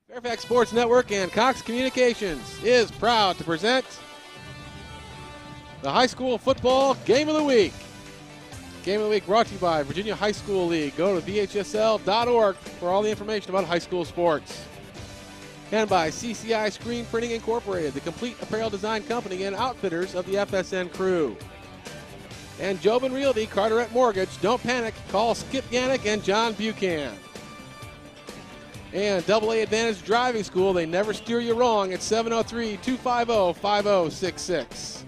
Fairfax Sports Network and Cox Communications is proud to present the High School Football Game of the Week. Game of the Week brought to you by Virginia High School League. Go to vhsl.org for all the information about high school sports. And by CCI Screen Printing Incorporated, the complete apparel design company and outfitters of the FSN crew. And Jobin Realty, Carteret Mortgage. Don't panic. Call Skip Yannick and John Buchan. And AA Advantage Driving School, they never steer you wrong at 703-250-5066.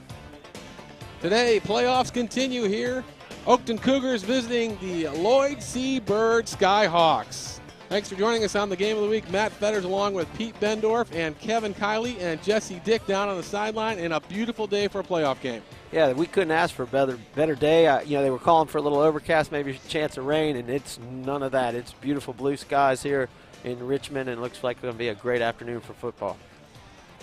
Today, playoffs continue here. Oakton Cougars visiting the Lloyd C. Bird Skyhawks. Thanks for joining us on the Game of the Week. Matt Fetters along with Pete Bendorf and Kevin Kiley and Jesse Dick down on the sideline, and a beautiful day for a playoff game. Yeah, we couldn't ask for a better day. They were calling for a little overcast, maybe a chance of rain, and it's none of that. It's beautiful blue skies here in Richmond, and it looks like it's going to be a great afternoon for football.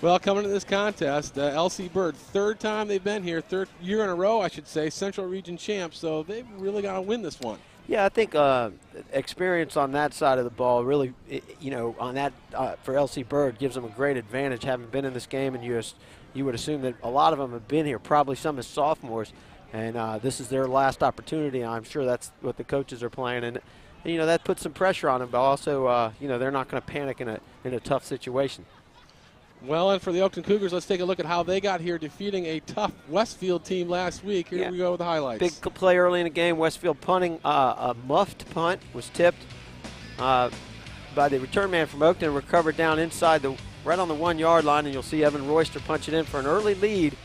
Well, coming to this contest, LC Bird, third time they've been here, third year in a row, I should say, Central Region champs, so they've really got to win this one. Yeah, I think experience on that side of the ball really, on that for LC Bird gives them a great advantage, having been in this game, and you would assume that a lot of them have been here, probably some as sophomores, and this is their last opportunity. I'm sure that's what the coaches are playing, and that puts some pressure on them, but also, they're not going to panic in a tough situation. Well, and for the Oakton Cougars, let's take a look at how they got here, defeating a tough Westfield team last week. Here we go with the highlights. Big play early in the game. Westfield punting. A muffed punt was tipped by the return man from Oakton, recovered down inside right on the 1 yard line, and you'll see Evan Royster punch it in for an early lead,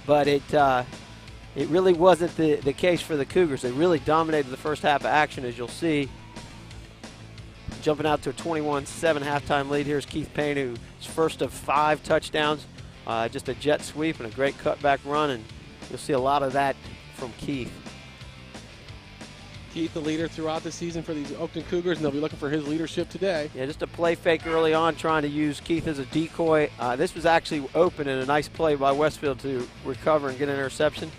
but it really wasn't the case for the Cougars. They really dominated the first half of action, as you'll see. Jumping out to a 21-7 halftime lead. Here's Keith Payne, who's first of 5 touchdowns. Just a jet sweep and a great cutback run, and you'll see a lot of that from Keith. Keith, the leader throughout the season for these Oakton Cougars, and they'll be looking for his leadership today. Yeah, just a play fake early on, trying to use Keith as a decoy. This was actually open, and a nice play by Westfield to recover and get an interception.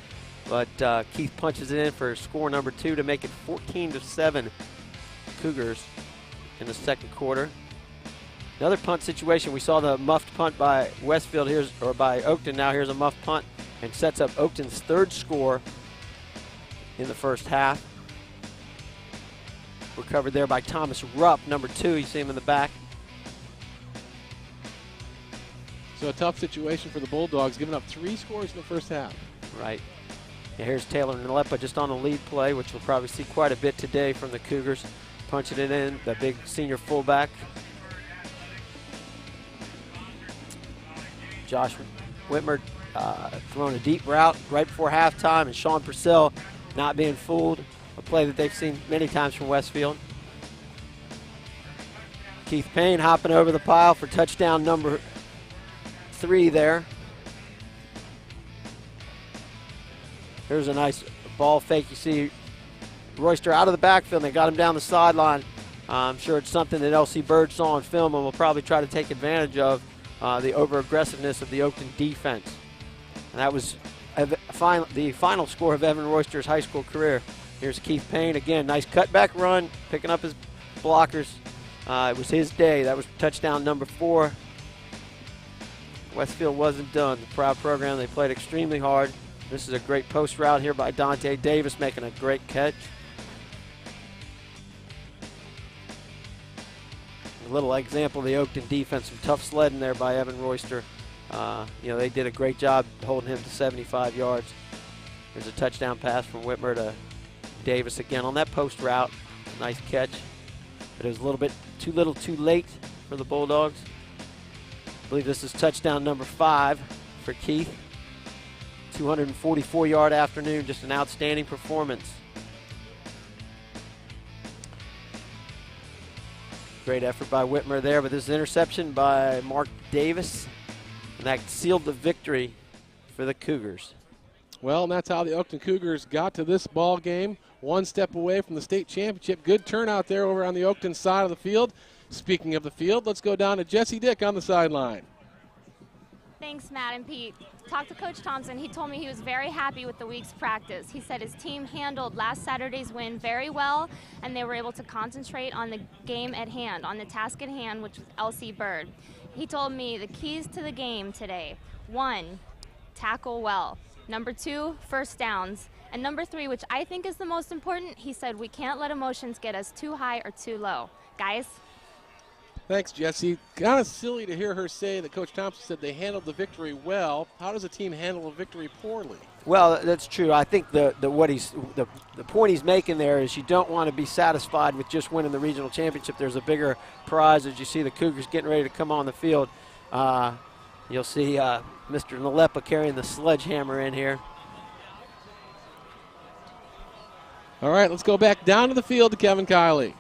But Keith punches it in for score number 2 to make it 14-7 Cougars in the second quarter. Another punt situation. We saw the muffed punt by Westfield by Oakton. Now here's a muffed punt, and sets up Oakton's third score in the first half. Recovered there by Thomas Rupp, number 2. You see him in the back. So a tough situation for the Bulldogs, giving up 3 scores in the first half. Right. And here's Taylor Nalepa just on the lead play, which we'll probably see quite a bit today from the Cougars. Punching it in, the big senior fullback. Josh Whitmer throwing a deep route right before halftime, and Sean Purcell not being fooled. A play that they've seen many times from Westfield. Keith Payne hopping over the pile for touchdown number 3 there. Here's a nice ball fake. You see Royster out of the backfield, and they got him down the sideline. I'm sure it's something that LC Bird saw on film and will probably try to take advantage of, the over-aggressiveness of the Oakton defense. And that was the final score of Evan Royster's high school career. Here's Keith Payne again, nice cutback run, picking up his blockers. It was his day. That was touchdown number 4. Westfield wasn't done. The Proud program, they played extremely hard. This is a great post route here by Dante Davis, making a great catch. A little example of the Oakton defense, some tough sledding there by Evan Royster. They did a great job holding him to 75 yards. There's a touchdown pass from Whitmer to Davis again on that post route. Nice catch. But it was a little bit too little too late for the Bulldogs. I believe this is touchdown number 5 for Keith. 244-yard afternoon, just an outstanding performance. Great effort by Whitmer there, but this is interception by Mark Davis, and that sealed the victory for the Cougars. Well, and that's how the Oakton Cougars got to this ball game, one step away from the state championship. Good turnout there over on the Oakton side of the field. Speaking of the field, let's go down to Jesse Dick on the sideline. Thanks, Matt and Pete. Talked to Coach Thompson. He told me he was very happy with the week's practice. He said his team handled last Saturday's win very well, and they were able to concentrate on the game at hand, on the task at hand, which was LC Bird. He told me the keys to the game today: 1, tackle well; number 2, first downs; and number 3, which I think is the most important, he said we can't let emotions get us too high or too low. Guys? Thanks, Jesse. Kind of silly to hear her say that Coach Thompson said they handled the victory well. How does a team handle a victory poorly? Well, that's true. I think the point he's making there is you don't want to be satisfied with just winning the regional championship. There's a bigger prize as you see the Cougars getting ready to come on the field. You'll see Mr. Nalepa carrying the sledgehammer in here. All right, let's go back down to the field to Kevin Kiley.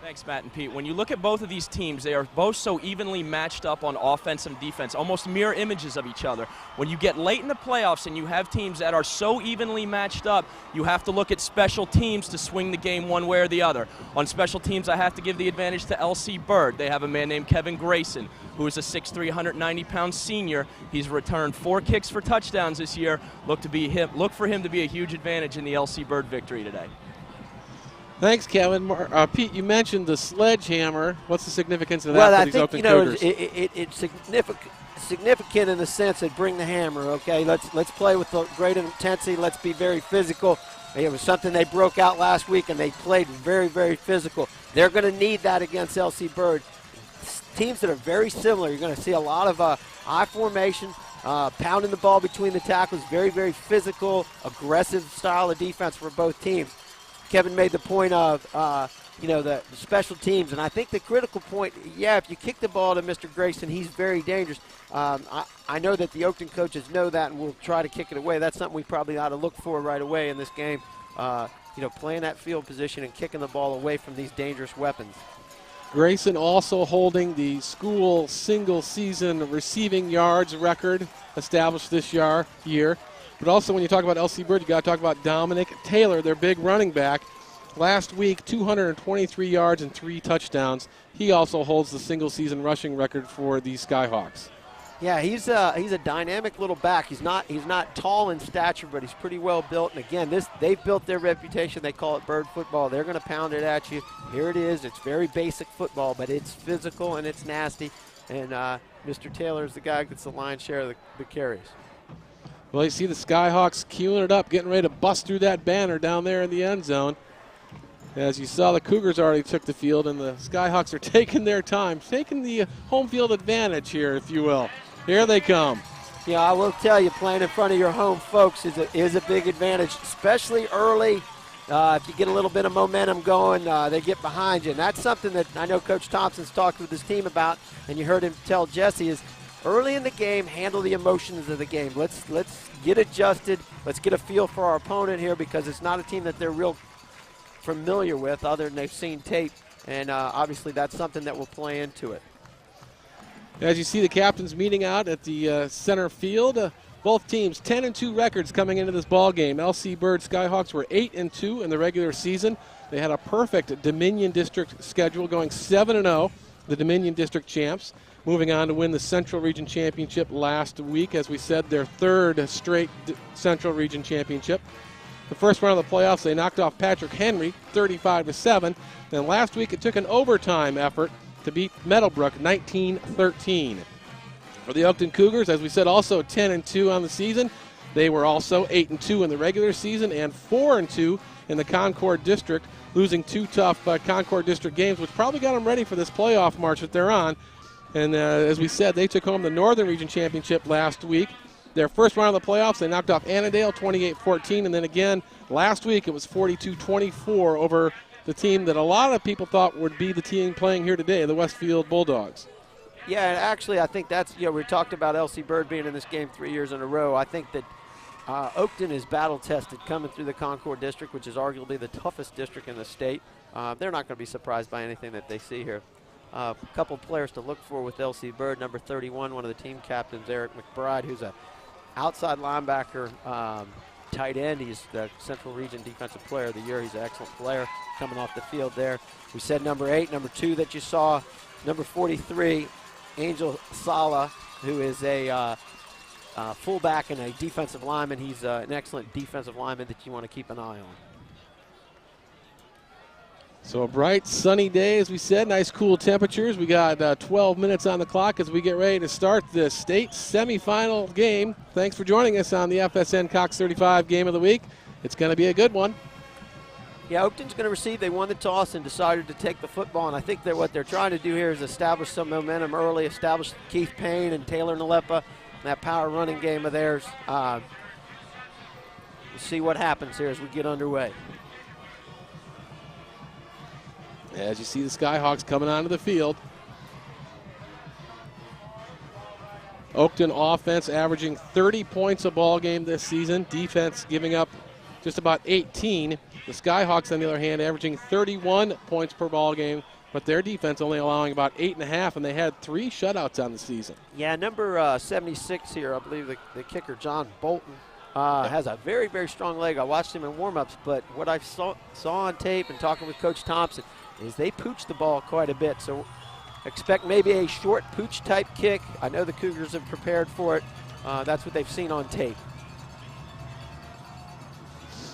Thanks, Matt and Pete. When you look at both of these teams, they are both so evenly matched up on offense and defense, almost mirror images of each other. When you get late in the playoffs and you have teams that are so evenly matched up, you have to look at special teams to swing the game one way or the other. On special teams, I have to give the advantage to LC Bird. They have a man named Kevin Grayson, who is a 6'3", 190-pound senior. He's returned 4 kicks for touchdowns this year. Look for him to be a huge advantage in the LC Bird victory today. Thanks, Kevin. Pete, you mentioned the sledgehammer. What's the significance of that well, for I these think, Oakton Cougars? It's significant in the sense that bring the hammer, okay? Let's play with great intensity. Let's be very physical. It was something they broke out last week, and they played very, very physical. They're going to need that against LC Bird. Teams that are very similar, you're going to see a lot of I formation, pounding the ball between the tackles, very, very physical, aggressive style of defense for both teams. Kevin made the point of, the special teams, and I think the critical point, if you kick the ball to Mr. Grayson, he's very dangerous. I know that the Oakton coaches know that and will try to kick it away. That's something we probably ought to look for right away in this game, playing that field position and kicking the ball away from these dangerous weapons. Grayson also holding the school single-season receiving yards record established this year. But also when you talk about LC Bird, you got to talk about Dominic Taylor, their big running back. Last week, 223 yards and 3 touchdowns. He also holds the single-season rushing record for the Skyhawks. Yeah, he's a dynamic little back. He's not tall in stature, but he's pretty well built. And again, they've built their reputation. They call it bird football. They're going to pound it at you. Here it is. It's very basic football, but it's physical and it's nasty. And Mr. Taylor is the guy who gets the lion's share of the carries. Well, you see the Skyhawks queuing it up, getting ready to bust through that banner down there in the end zone. As you saw, the Cougars already took the field, and the Skyhawks are taking their time, taking the home field advantage here, if you will. Here they come. Yeah, I will tell you, playing in front of your home folks is a big advantage, especially early. If you get a little bit of momentum going, they get behind you. And that's something that I know Coach Thompson's talked with his team about, and you heard him tell Jesse is, early in the game, handle the emotions of the game. Let's get adjusted. Let's get a feel for our opponent here because it's not a team that they're real familiar with other than they've seen tape. And obviously that's something that will play into it. As you see the captains meeting out at the center field, both teams 10-2 records coming into this ball game. LC Bird Skyhawks were 8-2 in the regular season. They had a perfect Dominion District schedule going 7-0, the Dominion District champs. Moving on to win the Central Region Championship last week. As we said, their 3rd straight Central Region Championship. The first round of the playoffs, they knocked off Patrick Henry 35-7. Then last week, it took an overtime effort to beat Meadowbrook 19-13. For the Oakton Cougars, as we said, also 10-2 on the season. They were also 8-2 in the regular season and 4-2 in the Concord District, losing 2 tough Concord District games, which probably got them ready for this playoff march that they're on. And as we said, they took home the Northern Region Championship last week. Their first round of the playoffs, they knocked off Annandale 28-14. And then again, last week it was 42-24 over the team that a lot of people thought would be the team playing here today, the Westfield Bulldogs. Yeah, and actually I think that's, we talked about LC Bird being in this game 3 years in a row. I think that Oakton is battle-tested coming through the Concord District, which is arguably the toughest district in the state. They're not going to be surprised by anything that they see here. A couple players to look for with LC Bird. Number 31, one of the team captains, Eric McBride, who's a outside linebacker, tight end. He's the Central Region Defensive Player of the Year. He's an excellent player coming off the field there. We said number 8. Number 2 that you saw, number 43, Angel Sala, who is a fullback and a defensive lineman. He's an excellent defensive lineman that you want to keep an eye on. So a bright, sunny day, as we said. Nice, cool temperatures. We got 12 minutes on the clock as we get ready to start the state semifinal game. Thanks for joining us on the FSN Cox 35 Game of the Week. It's going to be a good one. Yeah, Oakton's going to receive. They won the toss and decided to take the football, and I think that what they're trying to do here is establish some momentum early, establish Keith Payne and Taylor Nalepa, that power running game of theirs. We'll see what happens here as we get underway. As you see the Skyhawks coming onto the field. Oakton offense averaging 30 points a ball game this season. Defense giving up just about 18. The Skyhawks, on the other hand, averaging 31 points per ball game, but their defense only allowing about 8.5, and they had 3 shutouts on the season. Yeah, number 76 here, I believe the kicker, John Bolton, has a very, very strong leg. I watched him in warm-ups, but what I saw on tape and talking with Coach Thompson is they pooch the ball quite a bit. So expect maybe a short pooch-type kick. I know the Cougars have prepared for it. That's what they've seen on tape.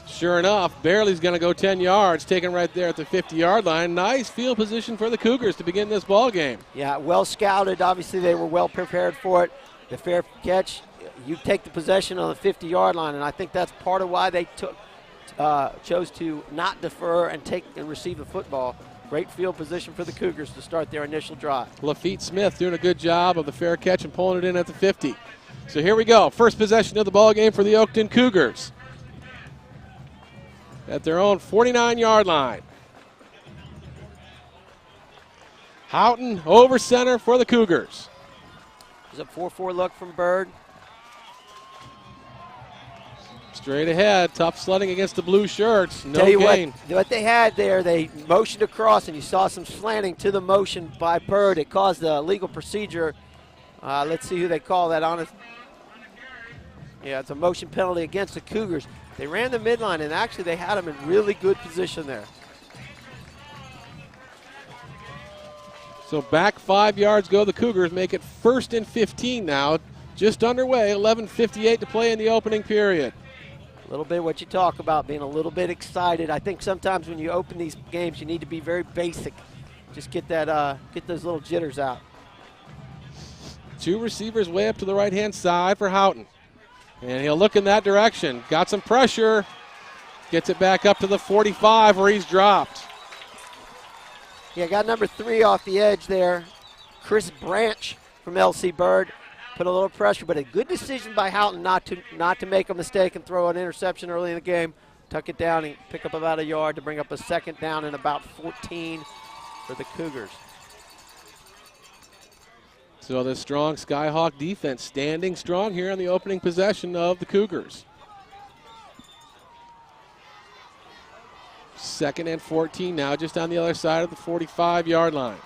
Sure enough, Barely's going to go 10 yards, taken right there at the 50-yard line. Nice field position for the Cougars to begin this ball game. Yeah, well scouted. Obviously, they were well prepared for it. The fair catch, you take the possession on the 50-yard line, and I think that's part of why they chose to not defer and take and receive the football. Great field position for the Cougars to start their initial drive. Lafitte Smith doing a good job of the fair catch and pulling it in at the 50. So here we go. First possession of the ball game for the Oakton Cougars at their own 49-yard line. Houghton over center for the Cougars. There's a 4-4 look from Bird. Straight ahead, tough sledding against the blue shirts. No Tell you gain. What they had there, they motioned across, and you saw some slanting to the motion by Bird. It caused a legal procedure. Let's see who they call that on. Yeah, it's a motion penalty against the Cougars. They ran the midline, and actually they had them in really good position there. So back 5 yards go the Cougars, make it 1st and 15 now. Just underway, 11:58 to play in the opening period. A little bit what you talk about, being a little bit excited. I think sometimes when you open these games, you need to be very basic. Just get that, get those little jitters out. 2 receivers way up to the right-hand side for Houghton. And he'll look in that direction. Got some pressure. Gets it back up to the 45 where he's dropped. Yeah, got number 3 off the edge there. Chris Branch from LC Bird. Put a little pressure, but a good decision by Houghton not to make a mistake and throw an interception early in the game. Tuck it down and pick up about a yard to bring up a 2nd down and about 14 for the Cougars. So the strong Skyhawk defense standing strong here on the opening possession of the Cougars. 2nd and 14 now, just on the other side of the 45-yard line.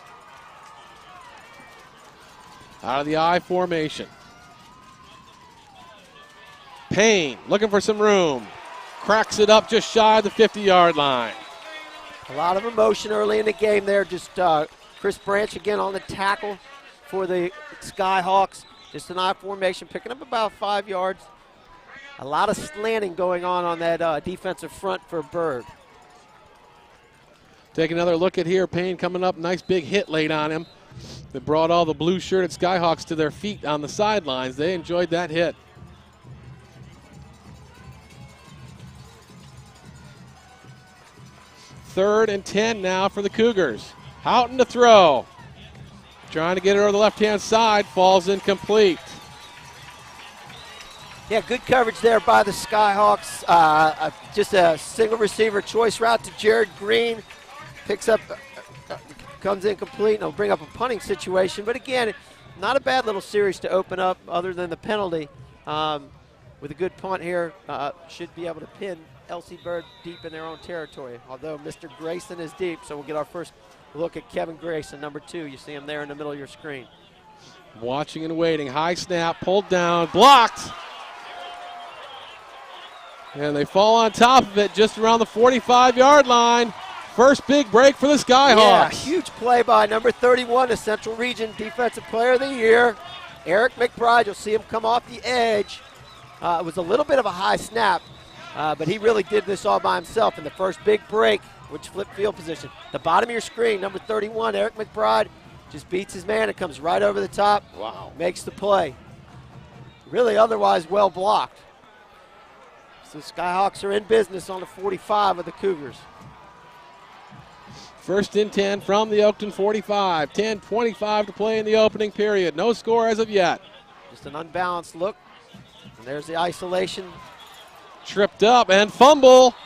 Out of the I formation. Payne looking for some room. Cracks it up just shy of the 50-yard line. A lot of emotion early in the game there. Just Chris Branch again on the tackle for the Skyhawks. Just an I formation, picking up about 5 yards. A lot of slanting going on that defensive front for Bird. Take another look at here. Payne coming up. Nice big hit laid on him. That brought all the blue-shirted Skyhawks to their feet on the sidelines. They enjoyed that hit. Third and 10 now for the Cougars. Houghton to throw. Trying to get it over the left-hand side. Falls incomplete. Yeah, good coverage there by the Skyhawks. Just a single receiver choice route to Jared Green. Picks up, comes incomplete, and will bring up a punting situation. But again, not a bad little series to open up other than the penalty. With a good punt here, should be able to pin LC Bird deep in their own territory. Although Mr. Grayson is deep, so we'll get our first look at Kevin Grayson, number 2. You see him there in the middle of your screen. Watching and waiting. High snap, pulled down, blocked. And they fall on top of it just around the 45-yard line. First big break for the Skyhawks. Yeah, huge play by number 31, the Central Region Defensive Player of the Year. Eric McBride, you'll see him come off the edge. It was a little bit of a high snap, but he really did this all by himself in the first big break, which flipped field position. The bottom of your screen, number 31, Eric McBride, just beats his man and comes right over the top. Wow. Makes the play. Really otherwise well blocked. So Skyhawks are in business on the 45 of the Cougars. First and 10 from the Oakton 45. 10:25 to play in the opening period. No score as of yet. Just an unbalanced look. And there's the isolation. Tripped up and fumble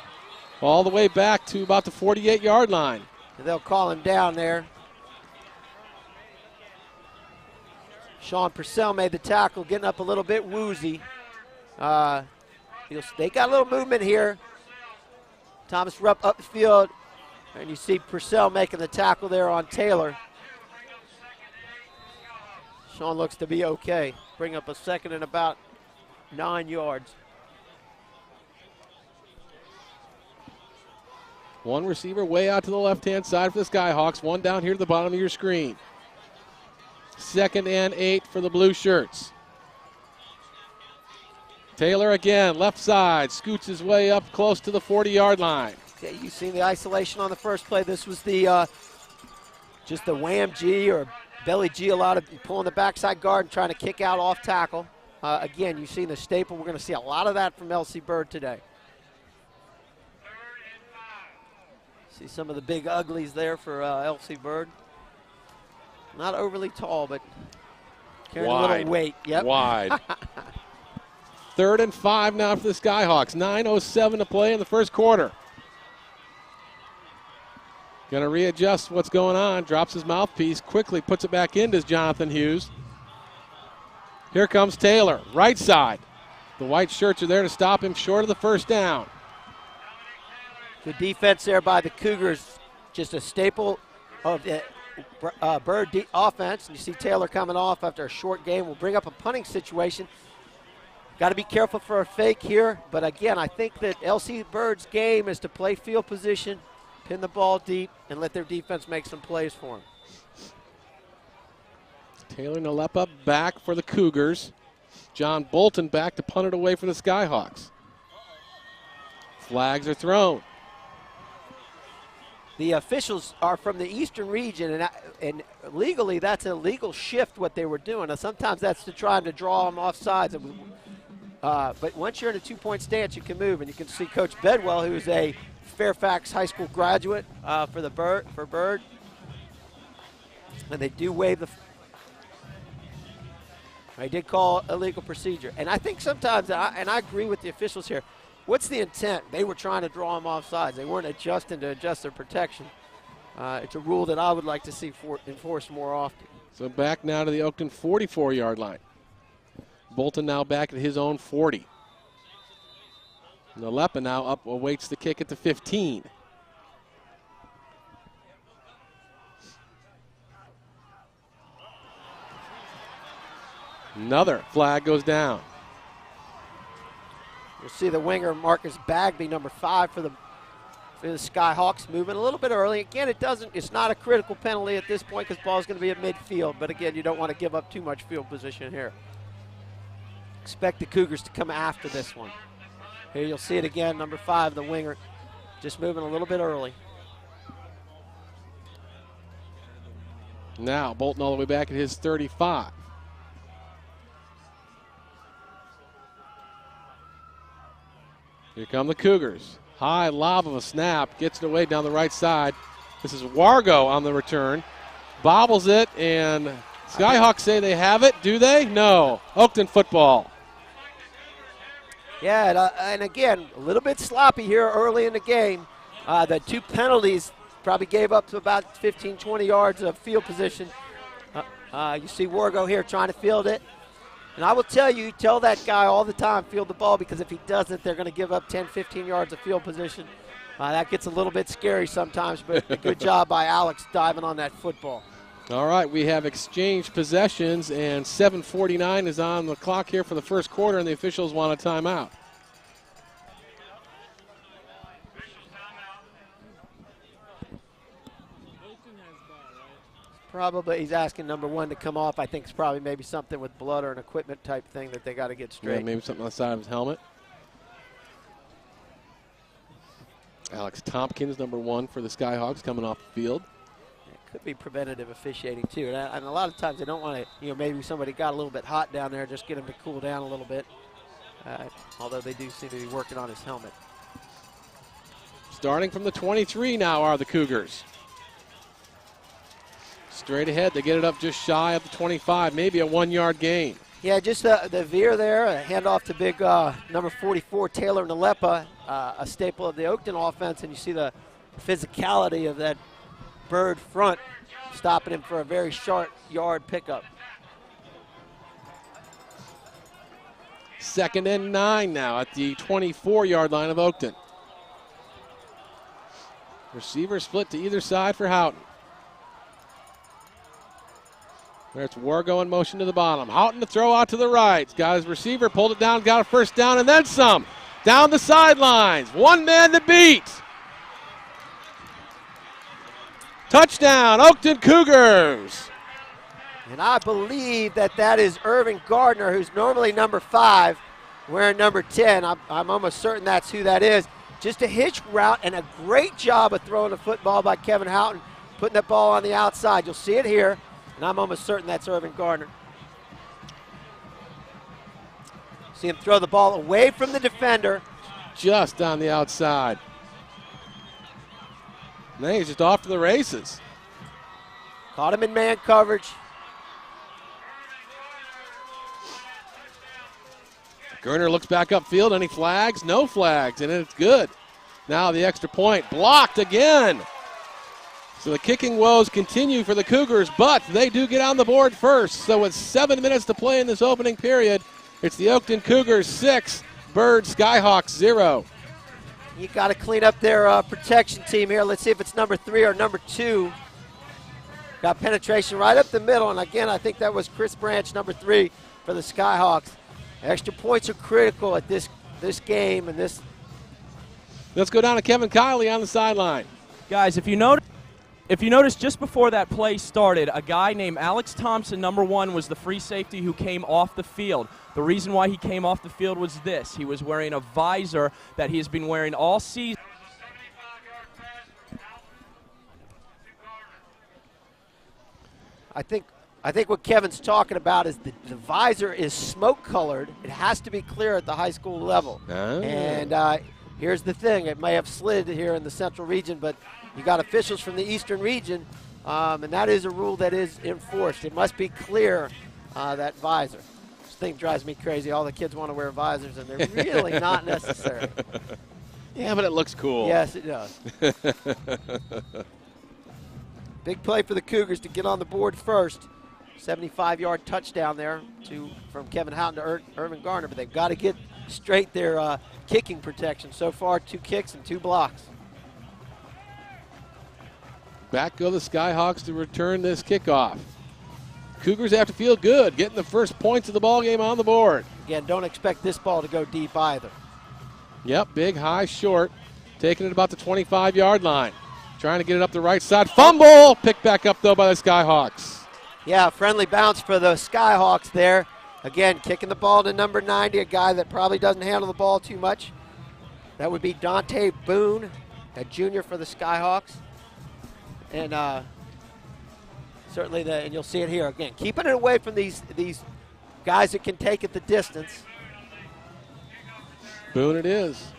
all the way back to about the 48-yard line. And they'll call him down there. Sean Purcell made the tackle, getting up a little bit woozy. They got a little movement here. Thomas Rupp up the field. And you see Purcell making the tackle there on Taylor. Sean looks to be okay. Bring up a second and about 9 yards. One receiver way out to the left-hand side for the Skyhawks. One down here at the bottom of your screen. 2nd and 8 for the blue shirts. Taylor again, left side, scoots his way up close to the 40-yard line. Okay, you've seen the isolation on the first play. This was the just the wham G or belly G, a lot of pulling the backside guard and trying to kick out off tackle. Again, you've seen the staple. We're going to see a lot of that from L.C. Bird today. See some of the big uglies there for L.C. Bird. Not overly tall, but carrying a little weight. Yep. Wide. 3rd and 5 now for the Skyhawks. 9:07 to play in the first quarter. Going to readjust what's going on. Drops his mouthpiece. Quickly puts it back in, does Jonathan Hughes. Here comes Taylor. Right side. The white shirts are there to stop him short of the first down. Good defense there by the Cougars. Just a staple of the Bird offense. And you see Taylor coming off after a short game. We'll bring up a punting situation. Got to be careful for a fake here. But again, I think that L.C. Bird's game is to play field position, pin the ball deep, and let their defense make some plays for him. Taylor Nalepa back for the Cougars. John Bolton back to punt it away for the Skyhawks. Flags are thrown. The officials are from the eastern region, and legally that's a legal shift what they were doing. Now, sometimes that's to try to draw them off sides. But once you're in a two-point stance, you can move, and you can see Coach Bedwell, who's a Fairfax High School graduate for Bird. And they do waive the they did call illegal procedure. And I think sometimes, and I agree with the officials here, what's the intent? They were trying to draw them off sides. They weren't adjusting to adjust their protection. It's a rule that I would like to see enforced more often. So back now to the Oakton 44-yard line. Bolton now back at his own 40. Nalepa now up, awaits the kick at the 15. Another flag goes down. You'll see the winger Marcus Bagby, number 5 for the Skyhawks, moving a little bit early. Again, it's not a critical penalty at this point because the ball's going to be at midfield. But again, you don't want to give up too much field position here. Expect the Cougars to come after this one. Here you'll see it again, number 5, the winger, just moving a little bit early. Now Bolton all the way back at his 35. Here come the Cougars. High lob of a snap, gets it away down the right side. This is Wargo on the return. Bobbles it, and Skyhawks say they have it. Do they? No. Oakton football. Yeah, and again, a little bit sloppy here early in the game. The 2 penalties probably gave up to about 15, 20 yards of field position. You see Wargo here trying to field it. And I will tell you, tell that guy all the time, field the ball, because if he doesn't, they're going to give up 10, 15 yards of field position. That gets a little bit scary sometimes, but a good job by Alex diving on that football. All right, we have exchanged possessions, and 7:49 is on the clock here for the first quarter, and the officials want a timeout. Probably he's asking number 1 to come off. I think it's probably maybe something with blood or an equipment type thing that they got to get straight. Yeah, maybe something on the side of his helmet. Alex Tompkins, number 1 for the Skyhawks, coming off the field. It could be preventative officiating too, and a lot of times they don't want to. Maybe somebody got a little bit hot down there, just get him to cool down a little bit. Although they do seem to be working on his helmet. Starting from the 23 now are the Cougars. Straight ahead, they get it up just shy of the 25, maybe a 1-yard gain. Yeah, just the veer there, a handoff to big number 44, Taylor Nalepa, a staple of the Oakton offense, and you see the physicality of that Bird front, stopping him for a very short yard pickup. 2nd and 9 now at the 24-yard line of Oakton. Receiver split to either side for Houghton. There's Wargo in motion to the bottom. Houghton to throw out to the right. Got his receiver, pulled it down, got a first down, and then some. Down the sidelines. One man to beat. Touchdown, Oakton Cougars. And I believe that is Irvin Gardner, who's normally number 5, wearing number 10. I'm almost certain that's who that is. Just a hitch route and a great job of throwing the football by Kevin Houghton, putting that ball on the outside. You'll see it here. And I'm almost certain that's Irvin Gardner. See him throw the ball away from the defender. Just on the outside. Now he's just off to the races. Caught him in man coverage. Gerner looks back upfield. Any flags? No flags, and it's good. Now the extra point blocked again. So the kicking woes continue for the Cougars, but they do get on the board first. So with 7 minutes to play in this opening period, it's the Oakton Cougars 6, Bird Skyhawks 0. You got to clean up their protection team here. Let's see if it's number 3 or number 2. Got penetration right up the middle, and again, I think that was Chris Branch, number 3 for the Skyhawks. Extra points are critical at this game and this. Let's go down to Kevin Kiley on the sideline. Guys, if you notice, just before that play started, a guy named Alex Thompson, number 1, was the free safety who came off the field. The reason why he came off the field was this. He was wearing a visor that he has been wearing all season. I think what Kevin's talking about is the visor is smoke-colored. It has to be clear at the high school level. Oh. And here's the thing. It may have slid here in the central region, but you got officials from the eastern region, and that is a rule that is enforced. It must be clear, that visor. This thing drives me crazy. All the kids want to wear visors, and they're really not necessary. Yeah, but it looks cool. Yes, it does. Big play for the Cougars to get on the board first. 75-yard touchdown there from Kevin Houghton to Irvin Garner, but they've got to get straight their kicking protection. So far, 2 kicks and 2 blocks. Back go the Skyhawks to return this kickoff. Cougars have to feel good, getting the first points of the ball game on the board. Again, don't expect this ball to go deep either. Yep, big, high, short. Taking it about the 25-yard line. Trying to get it up the right side. Fumble! Picked back up, though, by the Skyhawks. Yeah, friendly bounce for the Skyhawks there. Again, kicking the ball to number 90, a guy that probably doesn't handle the ball too much. That would be Dante Boone, a junior for the Skyhawks. And certainly, and you'll see it here again, keeping it away from these guys that can take it the distance. Boone it is.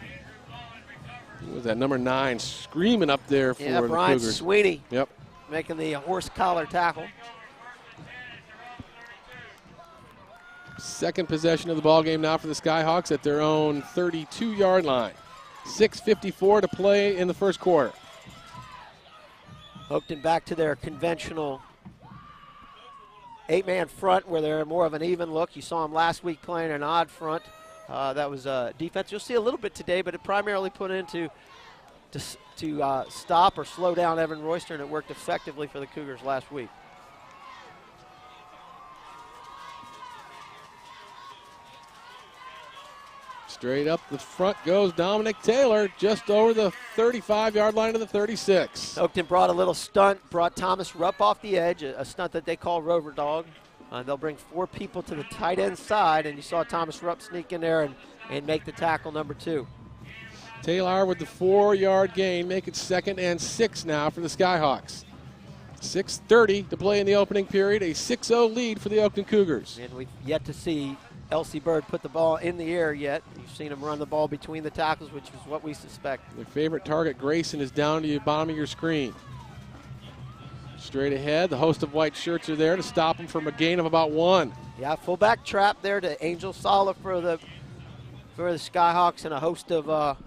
Who was that number 9 screaming up there for the Brian Cougars? Sweeney. Yep. Making the horse collar tackle. Second possession of the ball game now for the Skyhawks at their own 32-yard line. 6:54 to play in the first quarter. Oakton back to their conventional 8-man front where they're more of an even look. You saw them last week playing an odd front. That was defense. You'll see a little bit today, but it primarily put into to stop or slow down Evan Royster, and it worked effectively for the Cougars last week. Straight up the front goes Dominic Taylor, just over the 35-yard line to the 36. Oakton brought a little stunt, brought Thomas Rupp off the edge, a stunt that they call Rover Dog. They'll bring 4 people to the tight end side, and you saw Thomas Rupp sneak in there and make the tackle number 2. Taylor with the 4-yard gain, make it 2nd and 6 now for the Skyhawks. 6:30 to play in the opening period, a 6-0 lead for the Oakton Cougars. And we've yet to see Elsie Bird put the ball in the air yet. You've seen him run the ball between the tackles, which is what we suspect. Their favorite target, Grayson, is down to the bottom of your screen. Straight ahead, the host of white shirts are there to stop him from a gain of about 1. Yeah, fullback trap there to Angel Sala for the Skyhawks, and a host of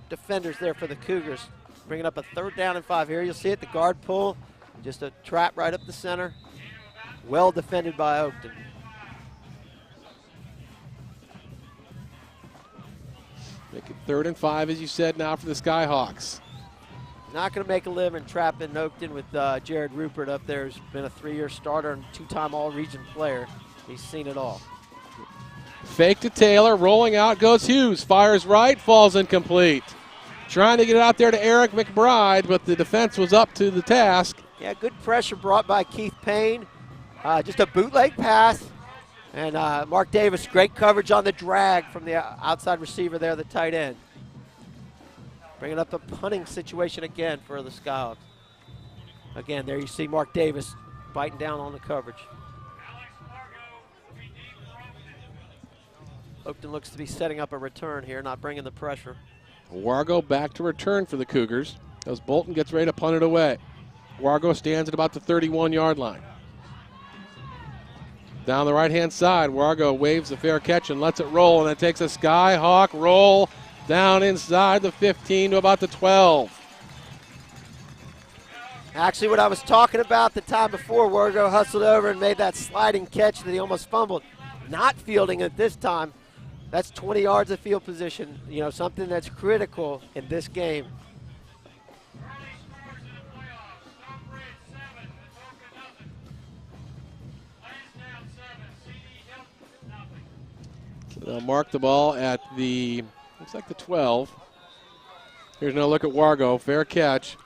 defenders there for the Cougars. Bringing up a 3rd down and 5 here. You'll see it, the guard pull, just a trap right up the center. Well defended by Oakton. Make it 3rd and 5, as you said, now for the Skyhawks. Not going to make a living trapping Oakton with Jared Rupert up there, who's been a 3-year starter and 2-time All-Region player. He's seen it all. Fake to Taylor, rolling out goes Hughes, fires right, falls incomplete. Trying to get it out there to Eric McBride, but the defense was up to the task. Yeah, good pressure brought by Keith Payne. Just a bootleg pass. And Mark Davis, great coverage on the drag from the outside receiver there, the tight end. Bringing up a punting situation again for the Skyhawks. Again, there you see Mark Davis biting down on the coverage. Oakton looks to be setting up a return here, not bringing the pressure. Wargo back to return for the Cougars as Bolton gets ready to punt it away. Wargo stands at about the 31-yard line. Down the right-hand side, Wargo waves the fair catch and lets it roll, and it takes a Skyhawk roll down inside the 15 to about the 12. Actually, what I was talking about the time before, Wargo hustled over and made that sliding catch that he almost fumbled. Not fielding it this time. That's 20 yards of field position, you know, something that's critical in this game. So they'll mark the ball at the, looks like the 12. Here's another look at Wargo, fair catch,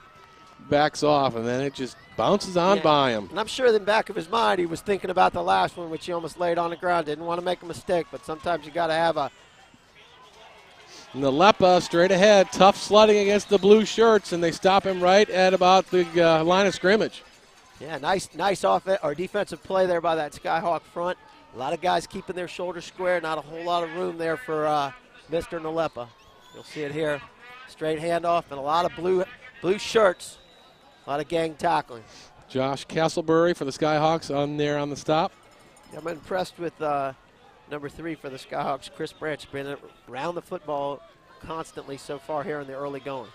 backs off, and then it just bounces on by him. And I'm sure in the back of his mind he was thinking about the last one, which he almost laid on the ground. Didn't want to make a mistake, but sometimes you got to have a. Nalepa straight ahead, tough sledding against the blue shirts, and they stop him right at about the line of scrimmage. Yeah, nice defensive play there by that Skyhawk front. A lot of guys keeping their shoulders square, not a whole lot of room there for Mr. Nalepa. You'll see it here. Straight handoff and a lot of blue shirts. A lot of gang tackling. Josh Castleberry for the Skyhawks on there on the stop. I'm impressed with number 3 for the Skyhawks, Chris Branch, been around the football constantly so far here in the early going.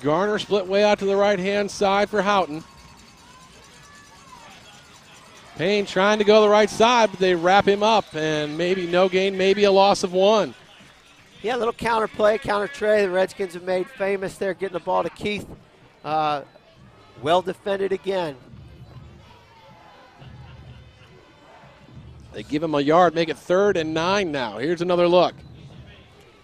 Garner split way out to the right-hand side for Houghton. Payne trying to go the right side, but they wrap him up, and maybe no gain, maybe a loss of 1. Yeah, a little counter play, counter tray. The Redskins have made famous there, getting the ball to Keith. Well defended again. They give him a yard, make it 3rd and 9 now. Here's another look.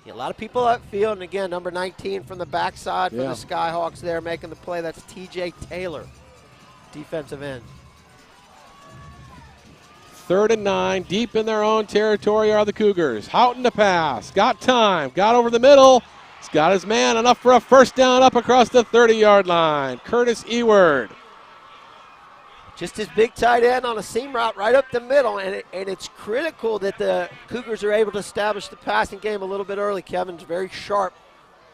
Yeah, a lot of people upfield, and again, number 19 from the backside for the Skyhawks there, making the play. That's T.J. Taylor, defensive end. 3rd and 9, deep in their own territory are the Cougars. Houghton to pass, got time, got over the middle. He's got his man, enough for a first down up across the 30-yard line. Curtis Eward. Just his big tight end on a seam route right up the middle, and it's critical that the Cougars are able to establish the passing game a little bit early. Kevin's very sharp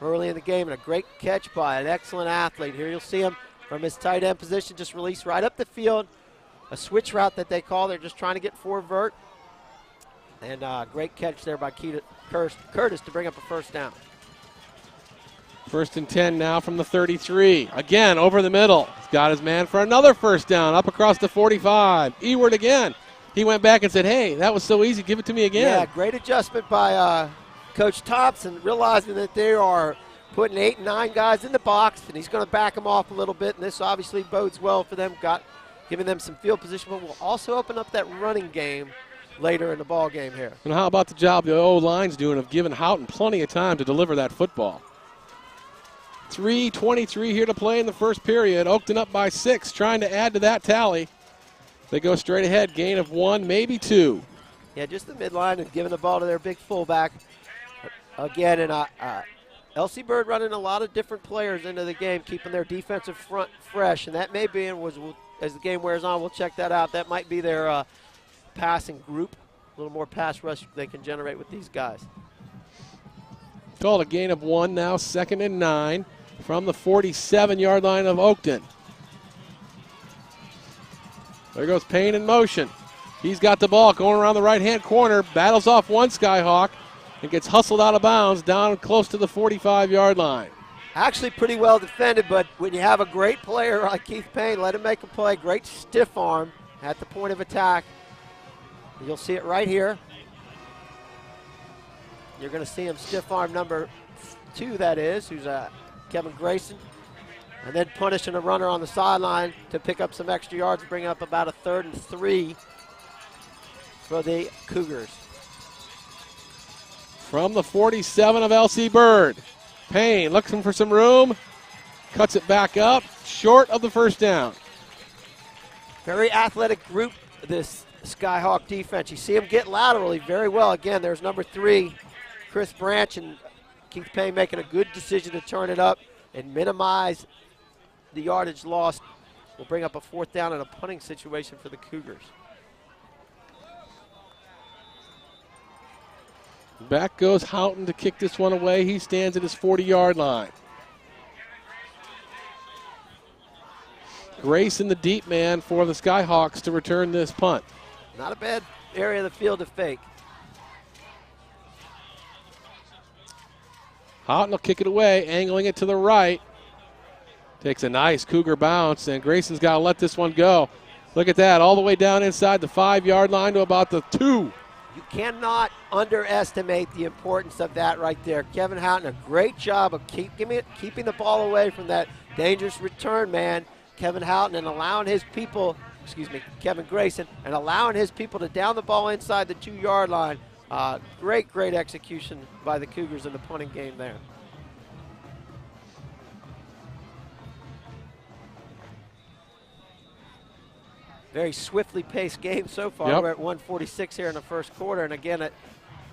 early in the game, and a great catch by an excellent athlete. Here you'll see him from his tight end position, just released right up the field. A switch route that they call. They're just trying to get 4 vert. And great catch there by Curtis to bring up a first down. 1st and 10 now from the 33. Again, over the middle. He's got his man for another first down up across the 45. Eward again. He went back and said, hey, that was so easy. Give it to me again. Yeah, great adjustment by Coach Thompson, realizing that they are putting 8 and 9 guys in the box, and he's going to back them off a little bit, and this obviously bodes well for them, giving them some field position, but will also open up that running game later in the ball game here. And how about the job the O-line's doing of giving Houghton plenty of time to deliver that football? 3:23 here to play in the first period. Oakton up by 6, trying to add to that tally. They go straight ahead, gain of 1, maybe 2. Yeah, just the midline and giving the ball to their big fullback. Again, and LC Bird running a lot of different players into the game, keeping their defensive front fresh, and that may be, as the game wears on, we'll check that out. That might be their passing group, a little more pass rush they can generate with these guys. Called a gain of 1 now, 2nd and 9 from the 47-yard line of Oakton. There goes Payne in motion. He's got the ball going around the right-hand corner, battles off one Skyhawk, and gets hustled out of bounds down close to the 45-yard line. Actually pretty well defended, but when you have a great player like Keith Payne, let him make a play. Great stiff arm at the point of attack. You'll see it right here. You're going to see him stiff arm number 2, that is, who's Kevin Grayson. And then punishing a runner on the sideline to pick up some extra yards, bring up about a 3rd and 3 for the Cougars. From the 47 of LC Bird, Payne looking for some room, cuts it back up, short of the first down. Very athletic group, this Skyhawk defense. You see them get laterally very well. Again, there's number 3, Chris Branch, and Keith Payne making a good decision to turn it up and minimize the yardage lost. Will bring up a 4th down and a punting situation for the Cougars. Back goes Houghton to kick this one away. He stands at his 40-yard line. Grayson, the deep man for the Skyhawks, to return this punt. Not a bad area of the field to fake. Houghton will kick it away, angling it to the right. Takes a nice Cougar bounce, and Grayson's got to let this one go. Look at that, all the way down inside the 5-yard line to about the 2. You cannot underestimate the importance of that right there. Kevin Houghton, a great job of keeping the ball away from that dangerous return man, Kevin Houghton, and allowing his people, Kevin Grayson, and allowing his people to down the ball inside the 2-yard line. Great execution by the Cougars in the punting game there. Very swiftly paced game so far. Yep. We're at 1:46 here in the first quarter, and again,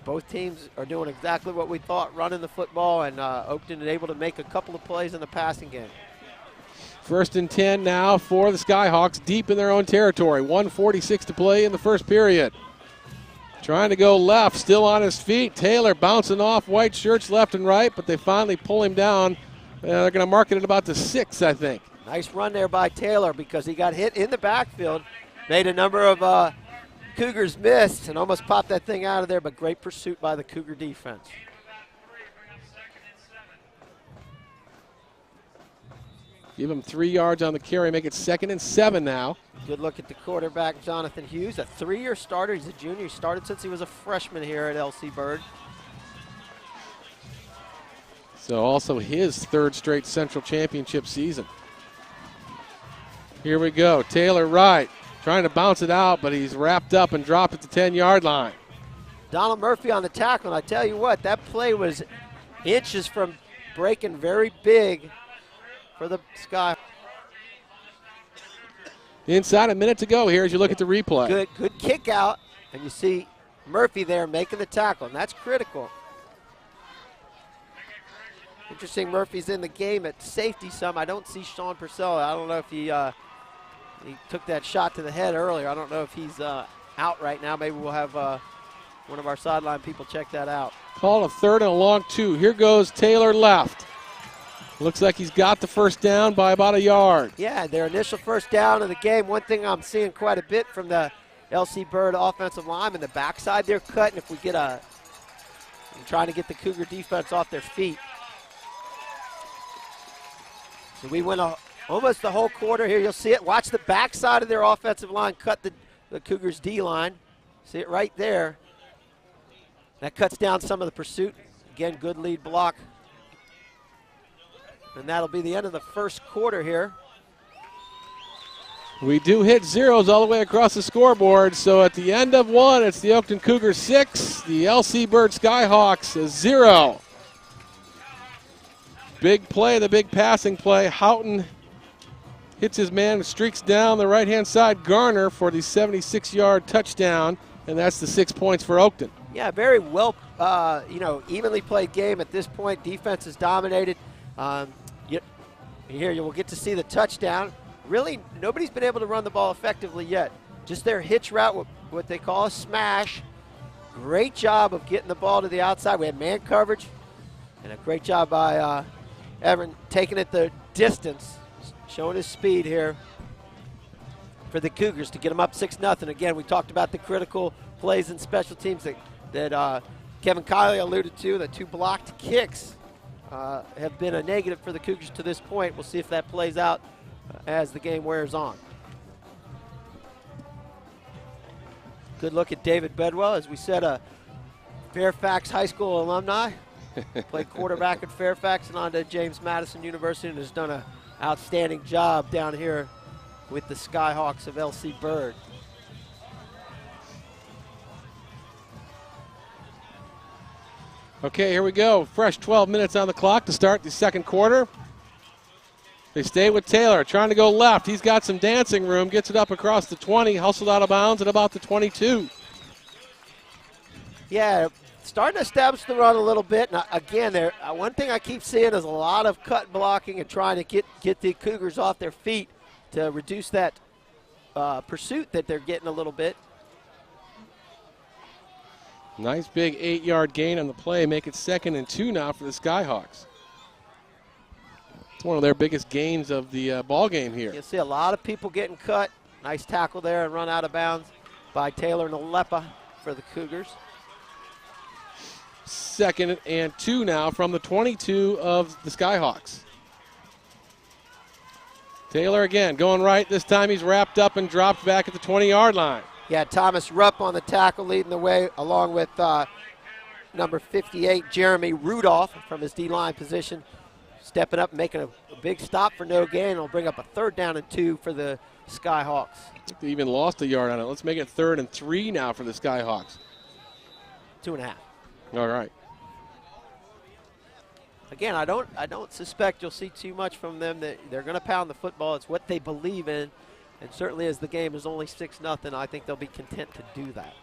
both teams are doing exactly what we thought, running the football, and Oakton is able to make a couple of plays in the passing game. 1st and 10 now for the Skyhawks, deep in their own territory. 1:46 to play in the first period. Trying to go left, still on his feet. Taylor bouncing off white shirts left and right, but they finally pull him down. They're going to mark it at about the 6, I think. Nice run there by Taylor because he got hit in the backfield. Made a number of Cougars miss and almost popped that thing out of there, but great pursuit by the Cougar defense. Give him 3 yards on the carry, make it 2nd and 7 now. Good look at the quarterback, Jonathan Hughes, a 3-year starter. He's a junior. He started since he was a freshman here at LC Bird. So also his 3rd straight Central Championship season. Here we go, Taylor right, trying to bounce it out, but he's wrapped up and dropped at the 10-yard line. Donald Murphy on the tackle, and I tell you what, that play was inches from breaking very big for the Sky. Inside a minute to go here as you look at the replay. Good kick out, and you see Murphy there making the tackle, and that's critical. Interesting, Murphy's in the game at safety some. I don't see Sean Purcell. I don't know if he took that shot to the head earlier. I don't know if he's out right now. Maybe we'll have one of our sideline people check that out. Call a 3rd and a long 2. Here goes Taylor left. Looks like he's got the first down by about a yard. Yeah, their initial first down of the game. One thing I'm seeing quite a bit from the LC Bird offensive line, in the backside they're cutting. If we get I'm trying to get the Cougar defense off their feet. So we went almost the whole quarter here. You'll see it. Watch the backside of their offensive line cut the Cougars' D-line. See it right there. That cuts down some of the pursuit. Again, good lead block. And that'll be the end of the first quarter here. We do hit zeros all the way across the scoreboard. So at the end of one, it's the Oakton Cougars 6, the LC Bird Skyhawks 0. Big play, the big passing play. Houghton hits his man, streaks down the right-hand side. Garner for the 76-yard touchdown, and that's the 6 points for Oakton. Yeah, very well, evenly played game at this point. Defense is dominated. Here you will get to see the touchdown. Really, nobody's been able to run the ball effectively yet. Just their hitch route, what they call a smash. Great job of getting the ball to the outside. We had man coverage, and a great job by Evan taking it the distance, showing his speed here for the Cougars to get them up 6-0. Again, we talked about the critical plays and special teams that Kevin Kiley alluded to. The 2 blocked kicks have been a negative for the Cougars to this point. We'll see if that plays out as the game wears on. Good look at David Bedwell. As we said, a Fairfax High School alumni. Played quarterback at Fairfax and on to James Madison University and has done an outstanding job down here with the Skyhawks of LC Bird. Okay, here we go. Fresh 12 minutes on the clock to start the second quarter. They stay with Taylor, trying to go left. He's got some dancing room, gets it up across the 20, hustled out of bounds at about the 22. Yeah, starting to establish the run a little bit. And again, one thing I keep seeing is a lot of cut blocking and trying to get the Cougars off their feet to reduce that pursuit that they're getting a little bit. Nice big 8-yard gain on the play. Make it 2nd and 2 now for the Skyhawks. It's one of their biggest gains of the ball game here. You'll see a lot of people getting cut. Nice tackle there and run out of bounds by Taylor Nalepa for the Cougars. 2nd and 2 now from the 22 of the Skyhawks. Taylor again going right. This time he's wrapped up and dropped back at the 20-yard line. Yeah, Thomas Rupp on the tackle leading the way along with number 58, Jeremy Rudolph from his D-line position. Stepping up and making a big stop for no gain. It'll bring up a 3rd down and 2 for the Skyhawks. I think they even lost a yard on it. Let's make it 3rd and 3 now for the Skyhawks. 2.5. All right. Again, I don't suspect you'll see too much from them. That they're going to pound the football. It's what they believe in. And certainly as the game is only 6-0, I think they'll be content to do that.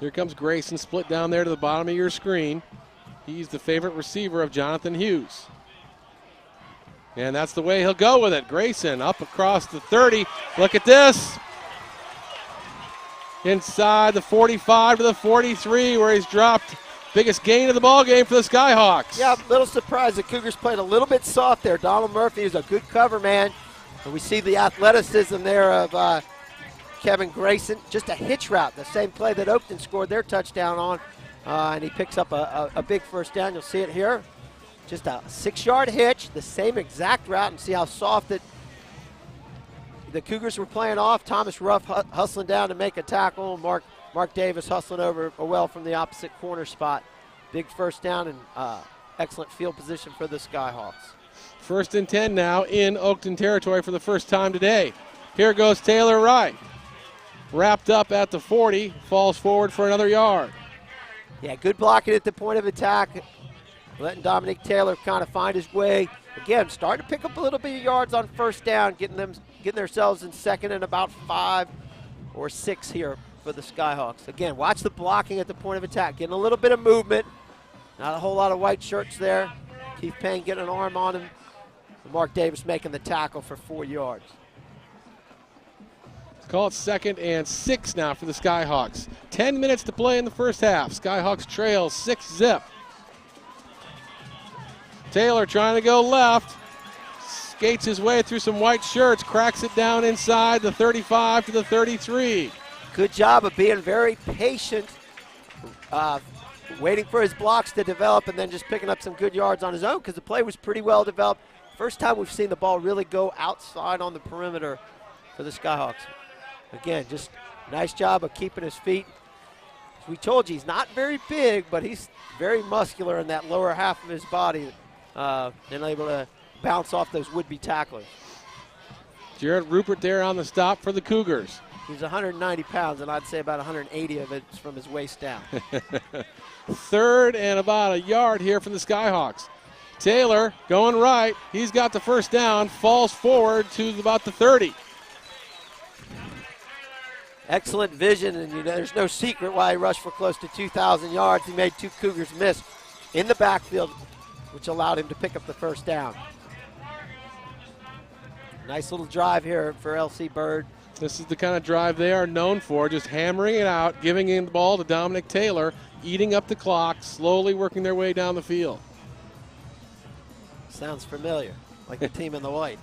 Here comes Grayson, split down there to the bottom of your screen. He's the favorite receiver of Jonathan Hughes. And that's the way he'll go with it. Grayson up across the 30. Look at this. Inside the 45 to the 43 where he's dropped. Biggest gain of the ball game for the Skyhawks. Yeah, a little surprised the Cougars played a little bit soft there. Donald Murphy is a good cover man. And we see the athleticism there of Kevin Grayson. Just a hitch route, the same play that Oakton scored their touchdown on. And he picks up a big 1st down. You'll see it here. Just a 6-yard hitch, the same exact route, and see how soft it. The Cougars were playing off. Thomas Ruff hustling down to make a tackle. Mark Davis hustling over well from the opposite corner spot. Big 1st down and excellent field position for the Skyhawks. 1st and 10 now in Oakton territory for the first time today. Here goes Taylor Wright. Wrapped up at the 40, falls forward for another yard. Yeah, good blocking at the point of attack. Letting Dominique Taylor kind of find his way. Again, starting to pick up a little bit of yards on 1st down, getting themselves in 2nd and about 5 or 6 here for the Skyhawks. Again, watch the blocking at the point of attack. Getting a little bit of movement. Not a whole lot of white shirts there. Keith Payne getting an arm on him. Mark Davis making the tackle for 4 yards. Call it 2nd and 6 now for the Skyhawks. 10 minutes to play in the first half. Skyhawks trail 6-zip. Taylor trying to go left. Skates his way through some white shirts. Cracks it down inside the 35 to the 33. Good job of being very patient. Waiting for his blocks to develop and then just picking up some good yards on his own because the play was pretty well developed. First time we've seen the ball really go outside on the perimeter for the Skyhawks. Again, just nice job of keeping his feet. As we told you, he's not very big, but he's very muscular in that lower half of his body and able to bounce off those would-be tacklers. Jared Rupert there on the stop for the Cougars. He's 190 pounds, and I'd say about 180 of it's from his waist down. 3rd and about a yard here for the Skyhawks. Taylor going right. He's got the first down, falls forward to about the 30. Excellent vision, and there's no secret why he rushed for close to 2,000 yards. He made 2 Cougars miss in the backfield, which allowed him to pick up the first down. Nice little drive here for LC Bird. This is the kind of drive they are known for, just hammering it out, giving in the ball to Dominic Taylor, eating up the clock, slowly working their way down the field. Sounds familiar, like the team in the white.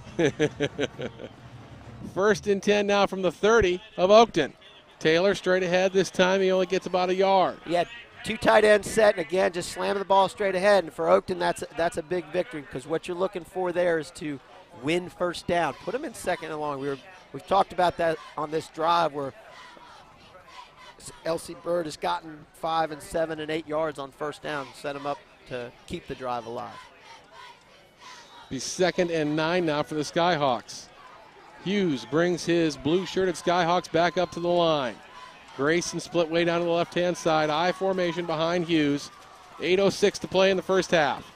1st and 10 now from the 30 of Oakton. Taylor straight ahead this time. He only gets about a yard. He had 2 tight ends set, and again, just slamming the ball straight ahead. And for Oakton, that's a big victory, because what you're looking for there is to win first down. Put them in 2nd and long. We've talked about that on this drive where LC Bird has gotten 5 and 7 and 8 yards on first down, set them up to keep the drive alive. Be 2nd and 9 now for the Skyhawks. Hughes brings his blue-shirted Skyhawks back up to the line. Grayson split way down to the left-hand side. I formation behind Hughes. 8:06 to play in the first half.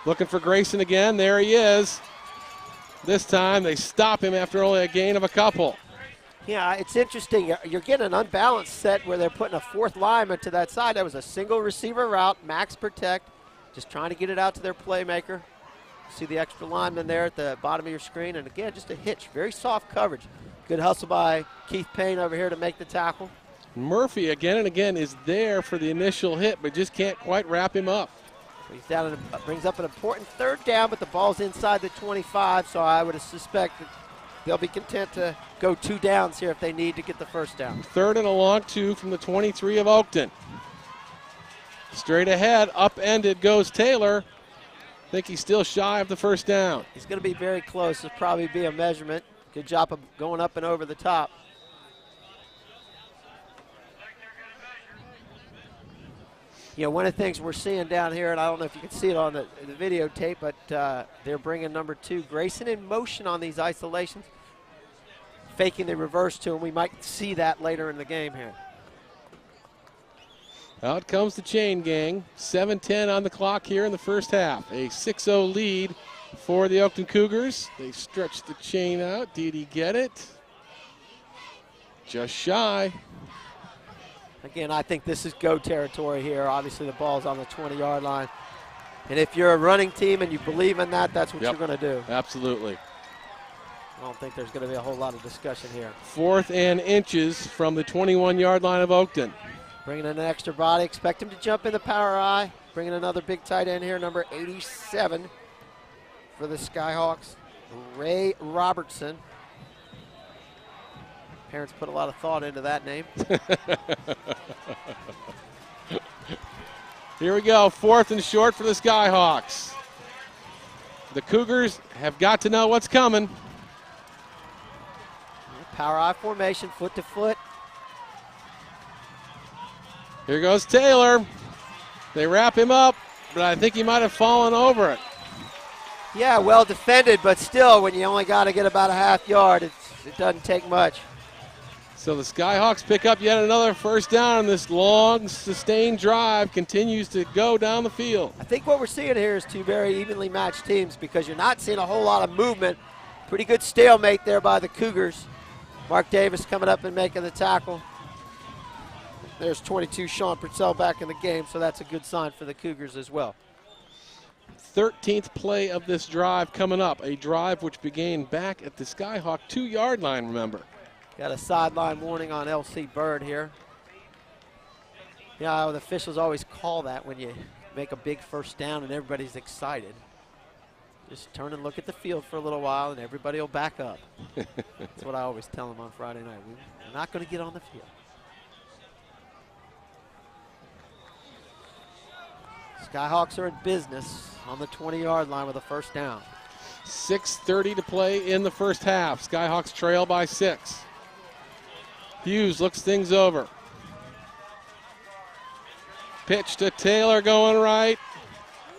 Looking for Grayson again. There he is. This time they stop him after only a gain of a couple. Yeah, it's interesting. You're getting an unbalanced set where they're putting a 4th lineman to that side. That was a single receiver route, max protect, just trying to get it out to their playmaker. See the extra lineman there at the bottom of your screen. And again, just a hitch, very soft coverage. Good hustle by Keith Payne over here to make the tackle. Murphy again and again is there for the initial hit, but just can't quite wrap him up. He's down and brings up an important 3rd down, but the ball's inside the 25, so I would suspect that they'll be content to go 2 downs here if they need to get the first down. 3rd and a long 2 from the 23 of Oakton. Straight ahead, upended goes Taylor. I think he's still shy of the first down. He's going to be very close. It'll probably be a measurement. Good job of going up and over the top. You know, one of the things we're seeing down here, and I don't know if you can see it on the videotape, but they're bringing number 2, Grayson, in motion on these isolations, faking the reverse to him. We might see that later in the game here. Out comes the chain gang. 7:10 on the clock here in the first half. A 6-0 lead for the Oakton Cougars. They stretch the chain out. Did he get it? Just shy. Again, I think this is go territory here. Obviously, the ball's on the 20-yard line. And if you're a running team and you believe in that, that's what you're going to do. Absolutely. I don't think there's going to be a whole lot of discussion here. 4th and inches from the 21-yard line of Oakton. Bringing in an extra body. Expect him to jump in the power I. Bringing another big tight end here, number 87 for the Skyhawks, Ray Robertson. Parents put a lot of thought into that name. Here we go, 4th and short for the Skyhawks. The Cougars have got to know what's coming. Power I formation, foot to foot. Here goes Taylor. They wrap him up, but I think he might have fallen over it. Yeah, well defended, but still, when you only got to get about a half yard, it doesn't take much. So the Skyhawks pick up yet another first down. This long, sustained drive continues to go down the field. I think what we're seeing here is 2 very evenly matched teams, because you're not seeing a whole lot of movement. Pretty good stalemate there by the Cougars. Mark Davis coming up and making the tackle. There's 22, Sean Purcell back in the game, so that's a good sign for the Cougars as well. 13th play of this drive coming up, a drive which began back at the Skyhawk 2-yard line, remember. Got a sideline warning on LC Bird here. Yeah, the officials always call that when you make a big first down and everybody's excited. Just turn and look at the field for a little while and everybody will back up. That's what I always tell them on Friday night. We're not going to get on the field. Skyhawks are in business on the 20-yard line with a first down. 6:30 to play in the first half. Skyhawks trail by 6. Hughes looks things over. Pitch to Taylor going right.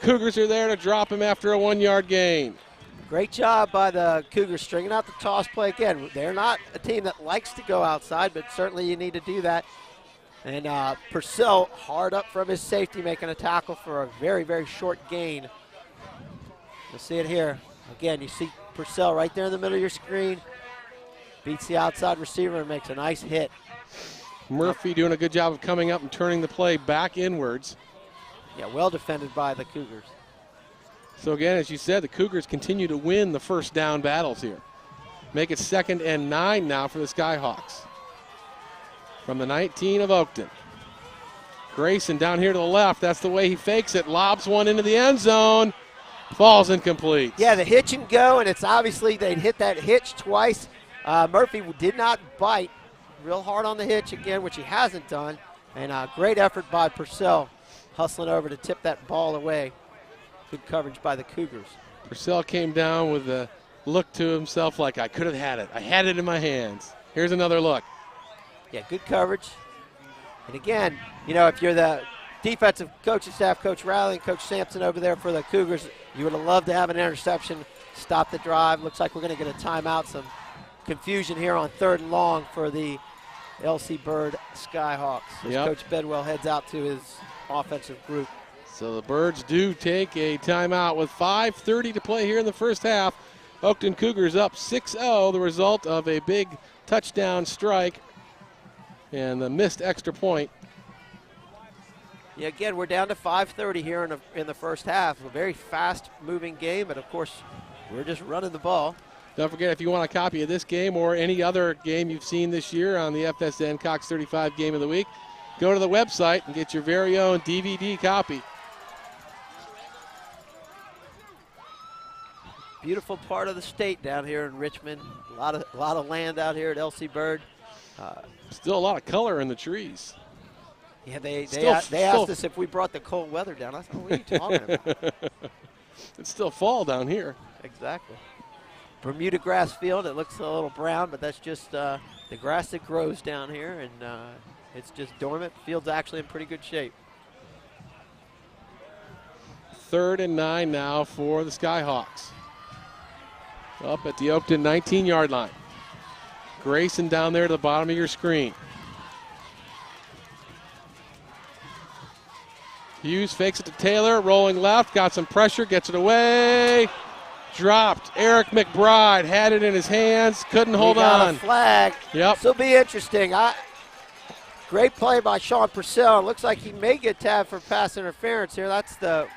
Cougars are there to drop him after a 1-yard gain. Great job by the Cougars stringing out the toss play. Again, they're not a team that likes to go outside, but certainly you need to do that. And Purcell hard up from his safety, making a tackle for a very, very short gain. You'll see it here. Again, you see Purcell right there in the middle of your screen. Beats the outside receiver and makes a nice hit. Murphy doing a good job of coming up and turning the play back inwards. Yeah, well defended by the Cougars. So again, as you said, the Cougars continue to win the first down battles here. Make it 2nd and 9 now for the Skyhawks. From the 19 of Oakton. Grayson down here to the left. That's the way he fakes it. Lobs one into the end zone. Falls incomplete. Yeah, the hitch and go, and it's obviously they'd hit that hitch twice. Murphy did not bite. Real hard on the hitch again, which he hasn't done. And great effort by Purcell, hustling over to tip that ball away. Good coverage by the Cougars. Purcell came down with a look to himself like, I could have had it. I had it in my hands. Here's another look. Yeah, good coverage. And again, you know, if you're the defensive coaching staff, Coach Riley and Coach Sampson over there for the Cougars, you would have loved to have an interception, stop the drive. Looks like we're going to get a timeout. Some confusion here on 3rd and long for the LC Bird Skyhawks. As Coach Bedwell heads out to his offensive group. So the Birds do take a timeout with 5:30 to play here in the first half. Oakton Cougars up 6-0, the result of a big touchdown strike and the missed extra point. Yeah, again, we're down to 5:30 here in the first half. A very fast-moving game, but, of course, we're just running the ball. Don't forget, if you want a copy of this game or any other game you've seen this year on the FSN Cox 35 Game of the Week, go to the website and get your very own DVD copy. Beautiful part of the state down here in Richmond. A lot of land out here at LC Bird. Still a lot of color in the trees. Yeah, they asked us if we brought the cold weather down. I thought, what are you talking about? It's still fall down here. Exactly. Bermuda grass field. It looks a little brown, but that's just the grass that grows down here, and it's just dormant. Field's actually in pretty good shape. 3rd and 9 now for the Skyhawks. Up at the Oakton 19-yard line. Grayson down there to the bottom of your screen. Hughes fakes it to Taylor, rolling left, got some pressure, gets it away. Dropped. Eric McBride had it in his hands, couldn't hold on. A flag. Yep. This will be interesting. Great play by Sean Purcell. It looks like he may get tabbed for pass interference here. That's the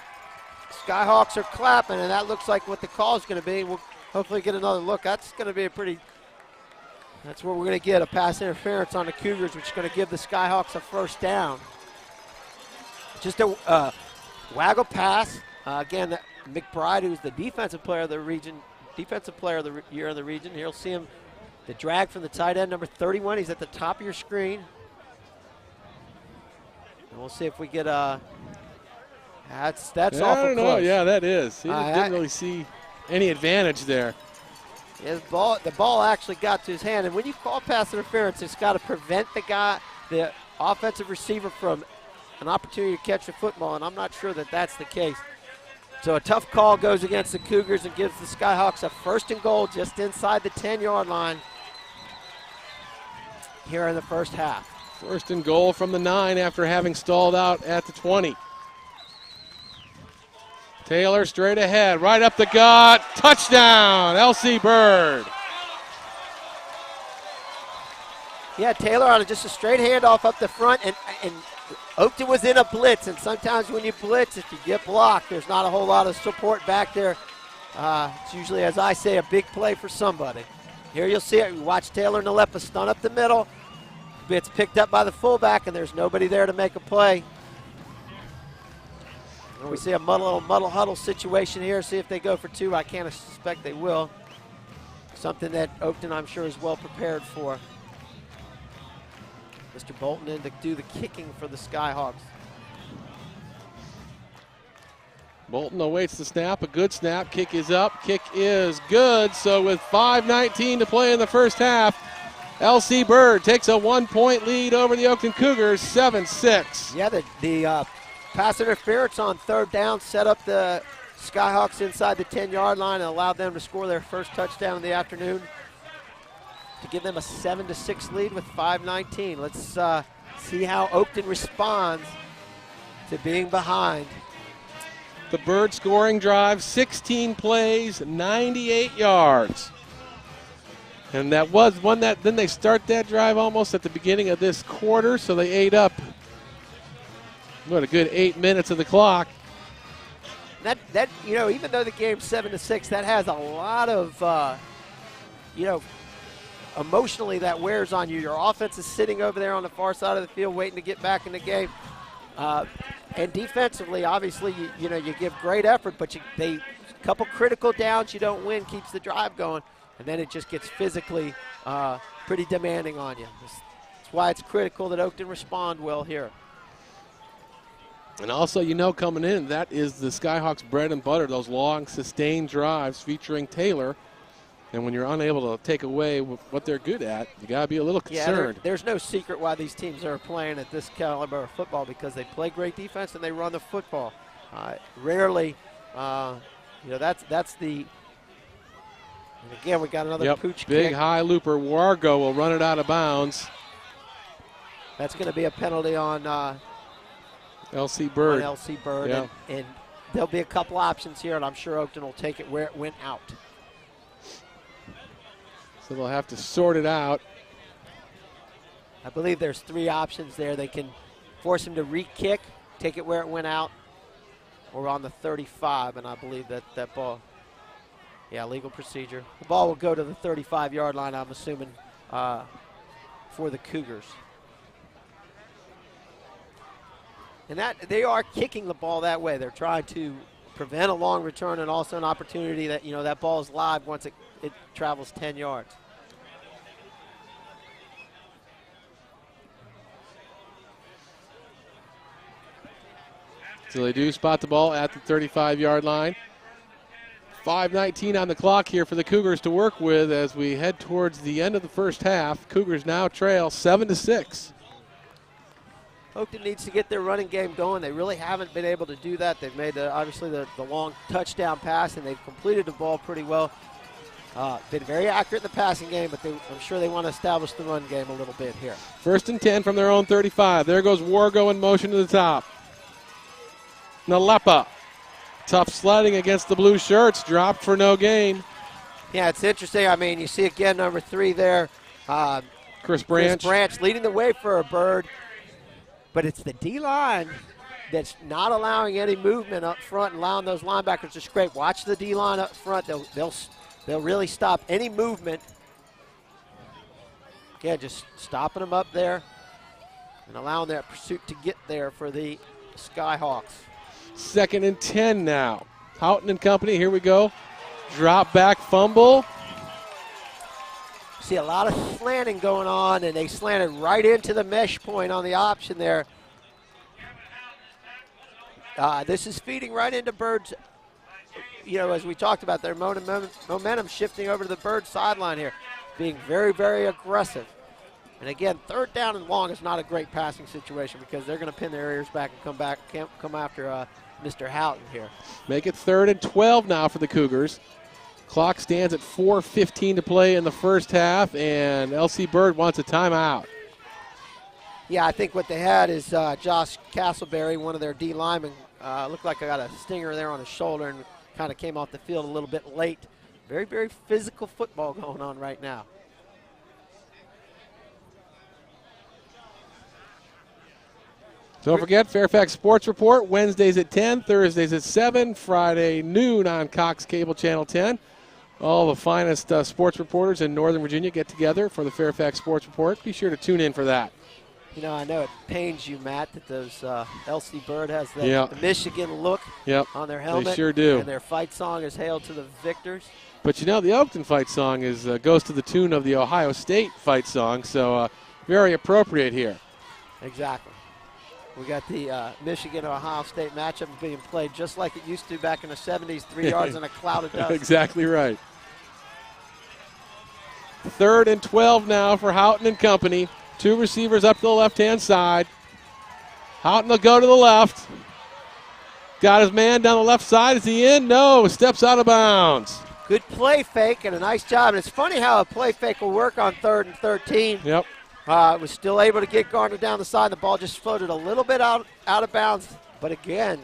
Skyhawks are clapping, and that looks like what the call is going to be. We'll hopefully get another look. That's going to be that's where we're going to get a pass interference on the Cougars, which is going to give the Skyhawks a first down. Just a waggle pass. Again, McBride, who's the defensive player of the region, defensive player of the year in the region. Here you'll see him, the drag from the tight end, number 31. He's at the top of your screen. And we'll see if we get a. That's awful close. I don't know. Yeah, that is. He didn't really see any advantage there. Yeah, the ball actually got to his hand, and when you call pass interference, it's got to prevent the offensive receiver from an opportunity to catch the football, and I'm not sure that that's the case. So a tough call goes against the Cougars and gives the Skyhawks a 1st and goal just inside the 10-yard line here in the first half. 1st and goal from the 9 after having stalled out at the 20. Taylor straight ahead, right up the gut, touchdown, LC Bird. Yeah, Taylor on just a straight handoff up the front, and Oakton was in a blitz, and sometimes when you blitz, if you get blocked, there's not a whole lot of support back there. It's usually, as I say, a big play for somebody. Here you'll see it. Watch Taylor Nalepa stun up the middle. It's picked up by the fullback, and there's nobody there to make a play. And we see a muddle huddle situation here. See if they go for 2. I can't suspect they will. Something that Oakton, I'm sure, is well prepared for. Mr. Bolton in to do the kicking for the Skyhawks. Bolton awaits the snap, a good snap. Kick is up, kick is good. So with 5:19 to play in the first half, LC Bird takes a 1-point lead over the Oakton Cougars, 7-6. Yeah, the pass interference on 3rd down set up the Skyhawks inside the 10-yard line and allowed them to score their first touchdown of the afternoon to give them a 7-6 lead with 5:19. Let's see how Oakton responds to being behind. The Bird scoring drive, 16 plays, 98 yards. And that was one that, then they start that drive almost at the beginning of this quarter, so they ate up, what, a good 8 minutes of the clock. That even though the game's 7-6, that has a lot of, emotionally that wears on you. Your offense is sitting over there on the far side of the field waiting to get back in the game. And defensively, obviously, you give great effort, but a couple critical downs you don't win keeps the drive going, and then it just gets physically pretty demanding on you. That's why it's critical that Oakton respond well here. And also, coming in, that is the Skyhawks' bread and butter, those long, sustained drives featuring Taylor. And when you're unable to take away what they're good at, you got to be a little concerned. Yeah, there's no secret why these teams are playing at this caliber of football, because they play great defense and they run the football. Rarely, that's the. And again, we got another pooch big kick. High looper. Wargo will run it out of bounds. That's going to be a penalty on L.C. Bird. On L.C. Bird, yeah. and there'll be a couple options here, and I'm sure Oakton will take it where it went out. So they'll have to sort it out. I believe there's 3 options there. They can force him to re-kick, take it where it went out, or on the 35, and I believe that ball, legal procedure. The ball will go to the 35-yard line, I'm assuming, for the Cougars. And that they are kicking the ball that way. They're trying to prevent a long return and also an opportunity that, that ball is live once it travels 10 yards. So they do spot the ball at the 35-yard line. 5:19 on the clock here for the Cougars to work with as we head towards the end of the first half. Cougars now trail 7-6. Oakton needs to get their running game going. They really haven't been able to do that. They've made, obviously, the long touchdown pass, and they've completed the ball pretty well. Been very accurate in the passing game, but I'm sure they want to establish the run game a little bit here. 1st and 10 from their own 35. There goes Wargo in motion to the top. Nalepa. Tough sledding against the blue shirts. Dropped for no gain. Yeah, it's interesting. I mean, you see again number 3 there. Chris Branch. Chris Branch leading the way for a Bird. But it's the D-line that's not allowing any movement up front and allowing those linebackers to scrape. Watch the D-line up front. They'll really stop any movement. Yeah, just stopping them up there and allowing that pursuit to get there for the Skyhawks. 2nd and 10 now. Houghton and company, here we go. Drop back fumble. See a lot of slanting going on, and they slanted right into the mesh point on the option there. This is feeding right into Bird's, as we talked about, their momentum shifting over to the Bird sideline here, being very, very aggressive. And again, 3rd down and long is not a great passing situation because they're going to pin their ears back and come after Mr. Houghton here. Make it 3rd and 12 now for the Cougars. Clock stands at 4:15 to play in the first half, and L.C. Bird wants a timeout. Yeah, I think what they had is Josh Castleberry, one of their D linemen, looked like I got a stinger there on his shoulder and kind of came off the field a little bit late. Very, very physical football going on right now. Don't forget, Fairfax Sports Report, Wednesdays at 10, Thursdays at 7, Friday noon on Cox Cable Channel 10. All the finest sports reporters in Northern Virginia get together for the Fairfax Sports Report. Be sure to tune in for that. I know it pains you, Matt, that those L.C. Bird has the Michigan look on their helmet. They sure do. And their fight song is Hail to the Victors. But the Oakton fight song goes to the tune of the Ohio State fight song, so very appropriate here. Exactly. We got the Michigan-Ohio State matchup being played just like it used to back in the 70s, 3 yards in a cloud of dust. Exactly right. 3rd and 12 now for Houghton and company. 2 receivers up to the left-hand side. Houghton will go to the left. got his man down the left side. Is he in? No, steps out of bounds. Good play fake and a nice job. And it's funny how a play fake will work on 3rd and 13. Yep. Was still able to get Gardner down the side. The ball just floated a little bit out of bounds. But again,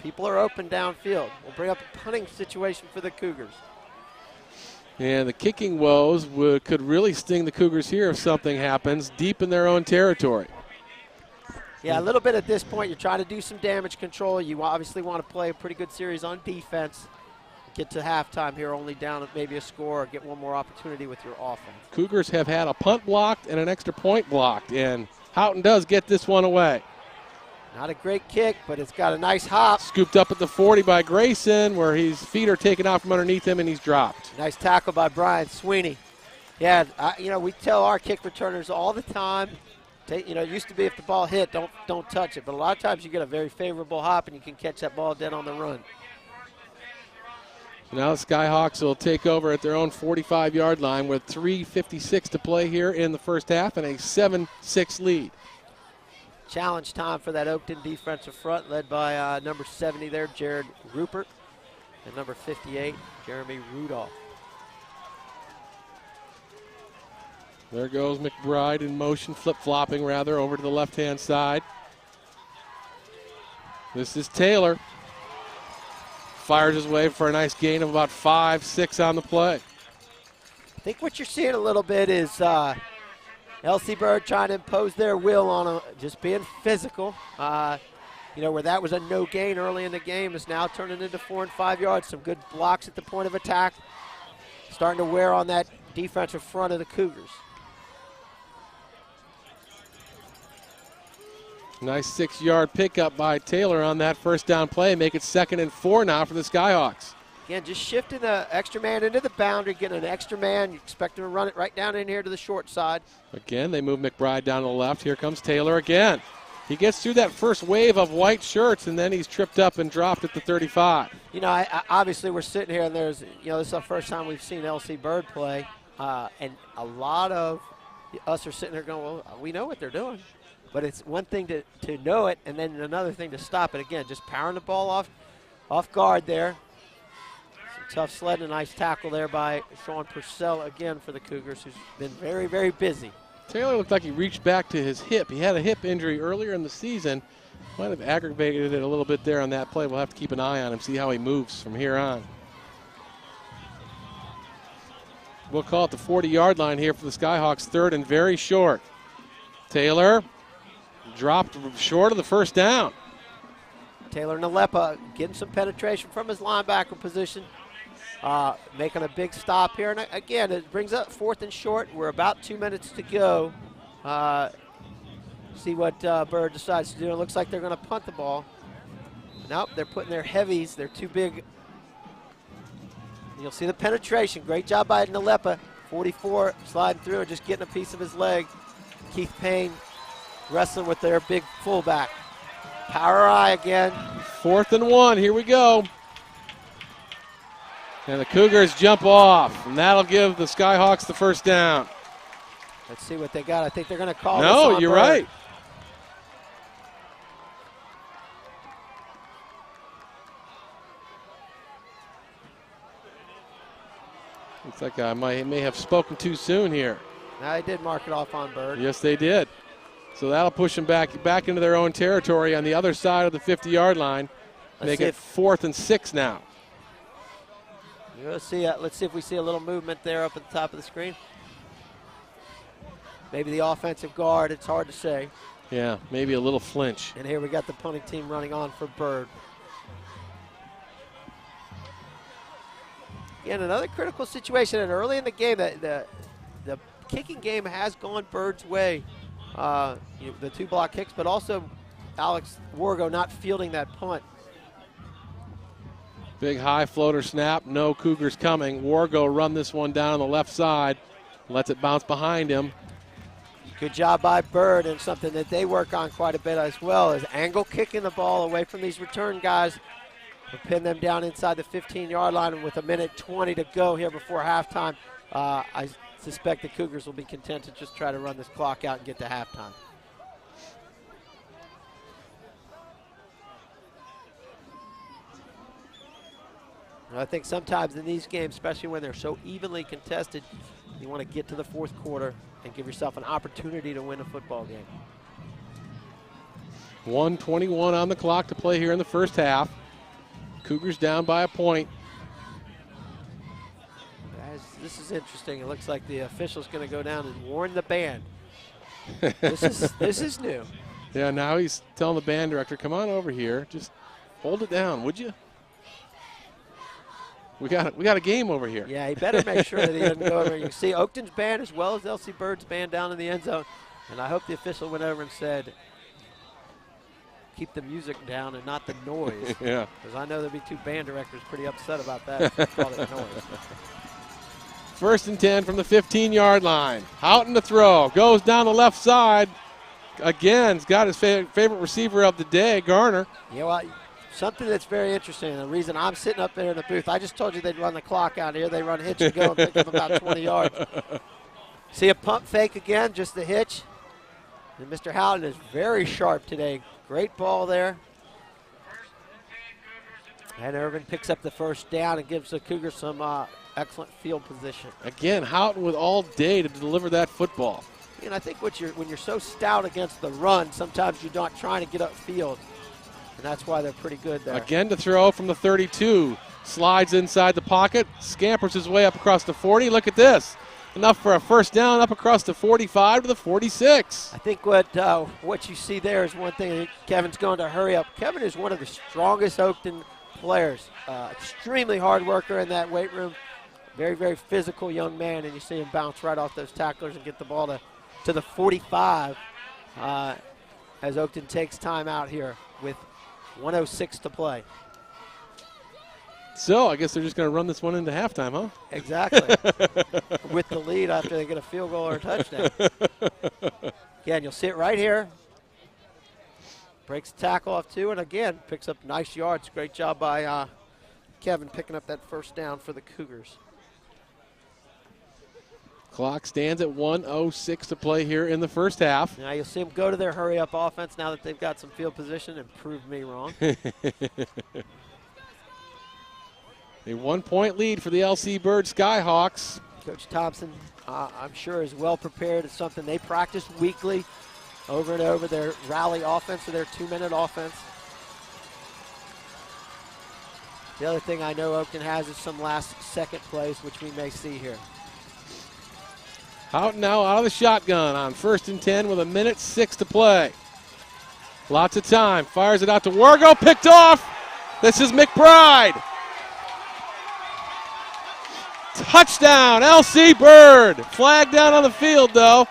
people are open downfield. We'll bring up a punting situation for the Cougars. And the kicking woes could really sting the Cougars here if something happens deep in their own territory. Yeah, a little bit at this point. You're trying to do some damage control. You obviously want to play a pretty good series on defense. Get to halftime here only down maybe a score or get one more opportunity with your offense. Cougars have had a punt blocked and an extra point blocked, and Houghton does get this one away. Not a great kick, but it's got a nice hop. Scooped up at the 40 by Grayson, where his feet are taken out from underneath him, and he's dropped. Nice tackle by Brian Sweeney. Yeah, we tell our kick returners all the time, it used to be if the ball hit, don't touch it. But a lot of times you get a very favorable hop, and you can catch that ball dead on the run. Now the Skyhawks will take over at their own 45-yard line with 3:56 to play here in the first half and a 7-6 lead. Challenge time for that Oakton defensive front, led by number 70 there, Jared Rupert, and number 58, Jeremy Rudolph. There goes McBride in motion, flip-flopping rather, over to the left-hand side. This is Taylor. Fires his way for a nice gain of about 5-6 on the play. I think what you're seeing a little bit is LC Bird trying to impose their will on him, just being physical. Where that was a no gain early in the game is now turning into 4 and 5 yards. Some good blocks at the point of attack. Starting to wear on that defensive front of the Cougars. Nice 6-yard pickup by Taylor on that first down play. Make it 2nd and 4 now for the Skyhawks. Again, just shifting the extra man into the boundary, getting an extra man. You expect him to run it right down in here to the short side. Again, they move McBride down to the left. Here comes Taylor again. He gets through that first wave of white shirts, and then he's tripped up and dropped at the 35. Obviously we're sitting here, and there's, this is the first time we've seen LC Bird play, and a lot of us are sitting there going, well, we know what they're doing. But it's one thing to know it, and then another thing to stop it. Again, just powering the ball off guard there. Some tough sled and a nice tackle there by Sean Purcell again for the Cougars, who's been very, very busy. Taylor looked like he reached back to his hip. He had a hip injury earlier in the season. Might have aggravated it a little bit there on that play. We'll have to keep an eye on him, see how he moves from here on. We'll call it the 40-yard line here for the Skyhawks, 3rd and very short. Taylor dropped short of the first down. Taylor Nalepa getting some penetration from his linebacker position, making a big stop here. And again, it brings up 4th and short. We're about 2 minutes to go. See what Bird decides to do. It looks like they're going to punt the ball. Nope, they're putting their heavies. They're too big. You'll see the penetration. Great job by Nalepa. 44 sliding through and just getting a piece of his leg. Keith Payne wrestling with their big fullback. Power eye again. 4th and 1, here we go. And the Cougars jump off, and that'll give the Skyhawks the first down. Let's see what they got. I think they're going to call this No, on you're Bird. right. Looks like I may have spoken too soon here. Now they did mark it off on Bird. Yes, they did. So that'll push them back into their own territory on the other side of the 50-yard line. Make it 4th and 6 now. Let's see if we see a little movement there up at the top of the screen. Maybe the offensive guard, it's hard to say. Yeah, maybe a little flinch. And here we got the punting team running on for Bird. Again, another critical situation, and early in the game, the kicking game has gone Bird's way. The 2 block kicks, but also Alex Wargo not fielding that punt. Big high floater snap, no Cougars coming. Wargo run this one down on the left side, lets it bounce behind him. Good job by Bird, and something that they work on quite a bit as well is angle kicking the ball away from these return guys. We'll pin them down inside the 15-yard line, and with 1:20 to go here before halftime, I suspect the Cougars will be content to just try to run this clock out and get to halftime. And I think sometimes in these games, especially when they're so evenly contested, you want to get to the fourth quarter and give yourself an opportunity to win a football game. 1:21 on the clock to play here in the first half. Cougars down by a point. Guys, this is interesting. It looks like the official's going to go down and warn the band. This is new. Yeah, now he's telling the band director, come on over here. Just hold it down, would you? We got a game over here. Yeah, he better make sure that he doesn't go over. You can see Oakton's band as well as L.C. Bird's band down in the end zone. And I hope the official went over and said, keep the music down and not the noise. Yeah. Because I know there'll be two band directors pretty upset about that. If they call it noise. 1st and 10 from the 15-yard line. Houghton to throw. Goes down the left side. Again, he's got his favorite receiver of the day, Garner. Yeah, well, something that's very interesting, the reason I'm sitting up there in the booth, I just told you they'd run the clock out here. They run hitch and go and pick up about 20 yards. See a pump fake again, just the hitch. And Mr. Houghton is very sharp today. Great ball there. And Irvin picks up the first down and gives the Cougars some excellent field position. Again, Houghton with all day to deliver that football. And I think when you're so stout against the run, sometimes you're not trying to get upfield. And that's why they're pretty good there. Again to throw from the 32. Slides inside the pocket, scampers his way up across the 40. Look at this. Enough for a first down up across the 45 to the 46. I think what you see there is one thing. Kevin's going to hurry up. Kevin is one of the strongest Oakton players. Extremely hard worker in that weight room. Very, very physical young man, and you see him bounce right off those tacklers and get the ball to the 45 as Oakton takes time out here with 1:06 to play. So I guess they're just going to run this one into halftime, huh? Exactly. With the lead after they get a field goal or a touchdown. Again, you'll see it right here. Breaks the tackle off too, and again, picks up nice yards. Great job by Kevin picking up that first down for the Cougars. Clock stands at 1:06 to play here in the first half. Now you'll see them go to their hurry-up offense now that they've got some field position and prove me wrong. A 1-point lead for the LC Bird Skyhawks. Coach Thompson, I'm sure, is well prepared. It's something they practice weekly over and over, their rally offense or their 2-minute offense. The other thing I know Oakton has is some last-second plays, which we may see here. Houghton now out of the shotgun on 1st and 10 with 1:06 to play. Lots of time. Fires it out to Wargo. Picked off. This is McBride. Touchdown, LC Bird. Flag down on the field, though.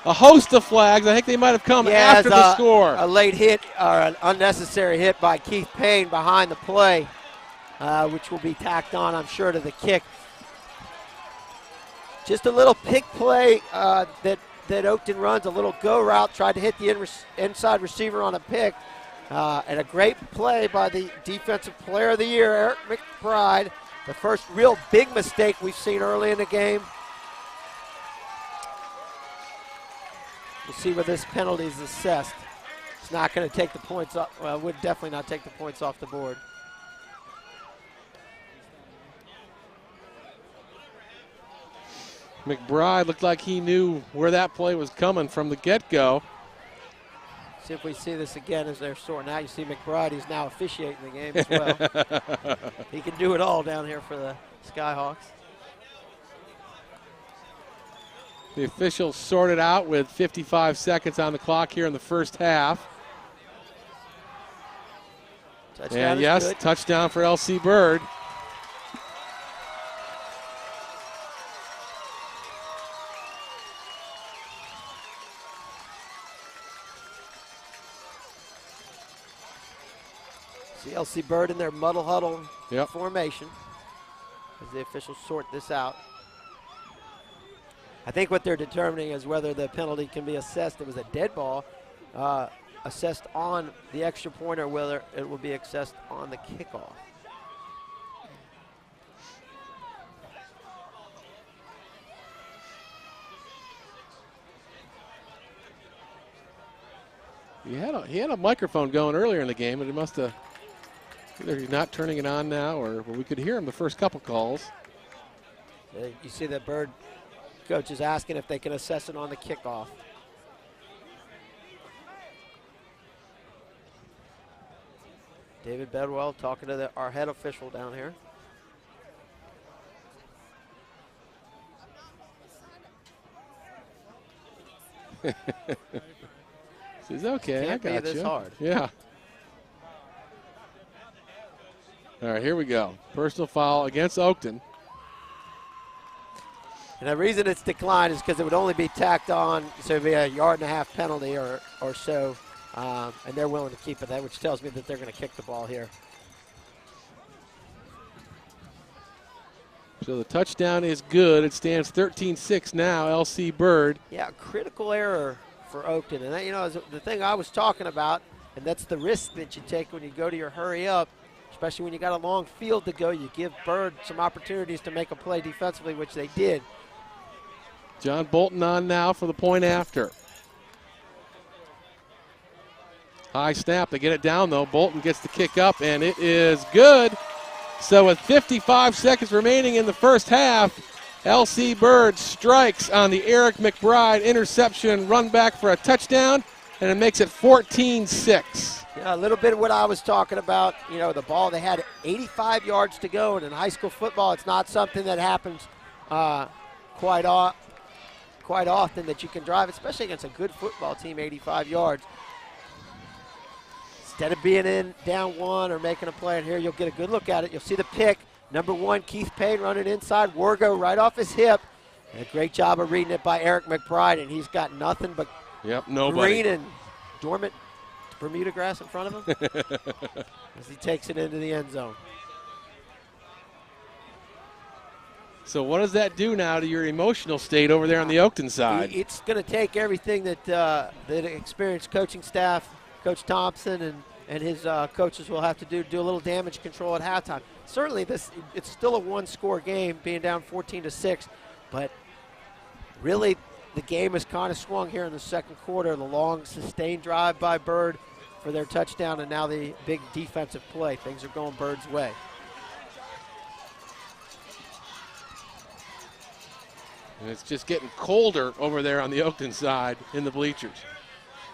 A host of flags. I think they might have come after the score. A late hit or an unnecessary hit by Keith Payne behind the play, which will be tacked on, I'm sure, to the kick. Just a little pick play that Oakton runs, a little go route, tried to hit the inside receiver on a pick. And a great play by the Defensive Player of the Year, Eric McBride. The first real big mistake we've seen early in the game. We'll see where this penalty is assessed. It's not going to take the points off. Well, it would definitely not take the points off the board. McBride looked like he knew where that play was coming from the get-go. See if we see this again as they're sorting out. You see McBride, he's now officiating the game as well. He can do it all down here for the Skyhawks. The officials sorted out with 55 seconds on the clock here in the first half. Touchdown and yes, good. Touchdown for LC Bird. See LC Bird in their muddle huddle Yep. formation as the officials sort this out. I think what they're determining is whether the penalty can be assessed. It was a dead ball assessed on the extra point or whether it will be assessed on the kickoff. He had a microphone going earlier in the game, and he must have Either he's not turning it on now, or we could hear him the first couple calls. You see the Bird coach is asking if they can assess it on the kickoff. David Bedwell talking to our head official down here. Says, okay, I got be this you. hard. Yeah. All right, here we go. Personal foul against Oakton. And the reason it's declined is because it would only be tacked on, so it would be a 1.5 yard penalty or so, and they're willing to keep it, that, which tells me that they're going to kick the ball here. So the touchdown is good. It stands 13-6 now, LC Bird. Yeah, critical error for Oakton. And that, you know, is the thing I was talking about, and that's the risk that you take when you go to your hurry up, especially when you got a long field to go. You give Bird some opportunities to make a play defensively, which they did. John Bolton on now for the point after. High snap. They get it down, though. Bolton gets the kick up, and it is good. So with 55 seconds remaining in the first half, LC Bird strikes on the Eric McBride interception, run back for a touchdown, and it makes it 14-6. Yeah, a little bit of what I was talking about. You know, the ball, they had 85 yards to go, and in high school football, it's not something that happens quite often that you can drive, especially against a good football team, 85 yards. Instead of being in down one or making a play in here, you'll get a good look at it. You'll see the pick. Number 1, Keith Payne running inside. Wargo right off his hip. And a great job of reading it by Eric McBride, and he's got nothing but nobody. green and dormant Bermuda grass in front of him as he takes it into the end zone. So what does that do now to your emotional state over there on the Oakton side? It's going to take everything that that experienced coaching staff, Coach Thompson and his coaches will have to do a little damage control at halftime. Certainly, it's still a one-score game, being down 14-6, but really the game has kind of swung here in the second quarter. The long, sustained drive by Bird for their touchdown, and now the big defensive play. Things are going Bird's way. And it's just getting colder over there on the Oakton side in the bleachers.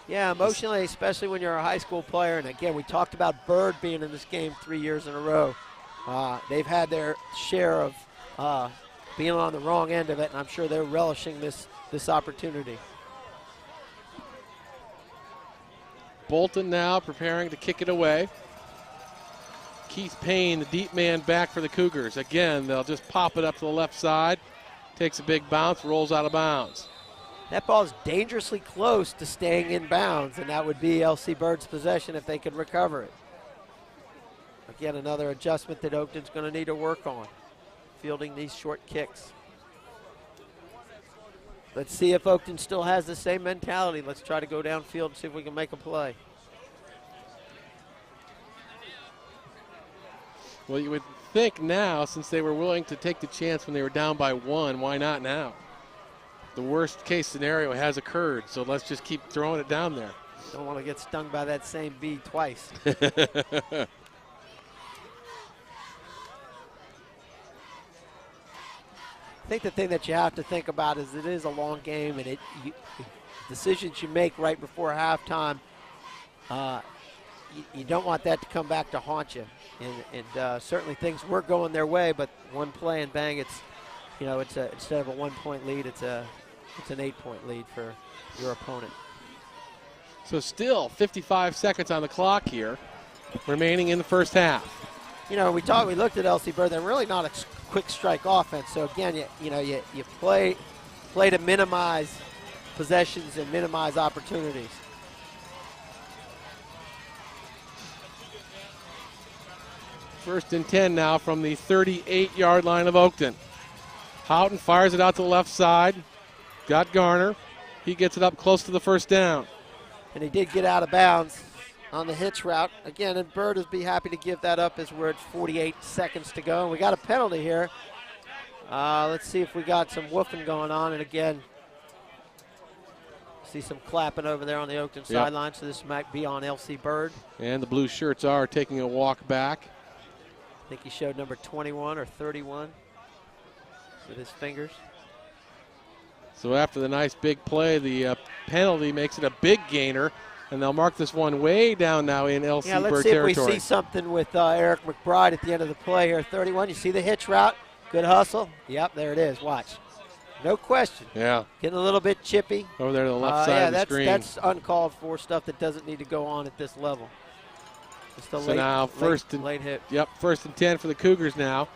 Yeah, emotionally, especially when you're a high school player. And again, we talked about Bird being in this game 3 years in a row. They've had their share of being on the wrong end of it, and I'm sure they're relishing this opportunity. Bolton now preparing to kick it away. Keith Payne, the deep man, back for the Cougars. Again, they'll just pop it up to the left side. Takes a big bounce, rolls out of bounds. That ball is dangerously close to staying in bounds, and that would be LC Bird's possession if they could recover it. Again, another adjustment that Oakton's going to need to work on, fielding these short kicks. Let's see if Oakton still has the same mentality. Let's try to go downfield and see if we can make a play. Well, you would think now, since they were willing to take the chance when they were down by 1, why not now? The worst case scenario has occurred, so let's just keep throwing it down there. Don't want to get stung by that same bee twice. I think the thing that you have to think about is it is a long game, and decisions you make right before halftime, you don't want that to come back to haunt you. And certainly things were going their way, but one play and bang, it's instead of a 1-point lead, it's an 8-point lead for your opponent. So still 55 seconds on the clock here, remaining in the first half. You know, we looked at LC Bird. They're really not a quick strike offense. So again, you play to minimize possessions and minimize opportunities. First and 10 now from the 38-yard line of Oakton. Houghton fires it out to the left side. Got Garner. He gets it up close to the first down. And he did get out of bounds on the hitch route. Again, and Bird would be happy to give that up as we're at 48 seconds to go. And we got a penalty here. Let's see if we got some woofing going on. And again, see some clapping over there on the Oakton sideline. So this might be on LC Bird. And the blue shirts are taking a walk back. I think he showed number 21 or 31 with his fingers. So after the nice big play, the penalty makes it a big gainer, and they'll mark this one way down now in LC Yeah, let's Bird see territory. if we see something with Eric McBride at the end of the play here. 31, you see the hitch route? Good hustle. Yep, there it is. Watch. No question. Yeah. Getting a little bit chippy. Over there to the left side of the screen. That's uncalled for stuff that doesn't need to go on at this level. Just a So now late hit. Yep, 1st and 10 for the Cougars now.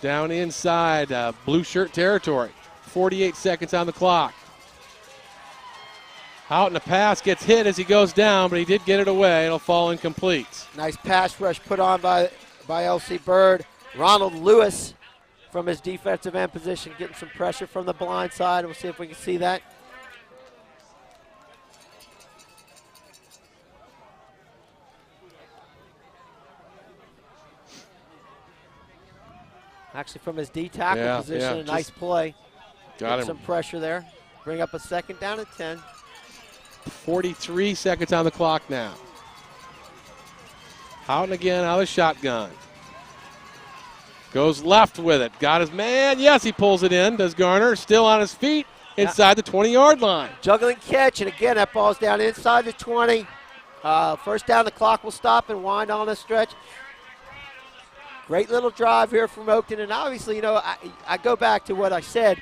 Down inside blue shirt territory. 48 seconds on the clock. Out in the pass, gets hit as he goes down, but he did get it away. It'll fall incomplete. Nice pass rush put on by LC Bird. Ronald Lewis from his defensive end position getting some pressure from the blind side. We'll see if we can see that. Actually from his D tackle position, a nice play. Got him. Some pressure there. Bring up a 2nd down and 10. 43 seconds on the clock now. Houghton again out of the shotgun. Goes left with it. Got his man. Yes, he pulls it in. Does Garner. Still on his feet inside the 20-yard line. Juggling catch, and again, that ball's down inside the 20. First down, the clock will stop and wind on the stretch. Great little drive here from Oakton, and obviously, you know, I go back to what I said.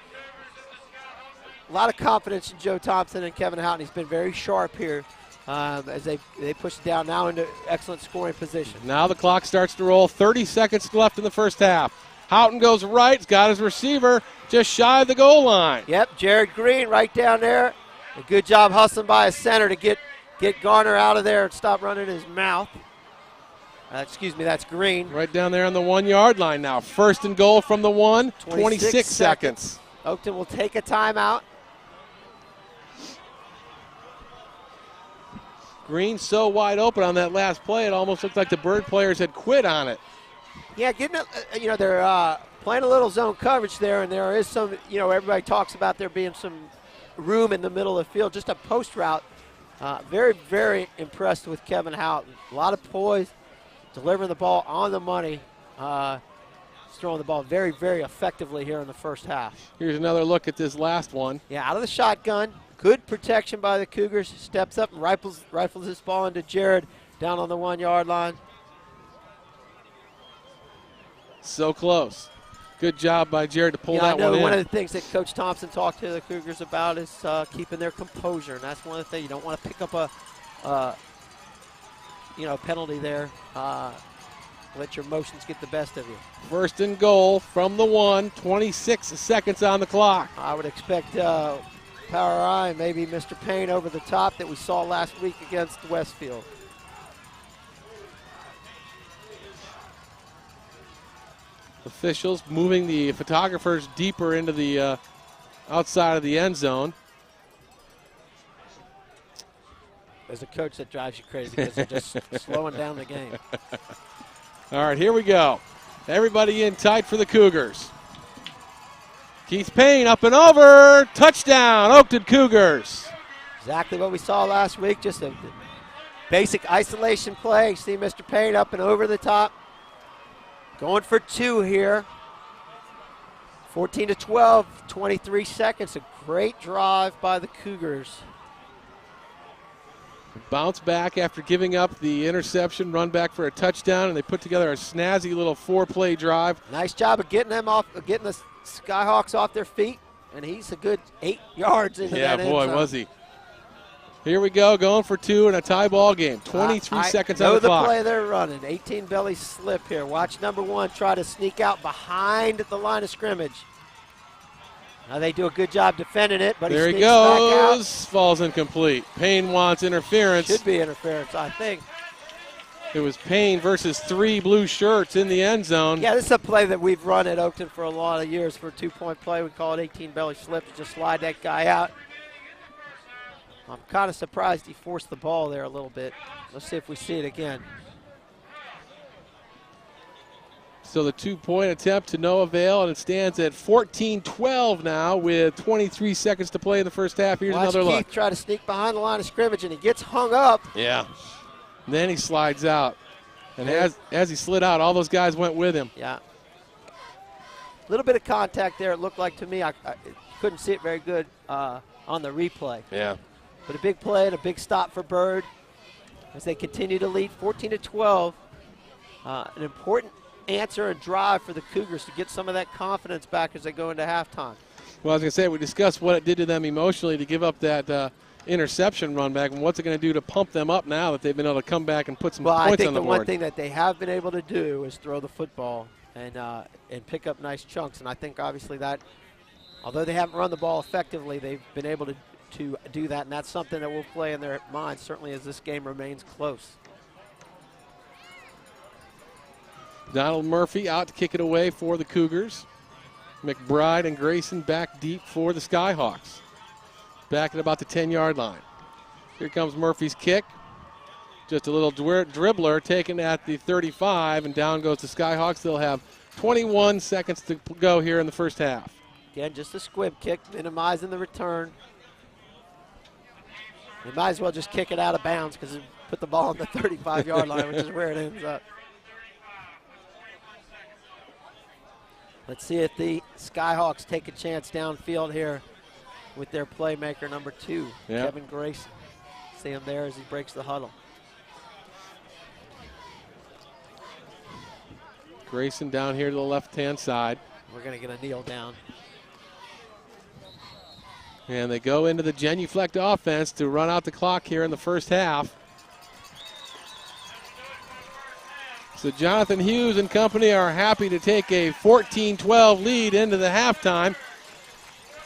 A lot of confidence in Joe Thompson and Kevin Houghton. He's been very sharp here as they push it down now into excellent scoring position. Now the clock starts to roll. 30 seconds left in the first half. Houghton goes right. He's got his receiver just shy of the goal line. Yep, Jared Green right down there. A good job hustling by a center to get Garner out of there and stop running his mouth. Excuse me, that's Green. Right down there on the 1-yard line now. 1st and goal from the 1. 26 seconds. Oakton will take a timeout. Green so wide open on that last play, it almost looked like the Bird players had quit on it. Yeah, they're playing a little zone coverage there, and there is some, everybody talks about there being some room in the middle of the field, just a post route. Very, very impressed with Kevin Houghton. A lot of poise, delivering the ball on the money, throwing the ball very, very effectively here in the first half. Here's another look at this last one. Yeah, out of the shotgun. Good protection by the Cougars. Steps up and rifles this ball into Jared down on the 1-yard line. So close. Good job by Jared to pull that one in. I know one of the things that Coach Thompson talked to the Cougars about is keeping their composure, and that's one of the things. You don't want to pick up a penalty there. Let your emotions get the best of you. 1st and goal from the 1. 26 seconds on the clock. I would expect Power Eye and maybe Mr. Payne over the top that we saw last week against Westfield. Officials moving the photographers deeper into the outside of the end zone. There's a coach that drives you crazy because they're just slowing down the game. All right, here we go. Everybody in tight for the Cougars. Keith Payne up and over. Touchdown, Oakton Cougars. Exactly what we saw last week, just a basic isolation play. You see Mr. Payne up and over the top. Going for 2 here. 14-12, 23 seconds. A great drive by the Cougars. Bounce back after giving up the interception, run back for a touchdown, and they put together a snazzy little 4-play drive. Nice job of getting the Skyhawks off their feet, and he's a good 8 yards into that end zone. Yeah, boy, was he. Here we go, going for 2 in a tie ball game. 23 seconds on the clock. Know the play they're running. 18 belly slip here. Watch number 1 try to sneak out behind the line of scrimmage. Now they do a good job defending it, but there he he sneaks back out. goes. Falls incomplete. Payne wants interference. Should be interference, I think. It was Payne versus 3 blue shirts in the end zone. Yeah, this is a play that we've run at Oakton for a lot of years for a 2-point play. We call it 18 belly slips. Just slide that guy out. I'm kind of surprised he forced the ball there a little bit. Let's see if we see it again. So the 2-point attempt to no avail, and it stands at 14-12 now with 23 seconds to play in the first half. Here's another look. Keith try to sneak behind the line of scrimmage, and he gets hung up. Yeah. And then he slides out. And as he slid out, all those guys went with him. Yeah. A little bit of contact there, it looked like to me. I couldn't see it very good on the replay. Yeah. But a big play and a big stop for Bird as they continue to lead 14-12. An important answer and drive for the Cougars to get some of that confidence back as they go into halftime. Well, I was going to say, we discussed what it did to them emotionally to give up that interception run back, and what's it going to do to pump them up now that they've been able to come back and put some points on the board. Well, I think the one thing that they have been able to do is throw the football and pick up nice chunks. And I think obviously that, although they haven't run the ball effectively, they've been able to do that, and that's something that will play in their minds, certainly as this game remains close. Donald Murphy out to kick it away for the Cougars. McBride and Grayson back deep for the Skyhawks. Back at about the 10-yard line. Here comes Murphy's kick. Just a little dribbler taken at the 35, and down goes the Skyhawks. They'll have 21 seconds to go here in the first half. Again, just a squib kick, minimizing the return. They might as well just kick it out of bounds because it put the ball on the 35-yard line, which is where it ends up. Let's see if the Skyhawks take a chance downfield here with their playmaker, number 2, Kevin Grayson. See him there as he breaks the huddle. Grayson down here to the left-hand side. We're going to get a kneel down. And they go into the genuflect offense to run out the clock here in the first half. So Jonathan Hughes and company are happy to take a 14-12 lead into the halftime.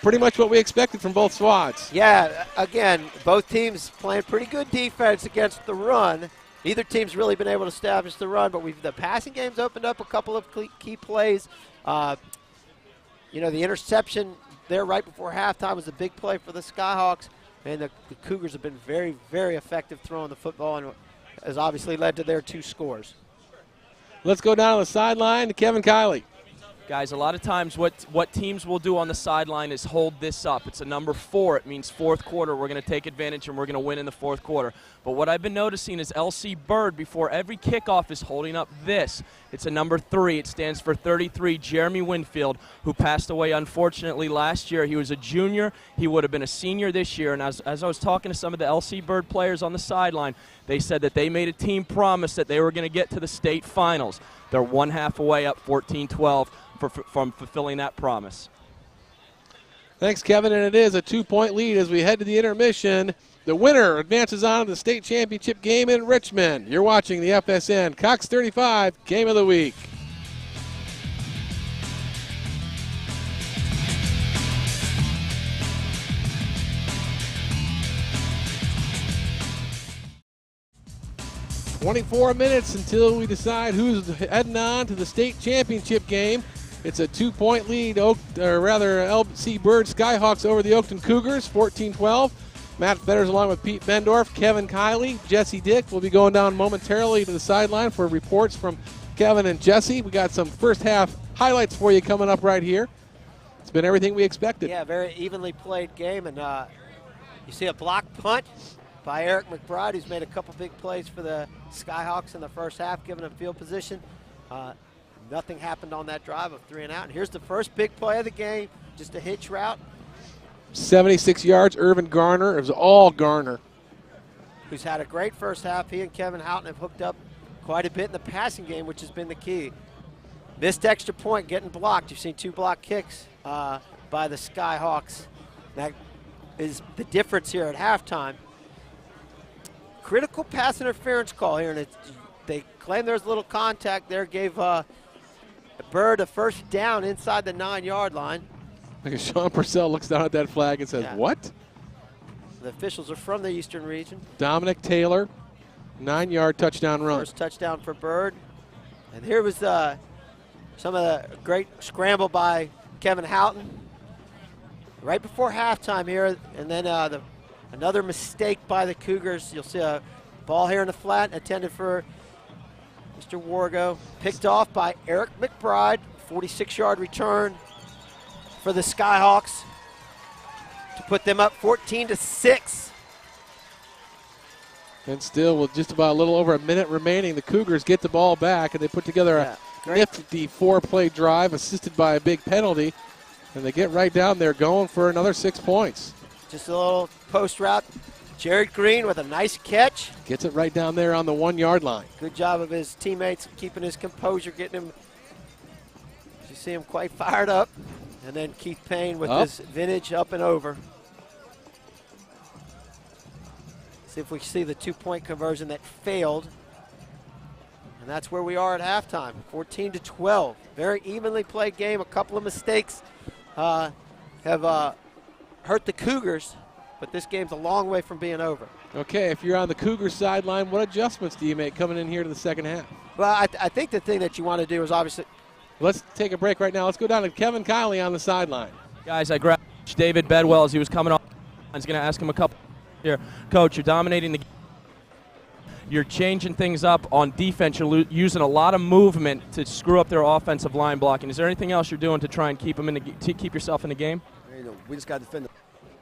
Pretty much what we expected from both squads. Yeah, again, both teams playing pretty good defense against the run. Neither team's really been able to establish the run, but the passing game's opened up a couple of key plays. The interception there right before halftime was a big play for the Skyhawks, and the Cougars have been very, very effective throwing the football, and has obviously led to their 2 scores. Let's go down to the sideline to Kevin Kiley. Guys, a lot of times what teams will do on the sideline is hold this up. It's a number 4. It means fourth quarter. We're going to take advantage and we're going to win in the fourth quarter. But what I've been noticing is LC Bird, before every kickoff, is holding up this. It's a number 3. It stands for 33, Jeremy Winfield, who passed away unfortunately last year. He was a junior. He would have been a senior this year. And as I was talking to some of the LC Bird players on the sideline, they said that they made a team promise that they were going to get to the state finals. They're 1 half away, up 14-12. From fulfilling that promise. Thanks, Kevin, and it is a 2-point lead as we head to the intermission. The winner advances on to the state championship game in Richmond. You're watching the FSN Cox 35 Game of the Week. "24 minutes until we decide who's heading on to the state championship game. It's a 2-point lead, LC Bird Skyhawks over the Oakton Cougars, 14-12. Matt Fetters along with Pete Bendorf, Kevin Kiley, Jesse Dick will be going down momentarily to the sideline for reports from Kevin and Jesse. We got some first half highlights for you coming up right here. It's been everything we expected. Yeah, very evenly played game, and you see a block punt by Eric McBride, who's made a couple big plays for the Skyhawks in the first half, giving them field position. Nothing happened on that drive of 3 and out. And here's the first big play of the game, just a hitch route. 76 yards, Irvin Garner. It was all Garner. Who's had a great first half. He and Kevin Houghton have hooked up quite a bit in the passing game, which has been the key. Missed extra point, getting blocked. You've seen 2 block kicks by the Skyhawks. That is the difference here at halftime. Critical pass interference call here, and they claim there's a little contact there. Gave Bird a first down inside the 9-yard line. Like Sean Purcell looks down at that flag and says, what? The officials are from the Eastern region. Dominic Taylor, 9-yard touchdown run. First touchdown for Bird. And here was some of the great scramble by Kevin Houghton right before halftime here. And then another mistake by the Cougars. You'll see a ball here in the flat intended for Mr. Wargo. Picked off by Eric McBride. 46-yard return for the Skyhawks to put them up 14-6. And still, with just about a little over a minute remaining, the Cougars get the ball back, and they put together a nifty 4-play drive assisted by a big penalty. And they get right down there going for another 6 points. Just a little post route. Jared Green with a nice catch. Gets it right down there on the 1-yard line. Good job of his teammates keeping his composure, getting him. You see him quite fired up. And then Keith Payne with his vintage up and over. See if we see the 2-point conversion that failed. And that's where we are at halftime, 14-12. Very evenly played game. A couple of mistakes have hurt the Cougars, but this game's a long way from being over. Okay, if you're on the Cougars sideline, what adjustments do you make coming in here to the second half? Well, I think the thing that you want to do is obviously. Let's take a break right now. Let's go down to Kevin Kiley on the sideline. Guys, I grabbed David Bedwell as he was coming off. I was going to ask him a couple here. Coach, you're dominating the game. You're changing things up on defense. You're using a lot of movement to screw up their offensive line blocking. Is there anything else you're doing to try and keep them keep yourself in the game? We just got to defend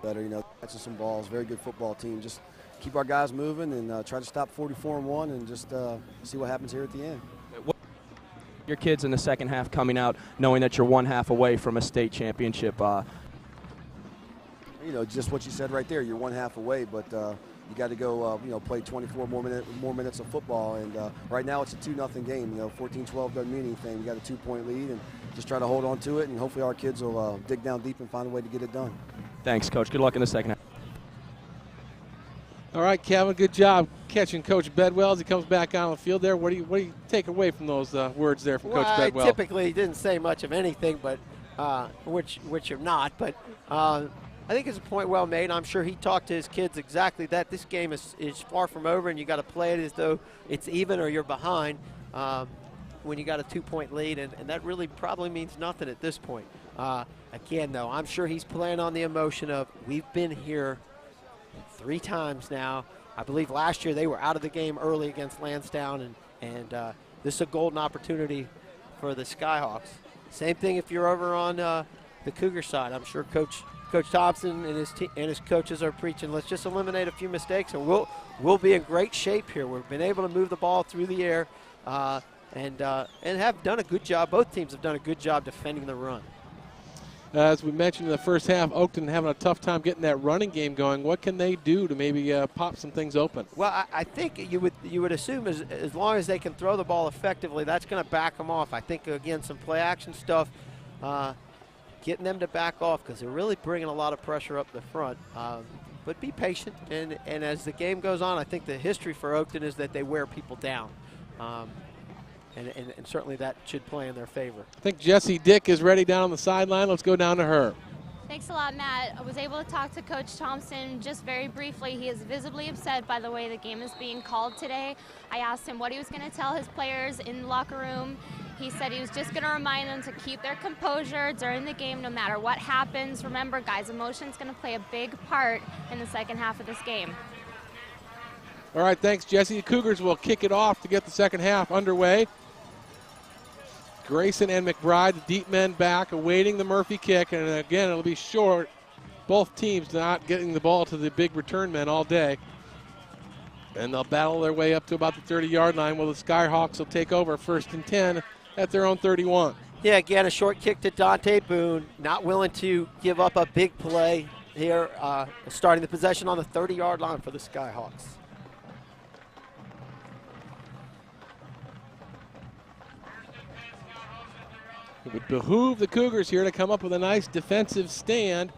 better. Catching some balls. Very good football team. Just keep our guys moving and try to stop 44-1 and just see what happens here at the end. Your kids in the second half coming out knowing that you're 1 half away from a state championship. Just what you said right there. You're 1 half away, but you got to go, play 24 more minutes of football. And right now it's a 2-0 game. 14-12 doesn't mean anything. We got a 2-point lead, and just try to hold on to it. And hopefully our kids will dig down deep and find a way to get it done. Thanks, Coach. Good luck in the second half. All right, Kevin, good job catching Coach Bedwell as he comes back on the field there. What do you take away from those words there from Coach Bedwell? I typically didn't say much of anything, but which you're not. But I think it's a point well made. I'm sure he talked to his kids exactly that. This game is far from over, and you got to play it as though it's even or you're behind when you got a 2-point lead, and that really probably means nothing at this point. Again, though, I'm sure he's playing on the emotion of we've been here 3 times now. I believe last year they were out of the game early against Lansdowne, and this is a golden opportunity for the Skyhawks. Same thing if you're over on the Cougar side. I'm sure Coach Thompson and his coaches are preaching, let's just eliminate a few mistakes, and we'll be in great shape here. We've been able to move the ball through the air and have done a good job. Both teams have done a good job defending the run. As we mentioned in the first half, Oakton having a tough time getting that running game going. What can they do to maybe pop some things open? Well, I think you would assume as long as they can throw the ball effectively, that's going to back them off. I think, again, some play action stuff, getting them to back off because they're really bringing a lot of pressure up the front. But be patient, and as the game goes on, I think the history for Oakton is that they wear people down. And certainly that should play in their favor. I think Jessie Dick is ready down on the sideline. Let's go down to her. Thanks a lot, Matt. I was able to talk to Coach Thompson just very briefly. He is visibly upset by the way the game is being called today. I asked him what he was going to tell his players in the locker room. He said he was just going to remind them to keep their composure during the game no matter what happens. Remember, guys, emotion's going to play a big part in the second half of this game. All right, thanks, Jesse. The Cougars will kick it off to get the second half underway. Grayson and McBride, the deep men back, awaiting the Murphy kick, and again, it'll be short. Both teams not getting the ball to the big return men all day. And they'll battle their way up to about the 30-yard line while the Skyhawks will take over 1st and 10 at their own 31. Yeah, again, a short kick to Dante Boone, not willing to give up a big play here, starting the possession on the 30-yard line for the Skyhawks. It would behoove the Cougars here to come up with a nice defensive stand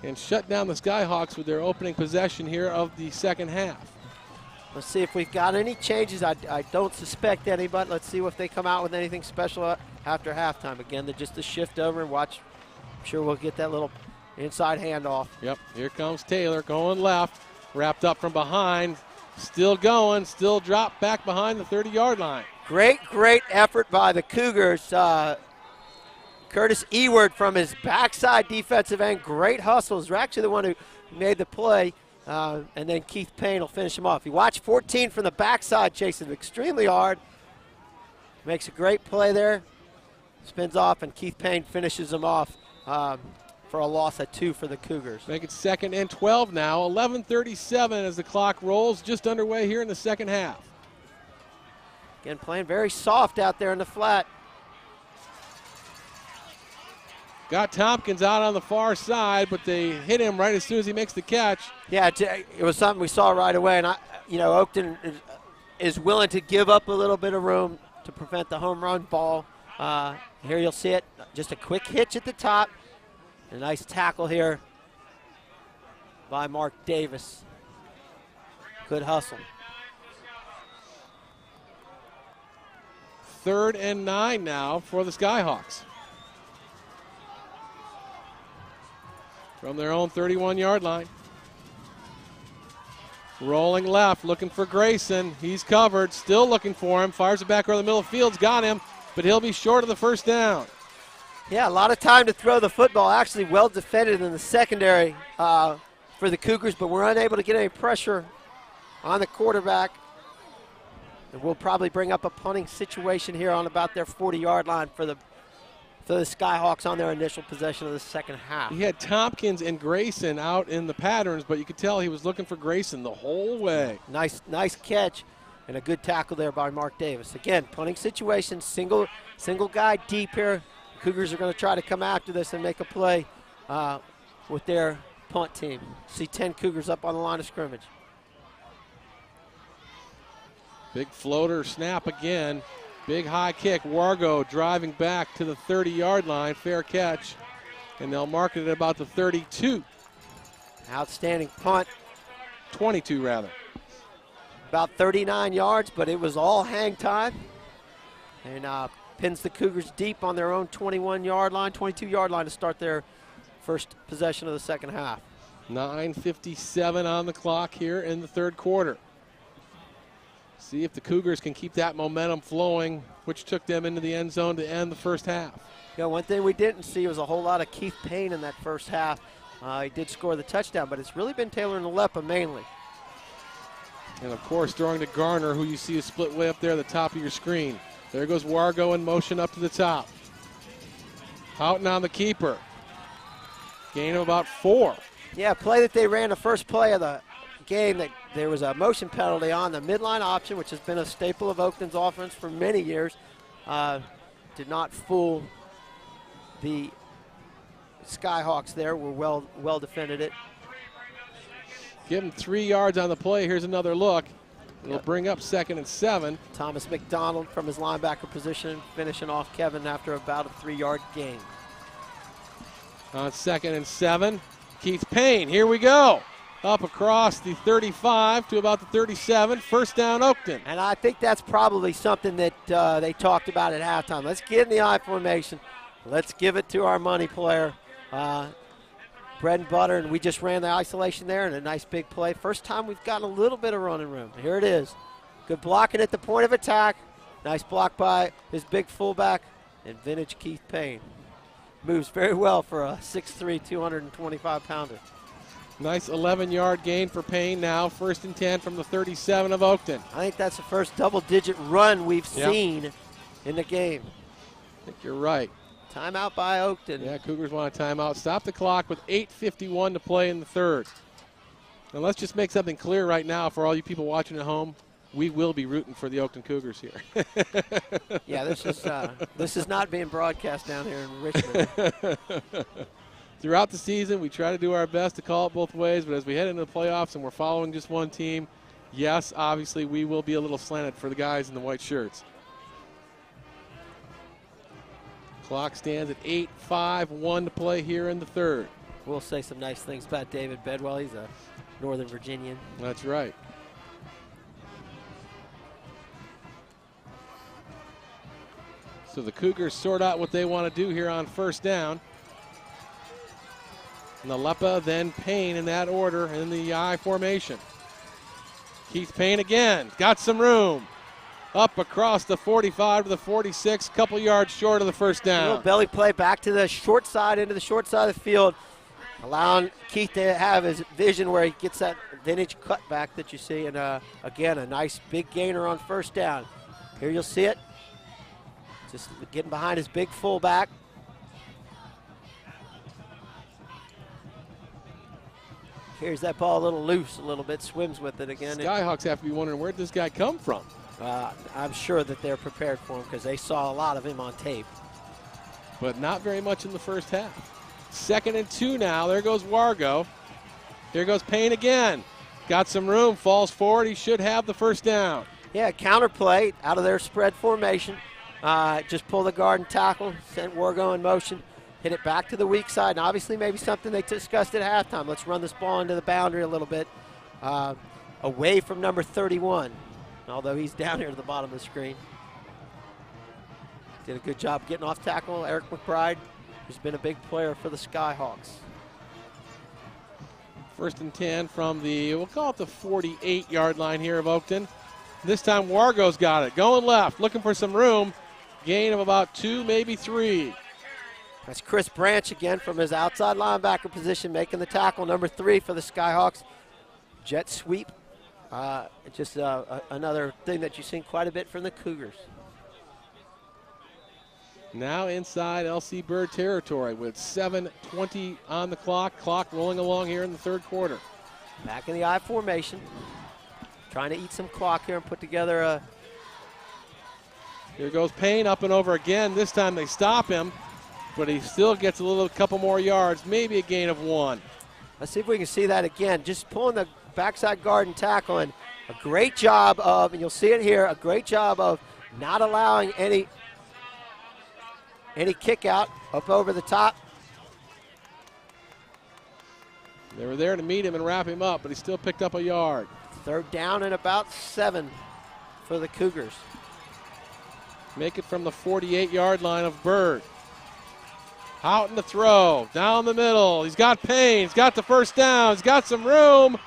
and shut down the Skyhawks with their opening possession here of the second half. Let's see if we've got any changes. I don't suspect any, but let's see if they come out with anything special after halftime. Again, they're just a shift over and watch. I'm sure we'll get that little inside handoff. Yep, here comes Taylor going left, wrapped up from behind, still going, still dropped back behind the 30-yard line. Great effort by the Cougars. Curtis Eward from his backside defensive end. Great hustles. They're actually the one who made the play. And then Keith Payne will finish him off. You watch 14 from the backside, chasing extremely hard. Makes a great play there. Spins off, and Keith Payne finishes him off. for a loss at 2 for the Cougars. Make it 2nd and 12 now. 11:37 as the clock rolls, just underway here in the second half. Again, playing very soft out there in the flat. Got Tompkins out on the far side, but they hit him right as soon as he makes the catch. Yeah, it was something we saw right away, and Oakton is willing to give up a little bit of room to prevent the home run ball. Here you'll see it, just a quick hitch at the top. A nice tackle here by Mark Davis. Good hustle. 3rd and 9 now for the Skyhawks. From their own 31-yard line. Rolling left, looking for Grayson. He's covered, still looking for him. Fires it back over the middle of the field's got him, but he'll be short of the first down. Yeah, a lot of time to throw the football. Actually well defended in the secondary for the Cougars, but we're unable to get any pressure on the quarterback. And we'll probably bring up a punting situation here on about their 40-yard line for the Skyhawks on their initial possession of the second half. He had Tompkins and Grayson out in the patterns, but you could tell he was looking for Grayson the whole way. Nice catch and a good tackle there by Mark Davis. Again, punting situation, single guy deep here. Cougars are going to try to come after this and make a play with their punt team. See 10 Cougars up on the line of scrimmage. Big floater snap again. Big high kick. Wargo driving back to the 30-yard line. Fair catch. And they'll mark it at about the 32. Outstanding punt. 22, rather. About 39 yards, but it was all hang time. And pins the Cougars deep on their own 21-yard line, 22-yard line to start their first possession of the second half. 9:57 on the clock here in the third quarter. See if the Cougars can keep that momentum flowing, which took them into the end zone to end the first half. Yeah, one thing we didn't see was a whole lot of Keith Payne in that first half. He did score the touchdown, but it's really been Taylor Nalepa mainly. And, of course, throwing to Garner, who you see is split way up there at the top of your screen. There goes Wargo in motion up to the top. Houghton on the keeper. Gain of about 4. Yeah, play that they ran the first play of the game, that there was a motion penalty on the midline option, which has been a staple of Oakton's offense for many years. Did not fool the Skyhawks there. Were well defended it. Give him 3 yards on the play. Here's another look. It'll bring up 2nd and 7. Thomas McDonald from his linebacker position finishing off Kevin after about a 3-yard gain. On 2nd and 7, Keith Payne. Here we go. Up across the 35 to about the 37. First down, Oakton. And I think that's probably something that they talked about at halftime. Let's get in the I formation. Let's give it to our money player. Bread and butter, and we just ran the isolation there and a nice big play. First time we've gotten a little bit of running room. Here it is. Good blocking at the point of attack. Nice block by his big fullback and vintage Keith Payne. Moves very well for a 6'3", 225-pounder. Nice 11-yard gain for Payne now. 1st and 10 from the 37 of Oakton. I think that's the first double-digit run we've seen in the game. I think you're right. Timeout by Oakton. Yeah, Cougars want a timeout. Stop the clock with 8:51 to play in the third. And let's just make something clear right now for all you people watching at home. We will be rooting for the Oakton Cougars here. Yeah, this is not being broadcast down here in Richmond. Throughout the season, we try to do our best to call it both ways, but as we head into the playoffs and we're following just one team, yes, obviously we will be a little slanted for the guys in the white shirts. Clock stands at 8:51 to play here in the third. We'll say some nice things about David Bedwell. He's a Northern Virginian. That's right. So the Cougars sort out what they want to do here on first down. Nalepa, then Payne in that order in the I formation. Keith Payne again, got some room. Up across the 45 to the 46, couple yards short of the first down. A little belly play back to the short side, into the short side of the field, allowing Keith to have his vision where he gets that vintage cutback that you see. And again, a nice big gainer on first down. Here you'll see it. Just getting behind his big fullback. Carries that ball a little loose a little bit, swims with it again. Skyhawks have to be wondering, where'd this guy come from? I'm sure that they're prepared for him because they saw a lot of him on tape. But not very much in the first half. 2nd and 2 now. There goes Wargo. Here goes Payne again. Got some room, falls forward. He should have the first down. Yeah, counterplay out of their spread formation. Just pull the guard and tackle, sent Wargo in motion, hit it back to the weak side. And obviously maybe something they discussed at halftime. Let's run this ball into the boundary a little bit. Away from number 31, although he's down here at the bottom of the screen. Did a good job getting off tackle. Eric McBride, who's been a big player for the Skyhawks. 1st and 10 from the, we'll call it the 48-yard line here of Oakton. This time Wargo's got it. Going left, looking for some room. Gain of about 2, maybe 3. That's Chris Branch again from his outside linebacker position, making the tackle, number 3 for the Skyhawks. Jet sweep. Just another thing that you've seen quite a bit from the Cougars. Now inside LC Bird territory with 7:20 on the clock. Clock rolling along here in the 3rd quarter. Back in the I formation. Trying to eat some clock here and put together a... Here goes Payne up and over again. This time they stop him, but he still gets a couple more yards, maybe a gain of 1. Let's see if we can see that again. Just pulling the backside guard and tackle, and a great job of, and you'll see it here, a great job of not allowing any kick out up over the top. They were there to meet him and wrap him up, but he still picked up a yard. 3rd down and about 7 for the Cougars. Make it from the 48-yard line of Bird. Out in the throw, down the middle. He's got Payne, he's got the first down, he's got some room.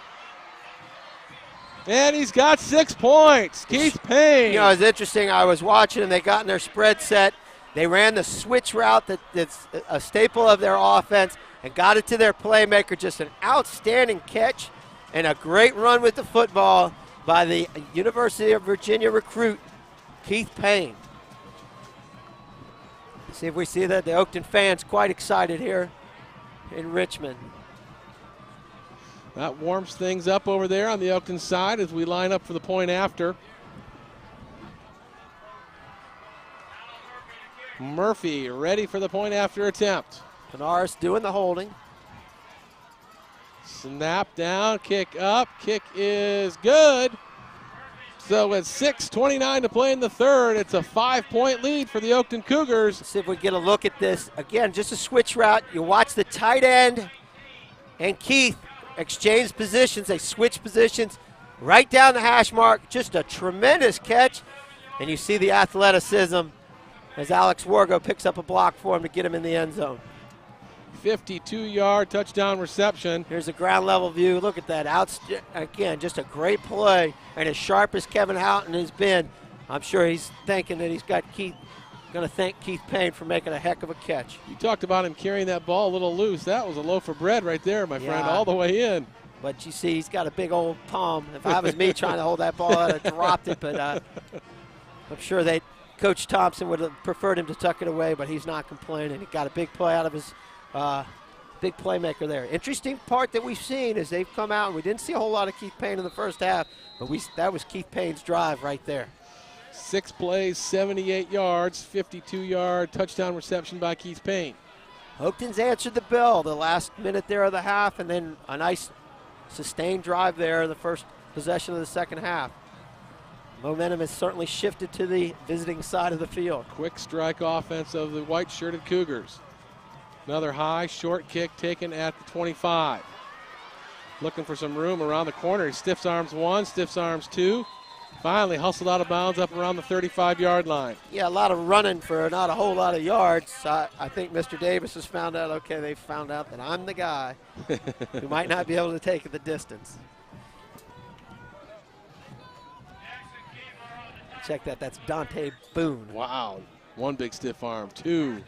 And he's got 6 points. Keith Payne. You know, it's interesting. I was watching and they got in their spread set. They ran the switch route that's a staple of their offense and got it to their playmaker. Just an outstanding catch and a great run with the football by the University of Virginia recruit, Keith Payne. See if we see that. The Oakton fans quite excited here in Richmond. That warms things up over there on the Oakton side as we line up for the point after. Murphy ready for the point after attempt. Panaris doing the holding. Snap down, kick up, kick is good. So with 6:29 to play in the 3rd, it's a 5-point lead for the Oakton Cougars. Let's see if we get a look at this. Again, just a switch route. You watch the tight end and Keith exchange positions. They switch positions right down the hash mark. Just a tremendous catch. And you see the athleticism as Alex Wargo picks up a block for him to get him in the end zone. 52-yard touchdown reception. Here's a ground level view. Look at that. Again, just a great play. And as sharp as Kevin Houghton has been, I'm sure he's thinking that he's got Keith, going to thank Keith Payne for making a heck of a catch. You talked about him carrying that ball a little loose. That was a loaf of bread right there, my friend, all the way in. But you see, he's got a big old palm. If I was me trying to hold that ball, I'd have dropped it. But I'm sure Coach Thompson would have preferred him to tuck it away, but he's not complaining. He got a big play out of his big playmaker there. Interesting part that we've seen is they've come out, and we didn't see a whole lot of Keith Payne in the first half, but that was Keith Payne's drive right there. 6 plays, 78 yards, 52-yard touchdown reception by Keith Payne. Oakton's answered the bell the last minute there of the half, and then a nice sustained drive there the first possession of the second half. Momentum has certainly shifted to the visiting side of the field. Quick strike offense of the white-shirted Cougars. Another high, short kick taken at the 25. Looking for some room around the corner. He stiffs arms one, stiffs arms two. Finally hustled out of bounds up around the 35-yard line. Yeah, a lot of running for not a whole lot of yards. I think Mr. Davis has found out, okay, they found out that I'm the guy who might not be able to take it the distance. Check that, that's Dante Boone. Wow, one big stiff arm, two.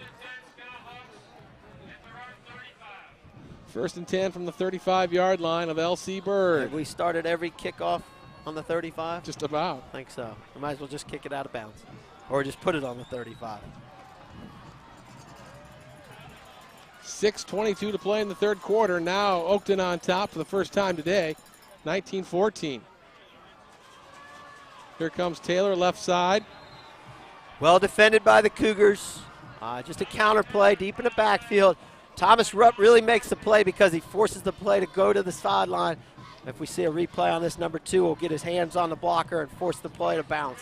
1st and 10 from the 35-yard line of LC Bird. Have we started every kickoff on the 35? Just about. I think so. We might as well just kick it out of bounds or just put it on the 35. 6:22 to play in the third quarter. Now Oakton on top for the first time today, 19-14. Here comes Taylor, left side. Well defended by the Cougars. Just a counter play deep in the backfield. Thomas Rupp really makes the play because he forces the play to go to the sideline. If we see a replay on this, number 2 will get his hands on the blocker and force the play to bounce.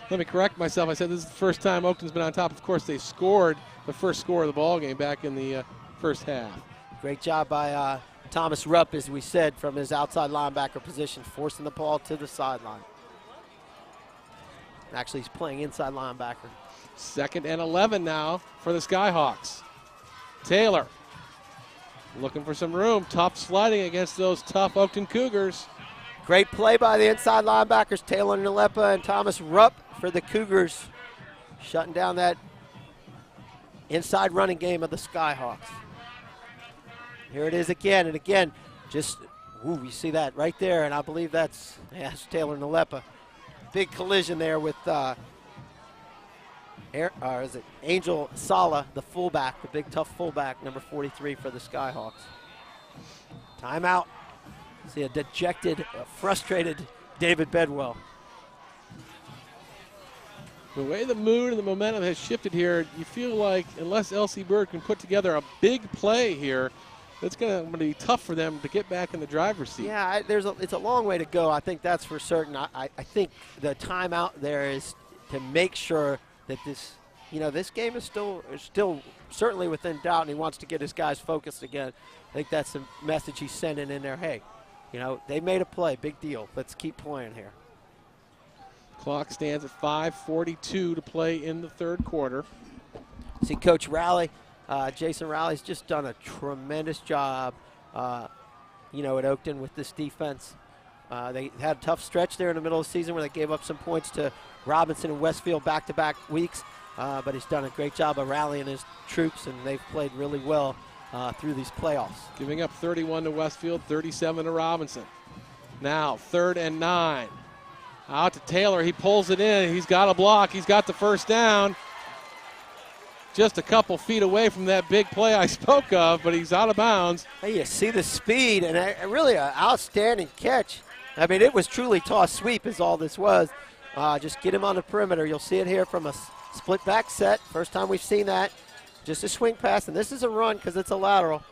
Let me correct myself. I said this is the first time Oakton's been on top. Of course, they scored the first score of the ball game back in the first half. Great job by Thomas Rupp, as we said, from his outside linebacker position, forcing the ball to the sideline. Actually, he's playing inside linebacker. 2nd and 11 now for the Skyhawks. Taylor looking for some room. Tough sliding against those tough Oakton Cougars. Great play by the inside linebackers, Taylor Nalepa and Thomas Rupp for the Cougars, shutting down that inside running game of the Skyhawks. Here it is again, and again, just, ooh, you see that right there, and I believe that's Taylor Nalepa. Big collision there with is it Angel Sala, the fullback, the big tough fullback, number 43 for the Skyhawks. Timeout. See a dejected, frustrated David Bedwell. The way the mood and the momentum has shifted here, you feel like unless LC Bird can put together a big play here, it's going to be tough for them to get back in the driver's seat. Yeah, it's a long way to go. I think that's for certain. I think the timeout there is to make sure that this game is still certainly within doubt, and he wants to get his guys focused again. I think that's the message he's sending in there. Hey, they made a play, big deal. Let's keep playing here. Clock stands at 5:42 to play in the third quarter. See Coach Rowley, Jason Rowley's just done a tremendous job, at Oakton with this defense. They had a tough stretch there in the middle of the season where they gave up some points to Robinson and Westfield back-to-back weeks, but he's done a great job of rallying his troops, and they've played really well through these playoffs. Giving up 31 to Westfield, 37 to Robinson. Now 3rd and 9. Out to Taylor. He pulls it in. He's got a block. He's got the first down. Just a couple feet away from that big play I spoke of, but he's out of bounds. Hey, you see the speed, and really an outstanding catch. I mean, it was truly toss sweep is all this was. Just get him on the perimeter. You'll see it here from a split back set. First time we've seen that. Just a swing pass, and this is a run because it's a lateral.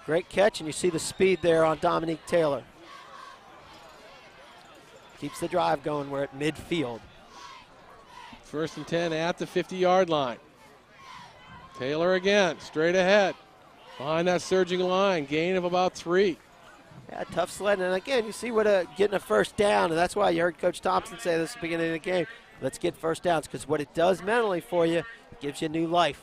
Great catch, and you see the speed there on Dominique Taylor. Keeps the drive going. We're at midfield. 1st and 10 at the 50-yard line. Taylor again, straight ahead. Behind that surging line, gain of about 3. Yeah, tough sledding. And again, you see what getting a first down, and that's why you heard Coach Thompson say this at the beginning of the game. Let's get first downs, because what it does mentally for you, it gives you new life.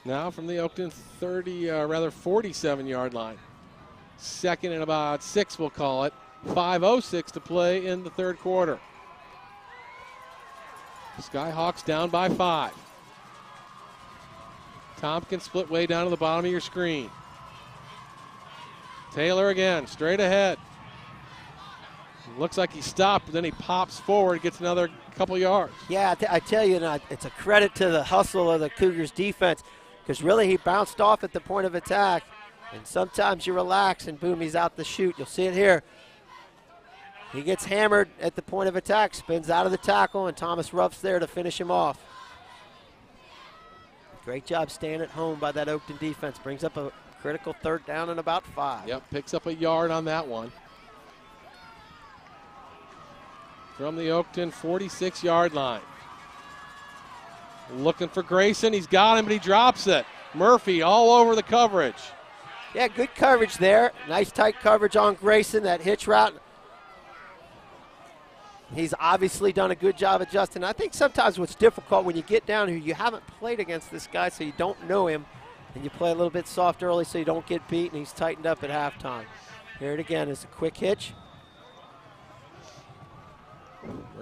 Now from the Oakton 47-yard line. 2nd and about 6, we'll call it. 5:06 to play in the third quarter. Skyhawks down by 5. Tompkins split way down to the bottom of your screen. Taylor again, straight ahead. Looks like he stopped, but then he pops forward, gets another couple yards. Yeah, I tell you, it's a credit to the hustle of the Cougars defense, because really he bounced off at the point of attack, and sometimes you relax and boom, he's out the chute. You'll see it here. He gets hammered at the point of attack, spins out of the tackle, and Thomas Rupp's there to finish him off. Great job staying at home by that Oakton defense. Brings up a critical 3rd down and about 5. Yep, picks up a yard on that one. From the Oakton 46-yard line. Looking for Grayson. He's got him, but he drops it. Murphy all over the coverage. Yeah, good coverage there. Nice tight coverage on Grayson, that hitch route. He's obviously done a good job adjusting. I think sometimes what's difficult when you get down here, you haven't played against this guy, so you don't know him, and you play a little bit soft early so you don't get beat, and he's tightened up at halftime. Here it again is a quick hitch.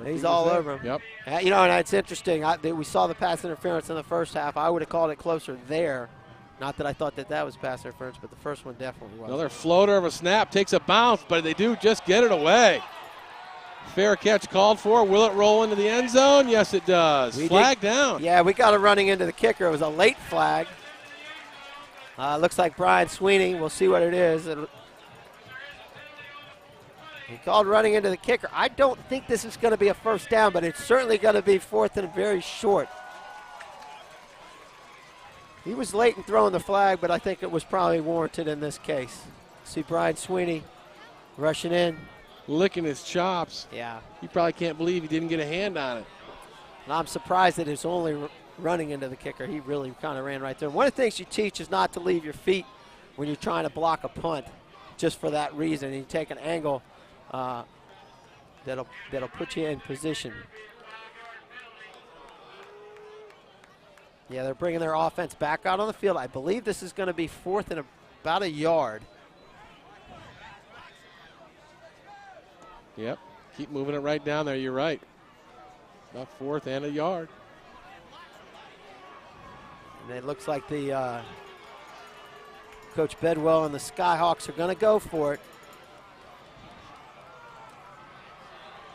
He's all over him. Yep. And it's interesting. We saw the pass interference in the first half. I would have called it closer there. Not that I thought that was pass interference, but the first one definitely was. Another floater of a snap, takes a bounce, but they do just get it away. Fair catch called for. Will it roll into the end zone? Yes, it does. Flag down. Yeah, we got it running into the kicker. It was a late flag. Looks like Brian Sweeney. We'll see what it is. He called running into the kicker. I don't think this is going to be a first down, but it's certainly going to be fourth and very short. He was late in throwing the flag, but I think it was probably warranted in this case. See Brian Sweeney rushing in. Licking his chops. Yeah. He probably can't believe he didn't get a hand on it. And I'm surprised that it's only running into the kicker. He really kind of ran right there. One of the things you teach is not to leave your feet when you're trying to block a punt, just for that reason. You take an angle that'll put you in position. Yeah, they're bringing their offense back out on the field. I believe this is going to be fourth and about a yard. Yep. Keep moving it right down there. You're right. About fourth and a yard. And it looks like the Coach Bedwell and the Skyhawks are going to go for it.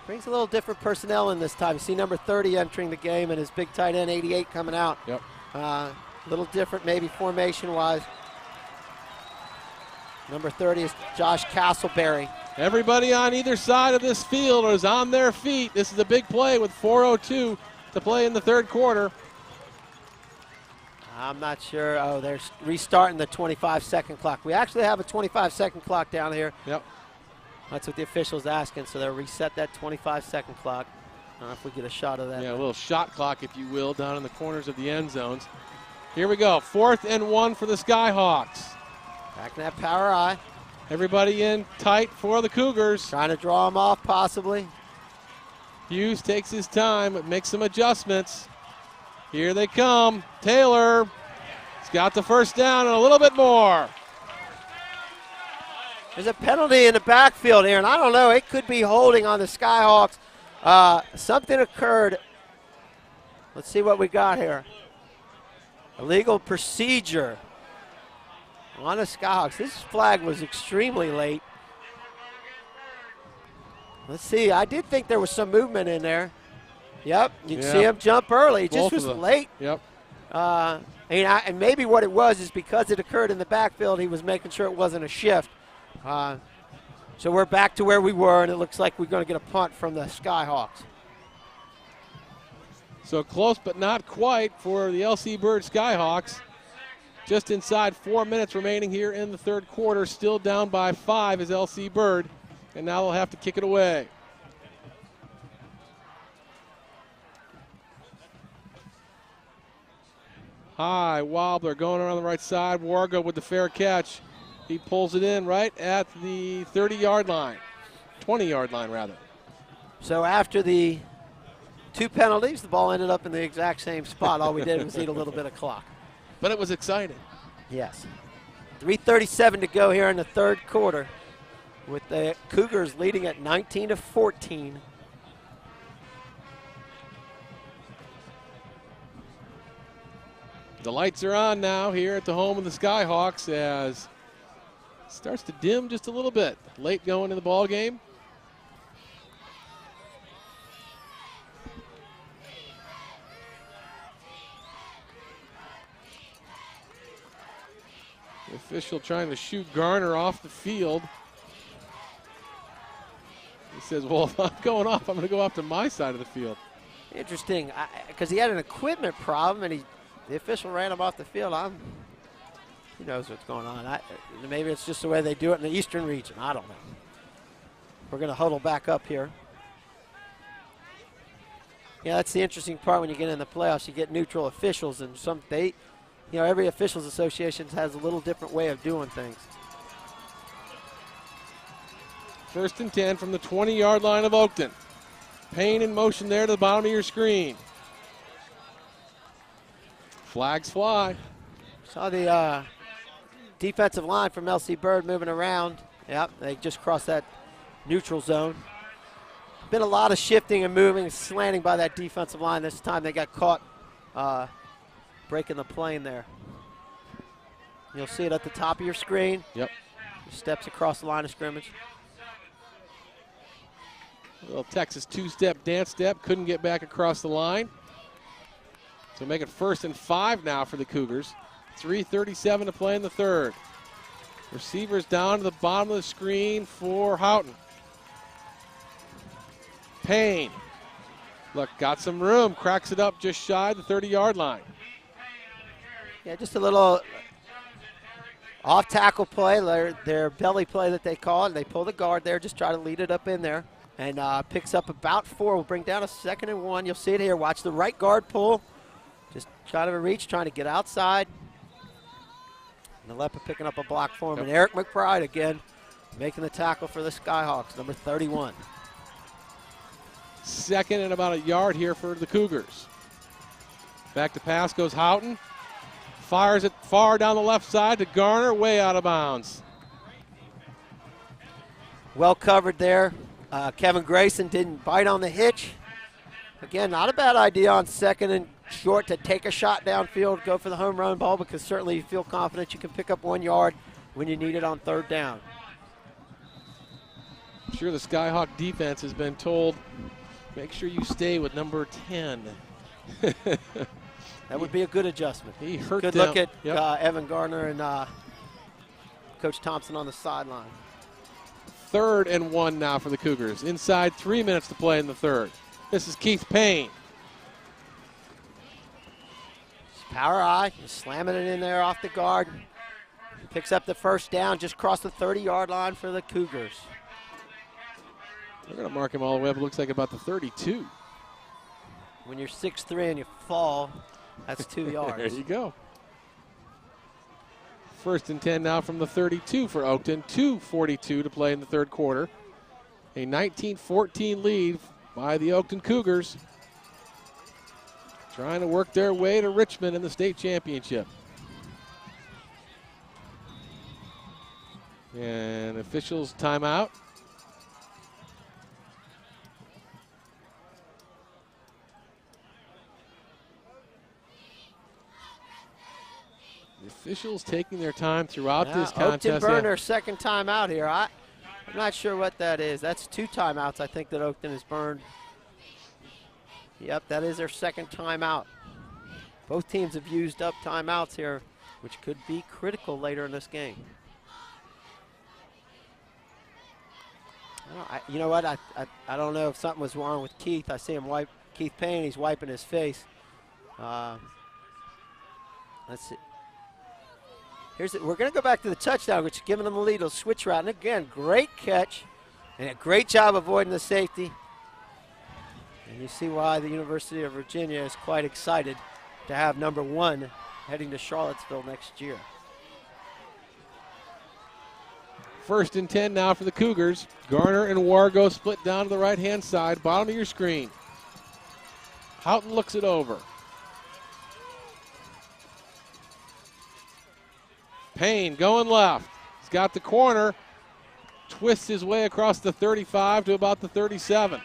Brings a little different personnel in this time. You see number 30 entering the game and his big tight end 88 coming out. Yep. A little different maybe formation-wise. Number 30 is Josh Castleberry. Everybody on either side of this field is on their feet. This is a big play with 4:02 to play in the third quarter. I'm not sure. Oh, they're restarting the 25-second clock. We actually have a 25-second clock down here. Yep. That's what the official's asking, so they'll reset that 25-second clock. I don't know if we get a shot of that. Yeah, a little shot clock, if you will, down in the corners of the end zones. Here we go. 4th and 1 for the Skyhawks. Back in that power eye. Everybody in tight for the Cougars. Trying to draw them off, possibly. Hughes takes his time, but makes some adjustments. Here they come. Taylor. He's got the first down and a little bit more. There's a penalty in the backfield here, and I don't know. It could be holding on the Skyhawks. Something occurred. Let's see what we got here. Illegal procedure on the Skyhawks. This flag was extremely late. Let's see. I did think there was some movement in there. Yep, you can see him jump early. He just was late. Yep. And maybe what it was is because it occurred in the backfield, he was making sure it wasn't a shift. So we're back to where we were, and it looks like we're going to get a punt from the Skyhawks. So close but not quite for the LC Bird Skyhawks. Just inside 4 minutes remaining here in the third quarter. Still down by 5 is LC Bird, and now they'll have to kick it away. High wobbler going around the right side. Wargo with the fair catch. He pulls it in right at the 30-yard line. 20-yard line, rather. So after the 2 penalties, the ball ended up in the exact same spot. All we did was eat a little bit of clock. But it was exciting. Yes. 3:37 to go here in the third quarter, with the Cougars leading at 19-14. The lights are on now here at the home of the Skyhawks as it starts to dim just a little bit. Late going in the ball game. The official trying to shoot Garner off the field. He says, well, if I'm going off, I'm going to go off to my side of the field. Interesting, because he had an equipment problem, and the official ran him off the field. Who knows what's going on? Maybe it's just the way they do it in the Eastern region. I don't know. We're going to huddle back up here. Yeah, that's the interesting part when you get in the playoffs. You get neutral officials, and every officials association has a little different way of doing things. 1st and 10 from the 20-yard line of Oakton. Payne in motion there to the bottom of your screen. Flags fly. Saw the defensive line from LC Bird moving around. Yep, they just crossed that neutral zone. Been a lot of shifting and moving, slanting by that defensive line. This time they got caught breaking the plane there. You'll see it at the top of your screen. Yep. Steps across the line of scrimmage. little Texas two-step dance step. Couldn't get back across the line. So make it 1st and 5 now for the Cougars. 3:37 to play in the third. Receivers down to the bottom of the screen for Houghton. Payne. Look, got some room. Cracks it up just shy of the 30-yard line. Yeah, just a little off-tackle play, their belly play that they call it. They pull the guard there, just try to lead it up in there. And picks up about 4. Will bring down a 2nd and 1. You'll see it here. Watch the right guard pull. Just trying to reach, trying to get outside. Nalepa picking up a block for him. And Eric McBride again making the tackle for the Skyhawks, number 31. 2nd and about a yard here for the Cougars. Back to pass goes Houghton. Fires it far down the left side to Garner, way out of bounds. Well covered there. Kevin Grayson didn't bite on the hitch. Again, not a bad idea on 2nd and short to take a shot downfield, go for the home run ball, because certainly you feel confident you can pick up 1 yard when you need it on 3rd down. I'm sure the Skyhawk defense has been told, make sure you stay with number 10. That would be a good adjustment. He hurt good them. Look at Yep. Evan Garner and Coach Thompson on the sideline. 3rd and 1 now for the Cougars. Inside 3 minutes to play in the third. This is Keith Payne. Power eye, just slamming it in there off the guard. Picks up the 1st down, just crossed the 30-yard line for the Cougars. They're going to mark him all the way up. It looks like about the 32. When you're 6'3" and you fall, that's 2 yards. There you go. 1st and 10 now from the 32 for Oakton. 2:42 to play in the third quarter. A 19-14 lead by the Oakton Cougars. Trying to work their way to Richmond in the state championship. And officials timeout. The officials taking their time throughout this contest. Oakton burned their 2nd timeout here. I'm not sure what that is. That's 2 timeouts I think that Oakton has burned. Yep, that is their 2nd timeout. Both teams have used up timeouts here, which could be critical later in this game. You know what? I don't know if something was wrong with Keith. I see him wipe Keith Payne. He's wiping his face. Let's see. We're going to go back to the touchdown, which is giving them the lead. They'll switch route. And again, great catch and a great job avoiding the safety. And you see why the University of Virginia is quite excited to have number 1 heading to Charlottesville next year. 1st and 10 now for the Cougars. Garner and Wargo split down to the right-hand side, bottom of your screen. Houghton looks it over. Payne going left. He's got the corner. Twists his way across the 35 to about the 37.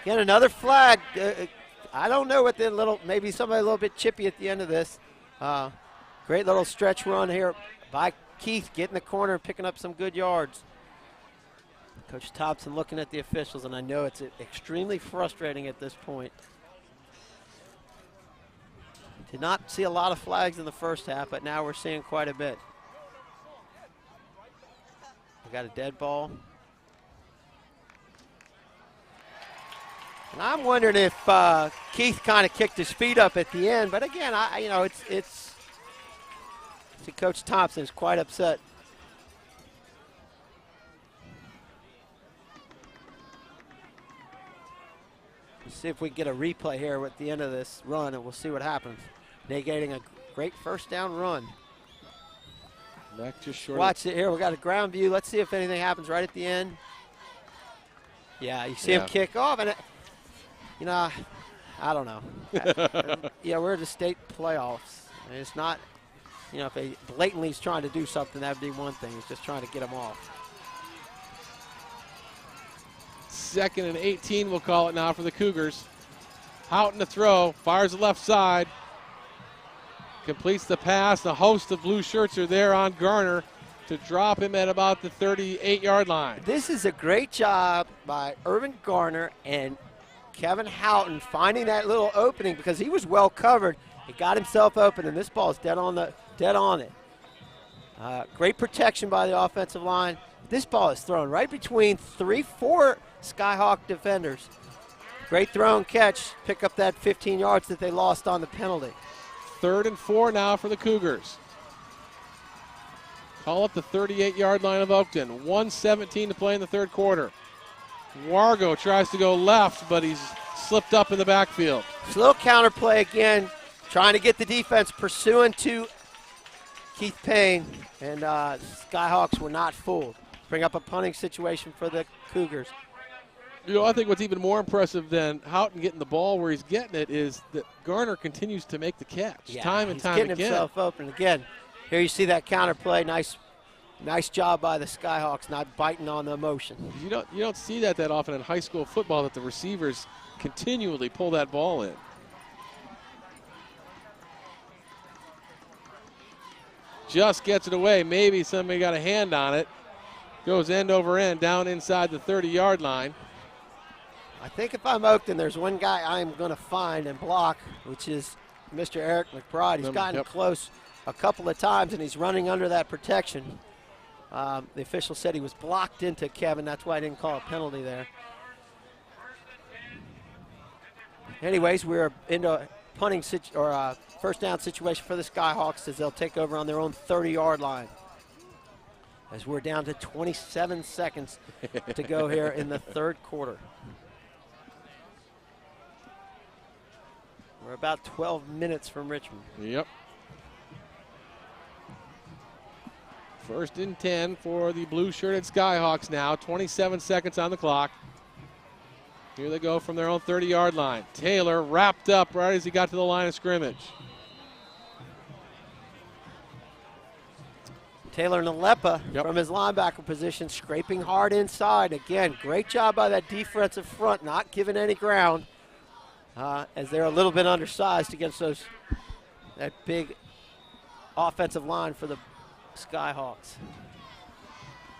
Again, another flag. I don't know what maybe somebody a little bit chippy at the end of this. Great little stretch run here by Keith, getting the corner and picking up some good yards. Coach Thompson looking at the officials, and I know it's extremely frustrating at this point. Did not see a lot of flags in the first half, but now we're seeing quite a bit. We got a dead ball. And I'm wondering if Keith kind of kicked his feet up at the end, but again, it's Coach Thompson is quite upset. Let's see if we can get a replay here at the end of this run, and we'll see what happens. Negating a great 1st down run. Back just short. Watch it here. We got a ground view. Let's see if anything happens right at the end. Yeah, you see him kick off, and I don't know. We're at the state playoffs. And it's not, if he blatantly is trying to do something, that would be one thing. He's just trying to get him off. 2nd and 18, we'll call it now for the Cougars. Houghton to throw, fires the left side. Completes the pass. The host of blue shirts are there on Garner. to drop him at about the 38-yard line. This is a great job by Irvin Garner and Kevin Houghton finding that little opening because he was well covered. He got himself open, and this ball is dead on it. Great protection by the offensive line. This ball is thrown right between 3-4 Skyhawk defenders. Great throw and catch. Pick up that 15 yards that they lost on the penalty. 3rd and 4 now for the Cougars. Call up the 38-yard line of Oakton. 1:17 to play in the third quarter. Wargo tries to go left, but he's slipped up in the backfield. Slow counterplay again, trying to get the defense pursuing to Keith Payne, and Skyhawks were not fooled. Bring up a punting situation for the Cougars. You know, I think what's even more impressive than Houghton getting the ball where he's getting it is that Garner continues to make the catch time and time again. He's getting himself open again. Here you see that counterplay. Nice job by the Skyhawks, not biting on the emotion. You don't see that often in high school football, that the receivers continually pull that ball in. Just gets it away. Maybe somebody got a hand on it. Goes end over end down inside the 30-yard line. I think if I'm Oakton, there's one guy I'm going to find and block, which is Mr. Eric McBride. He's gotten close a couple of times, and he's running under that protection. The official said he was blocked into Kevin. That's why I didn't call a penalty there. Anyways, we're into punting first down situation for the Skyhawks as they'll take over on their own 30-yard line. As we're down to 27 seconds to go here in the third quarter. We're about 12 minutes from Richmond. Yep. 1st and 10 for the blue-shirted Skyhawks now. 27 seconds on the clock. Here they go from their own 30-yard line. Taylor wrapped up right as he got to the line of scrimmage. Taylor Nalepa from his linebacker position, scraping hard inside. Again, great job by that defensive front, not giving any ground, as they're a little bit undersized against that big offensive line for the Skyhawks.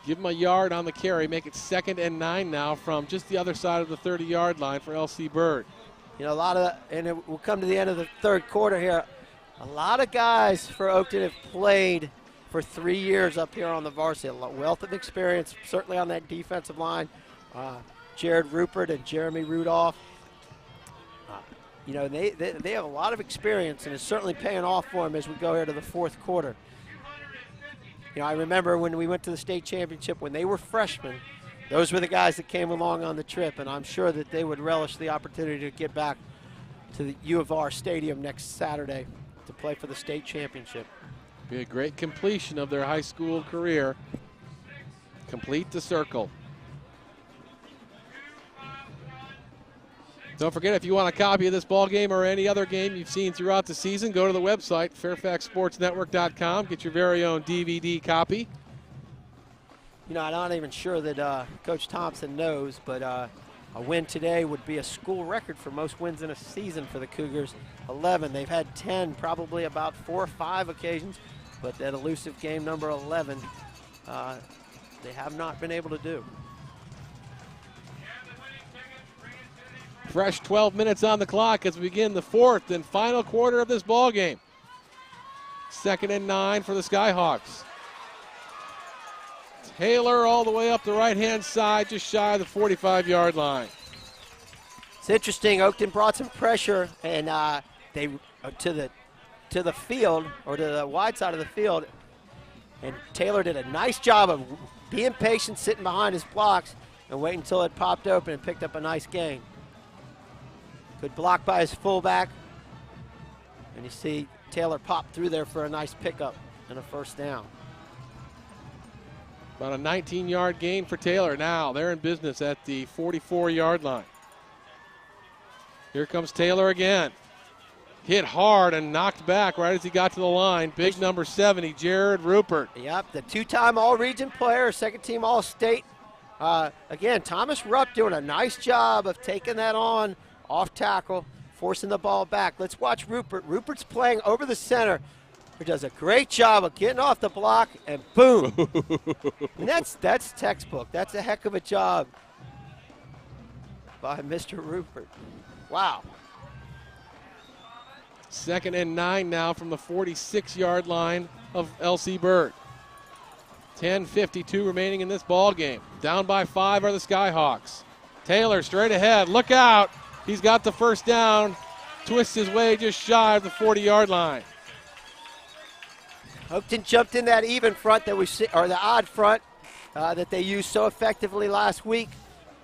Give him a yard on the carry, make it 2nd and 9 now from just the other side of the 30-yard line for L.C. Bird. You know, we'll come to the end of the third quarter here. A lot of guys for Oakton have played for 3 years up here on the varsity. A wealth of experience, certainly on that defensive line. Jared Rupert and Jeremy Rudolph. You know, they have a lot of experience, and it's certainly paying off for them as we go here to the fourth quarter. You know, I remember when we went to the state championship when they were freshmen, those were the guys that came along on the trip, and I'm sure that they would relish the opportunity to get back to the U of R Stadium next Saturday to play for the state championship. Be a great completion of their high school career. Complete the circle. Don't forget, if you want a copy of this ball game or any other game you've seen throughout the season, go to the website, fairfaxsportsnetwork.com. Get your very own DVD copy. You know, I'm not even sure that Coach Thompson knows, but a win today would be a school record for most wins in a season for the Cougars. 11. They've had 10, probably about 4 or 5 occasions, but that elusive game number 11, they have not been able to do. Fresh 12 minutes on the clock as we begin the fourth and final quarter of this ball game. 2nd and 9 for the Skyhawks. Taylor all the way up the right-hand side, just shy of the 45-yard line. It's interesting. Oakton brought some pressure, and they to the field, or to the wide side of the field, and Taylor did a nice job of being patient, sitting behind his blocks, and waiting until it popped open and picked up a nice gain. Good block by his fullback. And you see Taylor pop through there for a nice pickup and a first down. About a 19-yard gain for Taylor. Now they're in business at the 44-yard line. Here comes Taylor again. Hit hard and knocked back right as he got to the line. Big number 70, Jared Rupert. Yep, the 2-time All-Region player, second-team All-State. Again, Thomas Rupp doing a nice job of taking that on off tackle, forcing the ball back. Let's watch Rupert. Rupert's playing over the center. who does a great job of getting off the block, and boom. And that's textbook. That's a heck of a job by Mr. Rupert. Wow. 2nd and 9 now from the 46-yard line of L.C. Bird. 10:52 remaining in this ball game. Down by 5 are the Skyhawks. Taylor straight ahead. Look out. He's got the first down. Twists his way just shy of the 40-yard line. Oakton jumped in that even front that we see, or the odd front that they used so effectively last week.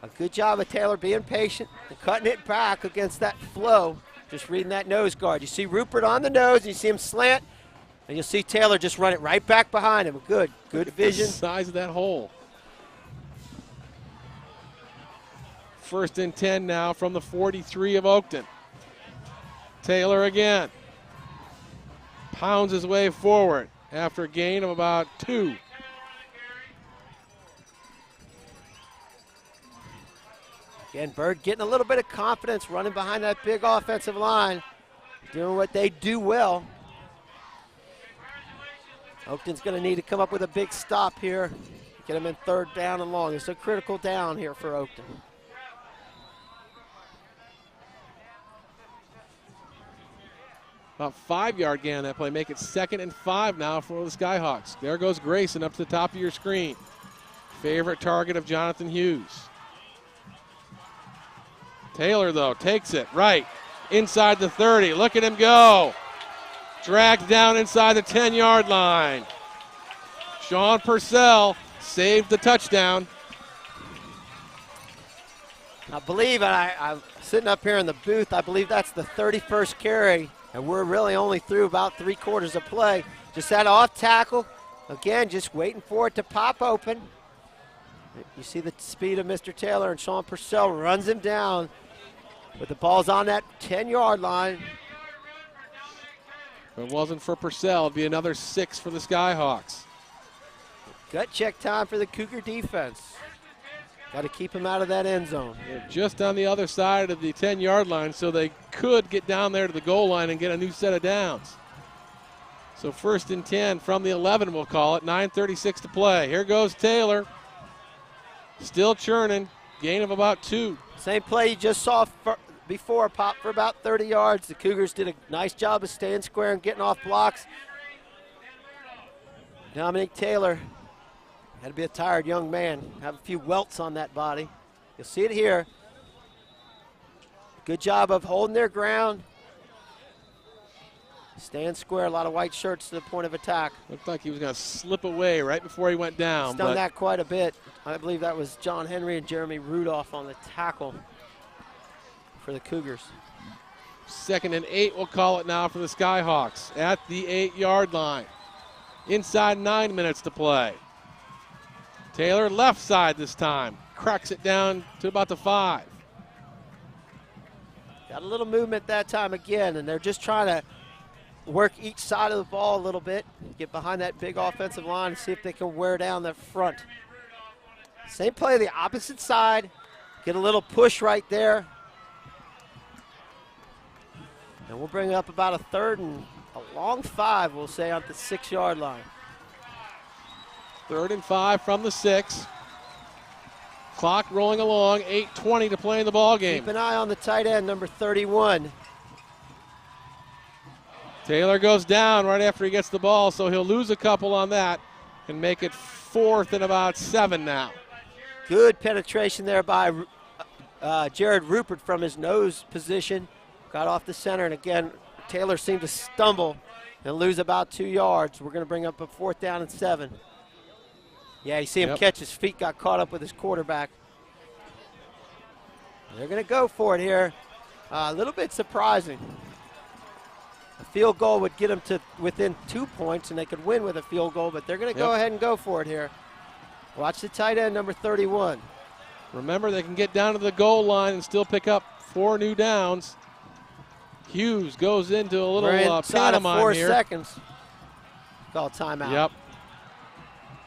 A good job of Taylor being patient and cutting it back against that flow. Just reading that nose guard. You see Rupert on the nose, and you see him slant, and you'll see Taylor just run it right back behind him. Good vision. The size of that hole. 1st and 10 now from the 43 of Oakton. Taylor again. Pounds his way forward after a gain of about 2. Again, Bird getting a little bit of confidence, running behind that big offensive line, doing what they do well. Oakton's going to need to come up with a big stop here, get him in 3rd down and long. It's a critical down here for Oakton. About 5-yard gain on that play. Make it 2nd and 5 now for the Skyhawks. There goes Grayson up to the top of your screen. Favorite target of Jonathan Hughes. Taylor, though, takes it right inside the 30. Look at him go. Dragged down inside the 10-yard line. Sean Purcell saved the touchdown. I believe, and I'm sitting up here in the booth, I believe that's the 31st carry, and we're really only through about 3/4 of play. Just that off tackle. Again, just waiting for it to pop open. You see the speed of Mr. Taylor, and Sean Purcell runs him down. But the ball's on that 10-yard line. If it wasn't for Purcell, it'd be another 6 for the Skyhawks. Gut check time for the Cougar defense. Got to keep him out of that end zone. They're just on the other side of the 10-yard line, so they could get down there to the goal line and get a new set of downs. So 1st and 10 from the 11, we'll call it. 9:36 to play. Here goes Taylor. Still churning. Gain of about 2. Same play you just saw before, pop for about 30 yards. The Cougars did a nice job of staying square and getting off blocks. Dominic Taylor had to be a tired young man. Have a few welts on that body. You'll see it here. Good job of holding their ground. Staying square, a lot of white shirts to the point of attack. Looked like he was going to slip away right before he went down. He's done that quite a bit. I believe that was John Henry and Jeremy Rudolph on the tackle for the Cougars. 2nd and 8, we'll call it now for the Skyhawks at the 8-yard line. Inside 9 minutes to play. Taylor left side this time. Cracks it down to about the 5. Got a little movement that time again, and they're just trying to work each side of the ball a little bit, get behind that big offensive line and see if they can wear down the front. Same play, the opposite side. Get a little push right there. And we'll bring up about a 3rd and a long 5, we'll say, on the 6-yard line. 3rd and 5 from the 6. Clock rolling along, 8:20 to play in the ball game. Keep an eye on the tight end, number 31. Taylor goes down right after he gets the ball, so he'll lose a couple on that and make it 4th and about 7 now. Good penetration there by Jared Rupert from his nose position. Got off the center, and again, Taylor seemed to stumble and lose about 2 yards. We're going to bring up a 4th down and 7. Yeah, you see him catch his feet, got caught up with his quarterback. They're going to go for it here. A little bit surprising. A field goal would get them to within 2 points, and they could win with a field goal, but they're going to go ahead and go for it here. Watch the tight end, number 31. Remember, they can get down to the goal line and still pick up 4 new downs. Hughes goes into a little pantomime 4 here. seconds. Call timeout. Yep.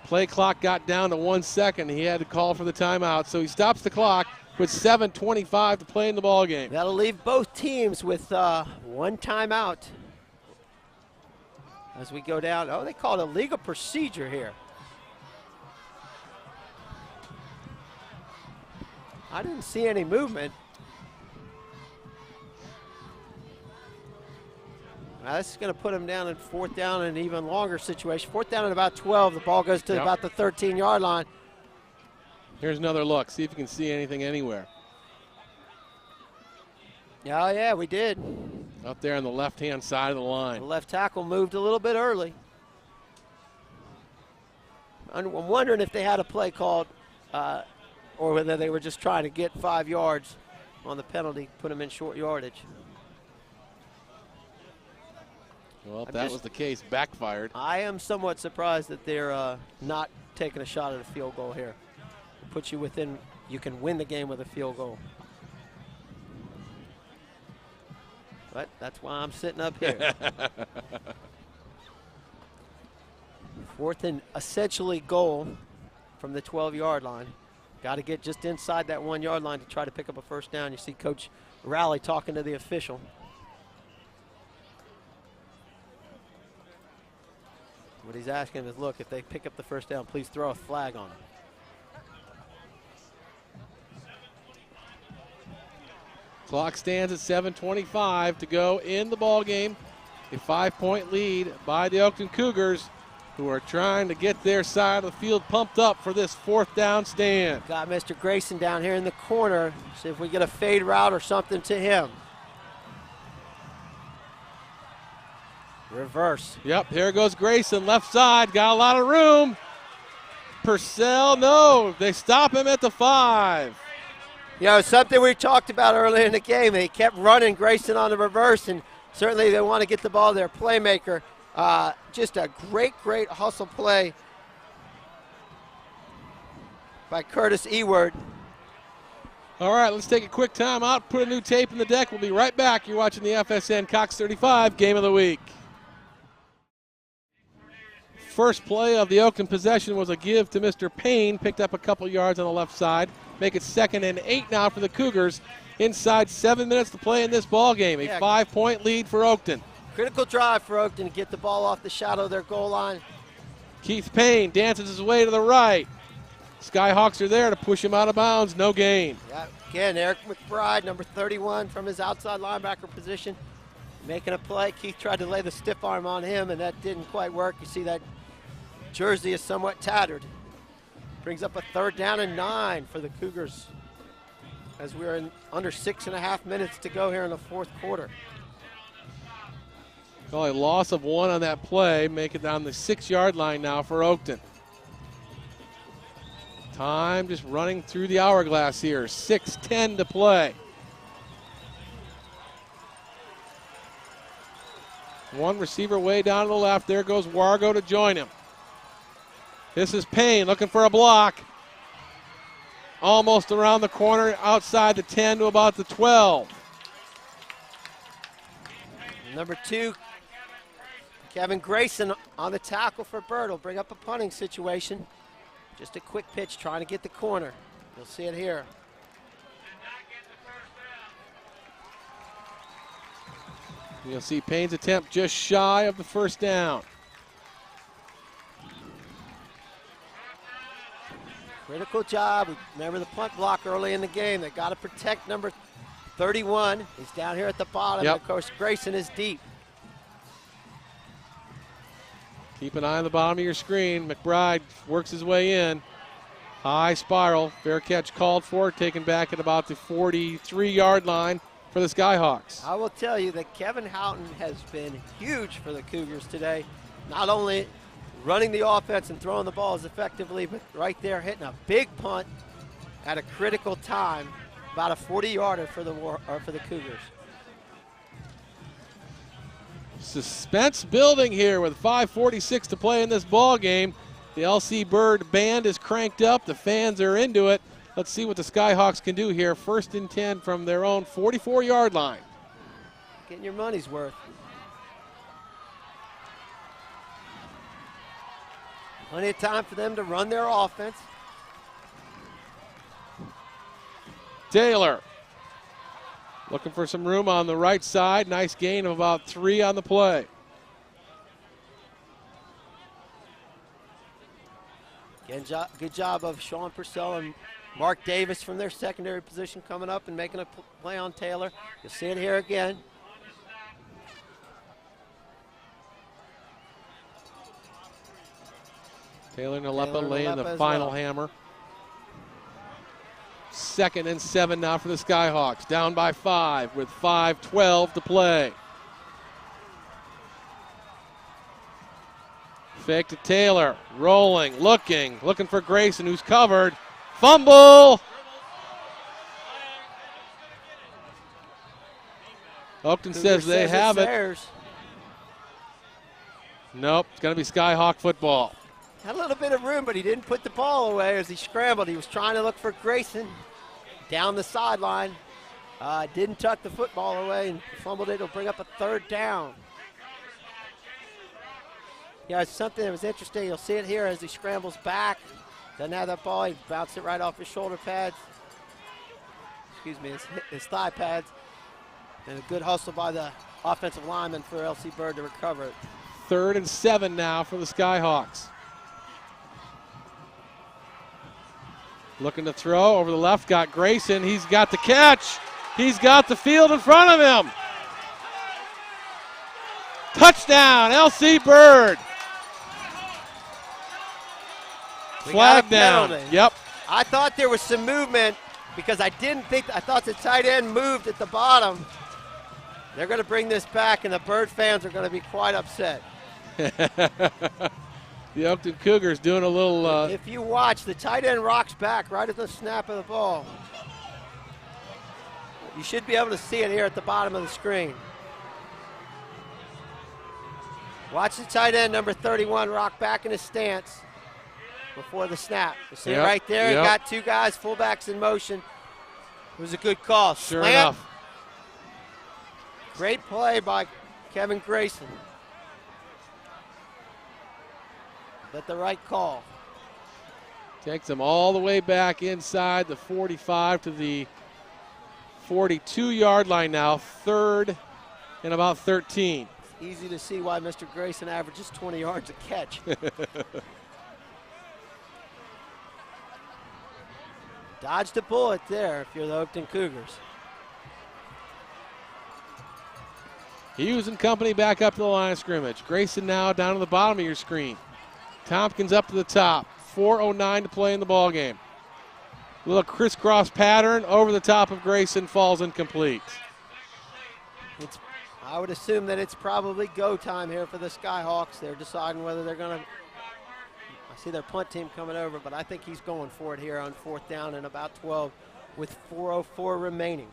Play clock got down to 1 second. He had to call for the timeout, so he stops the clock with 7:25 to play in the ball game. That'll leave both teams with 1 timeout. as we go down. Oh, they called a legal procedure here. I didn't see any movement. Now this is going to put them down in 4th down in an even longer situation. 4th down at about 12. The ball goes to about the 13-yard line. Here's another look. See if you can see anything anywhere. Oh, yeah, we did. Up there on the left-hand side of the line. The left tackle moved a little bit early. I'm wondering if they had a play called or whether they were just trying to get 5 yards on the penalty, put them in short yardage. Well, if that was the case, backfired. I am somewhat surprised that they're not taking a shot at a field goal here. It puts you within, you can win the game with a field goal. But that's why I'm sitting up here. 4th and essentially goal from the 12-yard line. Got to get just inside that 1-yard line to try to pick up a first down. You see Coach Rowley talking to the official. What he's asking is, look, if they pick up the first down, please throw a flag on them. Clock stands at 7:25 to go in the ball game. A 5-point lead by the Oakton Cougars, who are trying to get their side of the field pumped up for this 4th down stand. Got Mr. Grayson down here in the corner. See if we get a fade route or something to him. Reverse. Yep, here goes Grayson, left side, got a lot of room. Purcell, no, they stop him at the 5. You know, something we talked about earlier in the game. They kept running Grayson on the reverse, and certainly they want to get the ball to their playmaker. Just a great hustle play by Curtis Eward. All right, let's take a quick time out, put a new tape in the deck. We'll be right back. You're watching the FSN Cox 35 Game of the Week. First play of the Oakton possession was a give to Mr. Payne, picked up a couple yards on the left side. Make it 2nd and 8 now for the Cougars. Inside 7 minutes to play in this ball game. A 5-point lead for Oakton. Critical drive for Oakton to get the ball off the shadow of their goal line. Keith Payne dances his way to the right. Skyhawks are there to push him out of bounds. No gain. Yeah, again, Eric McBride, number 31, from his outside linebacker position, making a play. Keith tried to lay the stiff arm on him, and that didn't quite work. You see that jersey is somewhat tattered. Brings up a 3rd down and 9 for the Cougars as we're in under 6.5 minutes to go here in the 4th quarter. Well, a loss of 1 on that play. Make it down the 6-yard line now for Oakton. Time just running through the hourglass here. 6:10 to play. One receiver way down to the left. There goes Wargo to join him. This is Payne looking for a block. Almost around the corner, outside the 10 to about the 12. Number 2, Kevin Grayson on the tackle for Bird. Will bring up a punting situation. Just a quick pitch trying to get the corner. You'll see it here. You'll see Payne's attempt just shy of the first down. Critical job. Remember the punt block early in the game. They got to protect number 31. He's down here at the bottom. Yep. Of course, Grayson is deep. Keep an eye on the bottom of your screen. McBride works his way in. High spiral. Fair catch called for. Taken back at about the 43-yard line for the Skyhawks. I will tell you that Kevin Houghton has been huge for the Cougars today. Not only running the offense and throwing the balls effectively, but right there hitting a big punt at a critical time, about a 40-yarder for the Cougars. Suspense building here with 5:46 to play in this ball game. The LC Bird band is cranked up. The fans are into it. Let's see what the Skyhawks can do here. 1st and 10 from their own 44-yard line. Getting your money's worth. Plenty of time for them to run their offense. Taylor looking for some room on the right side. Nice gain of about 3 on the play. Again, good job of Sean Purcell and Mark Davis from their secondary position coming up and making a play on Taylor. You'll see it here again. Taylor Nalepa laying the final hammer. 2nd and 7 now for the Skyhawks. Down by 5 with 5:12 to play. Fake to Taylor. Rolling, looking for Grayson, who's covered. Fumble! Oakton says they have it. Theirs. Nope, it's going to be Skyhawk football. Had a little bit of room, but he didn't put the ball away as he scrambled. He was trying to look for Grayson down the sideline. Didn't tuck the football away and fumbled it. It'll bring up a 3rd down. Yeah, it's something that was interesting. You'll see it here as he scrambles back. Doesn't have that ball. He bounced it right off his shoulder pads. Excuse me, his thigh pads. And a good hustle by the offensive lineman for L.C. Bird to recover it. 3rd and 7 now for the Skyhawks. Looking to throw over the left, got Grayson. He's got the catch. He's got the field in front of him. Touchdown, L.C. Bird. Flag down. Yep. I thought there was some movement because I thought the tight end moved at the bottom. They're going to bring this back, and the Bird fans are going to be quite upset. The Oakton Cougars doing a little... If you watch, the tight end rocks back right at the snap of the ball. You should be able to see it here at the bottom of the screen. Watch the tight end, number 31, rock back in his stance before the snap. You see it right there? Yep. Got 2 guys, fullbacks in motion. It was a good call. Sure Slant. enough. Great play by Kevin Grayson. But the right call. Takes them all the way back inside the 45 to the 42-yard line now. 3rd and about 13. It's easy to see why Mr. Grayson averages 20 yards a catch. Dodged a bullet there if you're the Oakton Cougars. Hughes and company back up to the line of scrimmage. Grayson now down to the bottom of your screen. Tompkins up to the top. 4:09 to play in the ball game. A little crisscross pattern over the top of Grayson, falls incomplete. I would assume that it's probably go time here for the Skyhawks. They're deciding whether they're going to. I see their punt team coming over, but I think he's going for it here on 4th down and about 12 with 4:04 remaining.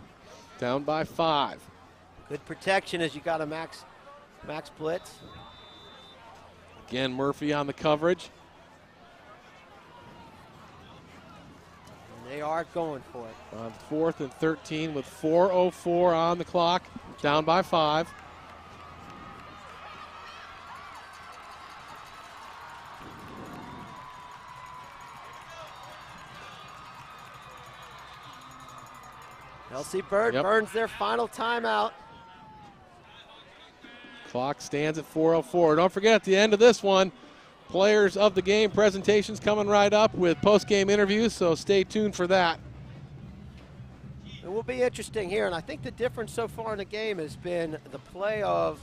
Down by 5. Good protection as you got a max blitz. Again, Murphy on the coverage. And they are going for it. On 4th and 13 with 4:04 on the clock. Down by 5. L.C. Bird burns their final timeout. Clock stands at 4:04. Don't forget, at the end of this one, players of the game presentations coming right up with post-game interviews, so stay tuned for that. It will be interesting here, and I think the difference so far in the game has been the play of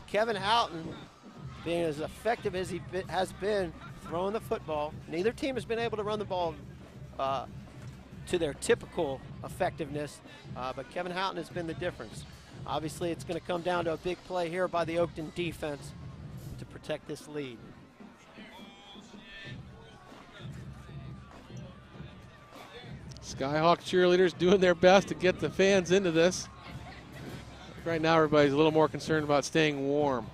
Kevin Houghton being as effective as he has been throwing the football. Neither team has been able to run the ball to their typical effectiveness, but Kevin Houghton has been the difference. Obviously, it's going to come down to a big play here by the Oakton defense to protect this lead. Skyhawk cheerleaders doing their best to get the fans into this. Right now, everybody's a little more concerned about staying warm.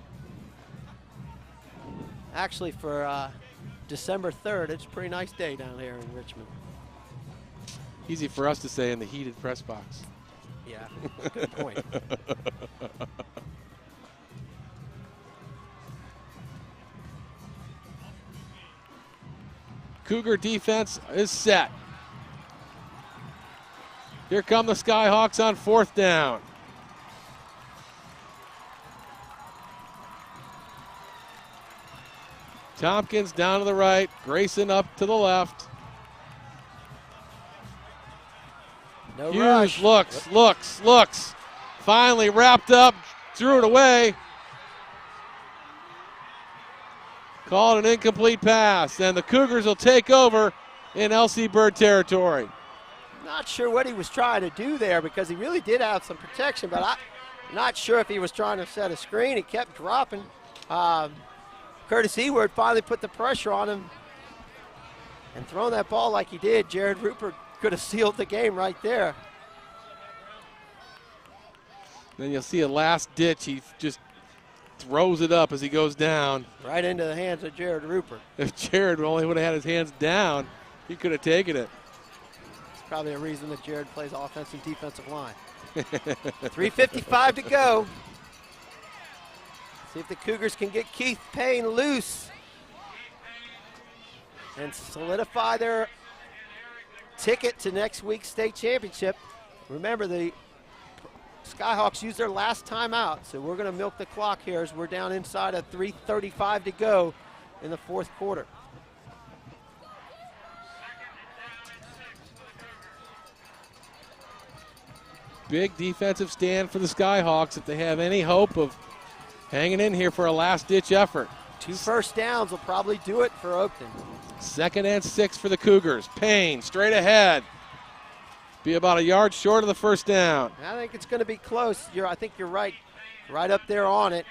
Actually, for December 3rd, it's a pretty nice day down here in Richmond. Easy for us to say in the heated press box. Yeah, good point. Cougar defense is set. Here come the Skyhawks on 4th down. Tompkins down to the right. Grayson up to the left. No Hughes rush. looks. Finally wrapped up, threw it away. Called an incomplete pass, and the Cougars will take over in LC Bird territory. Not sure what he was trying to do there because he really did have some protection, but I'm not sure if he was trying to set a screen. He kept dropping. Curtis Eward finally put the pressure on him and throwing that ball like he did. Jared Rupert could have sealed the game right there. Then you'll see a last ditch. He just throws it up as he goes down. Right into the hands of Jared Rupert. If Jared only would have had his hands down, he could have taken it. It's probably a reason that Jared plays offensive and defensive line. 3:55 to go. See if the Cougars can get Keith Payne loose and solidify their ticket to next week's state championship. Remember, the Skyhawks used their last timeout, so we're going to milk the clock here as we're down inside of 3:35 to go in the fourth quarter. Big defensive stand for the Skyhawks if they have any hope of hanging in here for a last-ditch effort. 2 first downs will probably do it for Oakton. 2nd and 6 for the Cougars. Payne straight ahead. Be about a yard short of the first down. I think it's going to be close. I think you're right up there on it.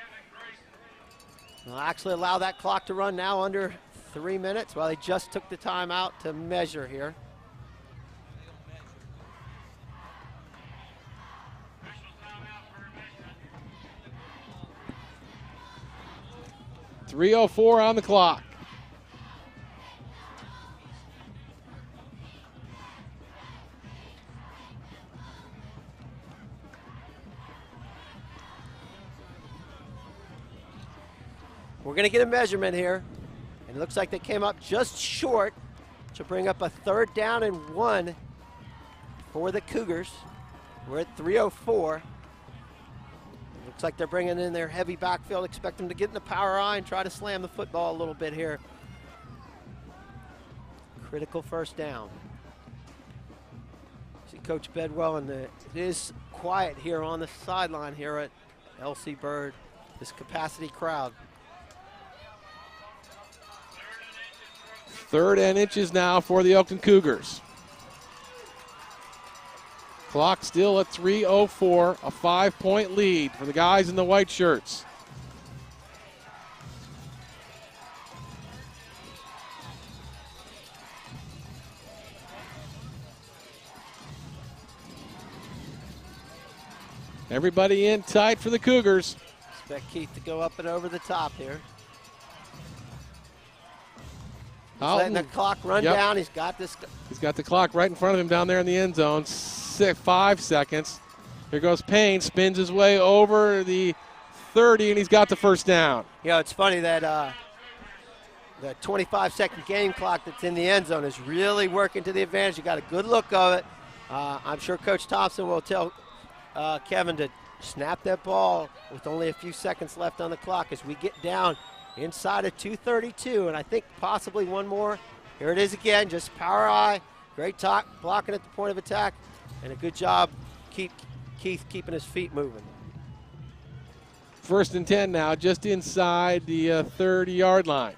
They'll actually allow that clock to run now under 3 minutes. Well, they just took the time out to measure here. .304 on the clock. We're going to get a measurement here. And it looks like they came up just short to bring up a 3rd down and 1 for the Cougars. We're at 3:04. Looks like they're bringing in their heavy backfield. Expect them to get in the power eye and try to slam the football a little bit here. Critical first down. See Coach Bedwell, and it is quiet here on the sideline here at LC Bird, this capacity crowd. 3rd and inches now for the Oakton Cougars. Clock still at 3:04, a 5-point lead for the guys in the white shirts. Everybody in tight for the Cougars. Expect Keith to go up and over the top here. Letting the clock run down. He's got this. He's got the clock right in front of him down there in the end zone. 5 seconds. Here goes Payne. Spins his way over the 30, and he's got the first down. You know, it's funny that the 25-second game clock that's in the end zone is really working to the advantage. You got a good look of it. I'm sure Coach Thompson will tell Kevin to snap that ball with only a few seconds left on the clock as we get down inside of 2:32, and I think possibly one more. Here it is again, just power eye. Great blocking at the point of attack, and a good job Keith keeping his feet moving. 1st and 10 now, just inside the 30-yard line.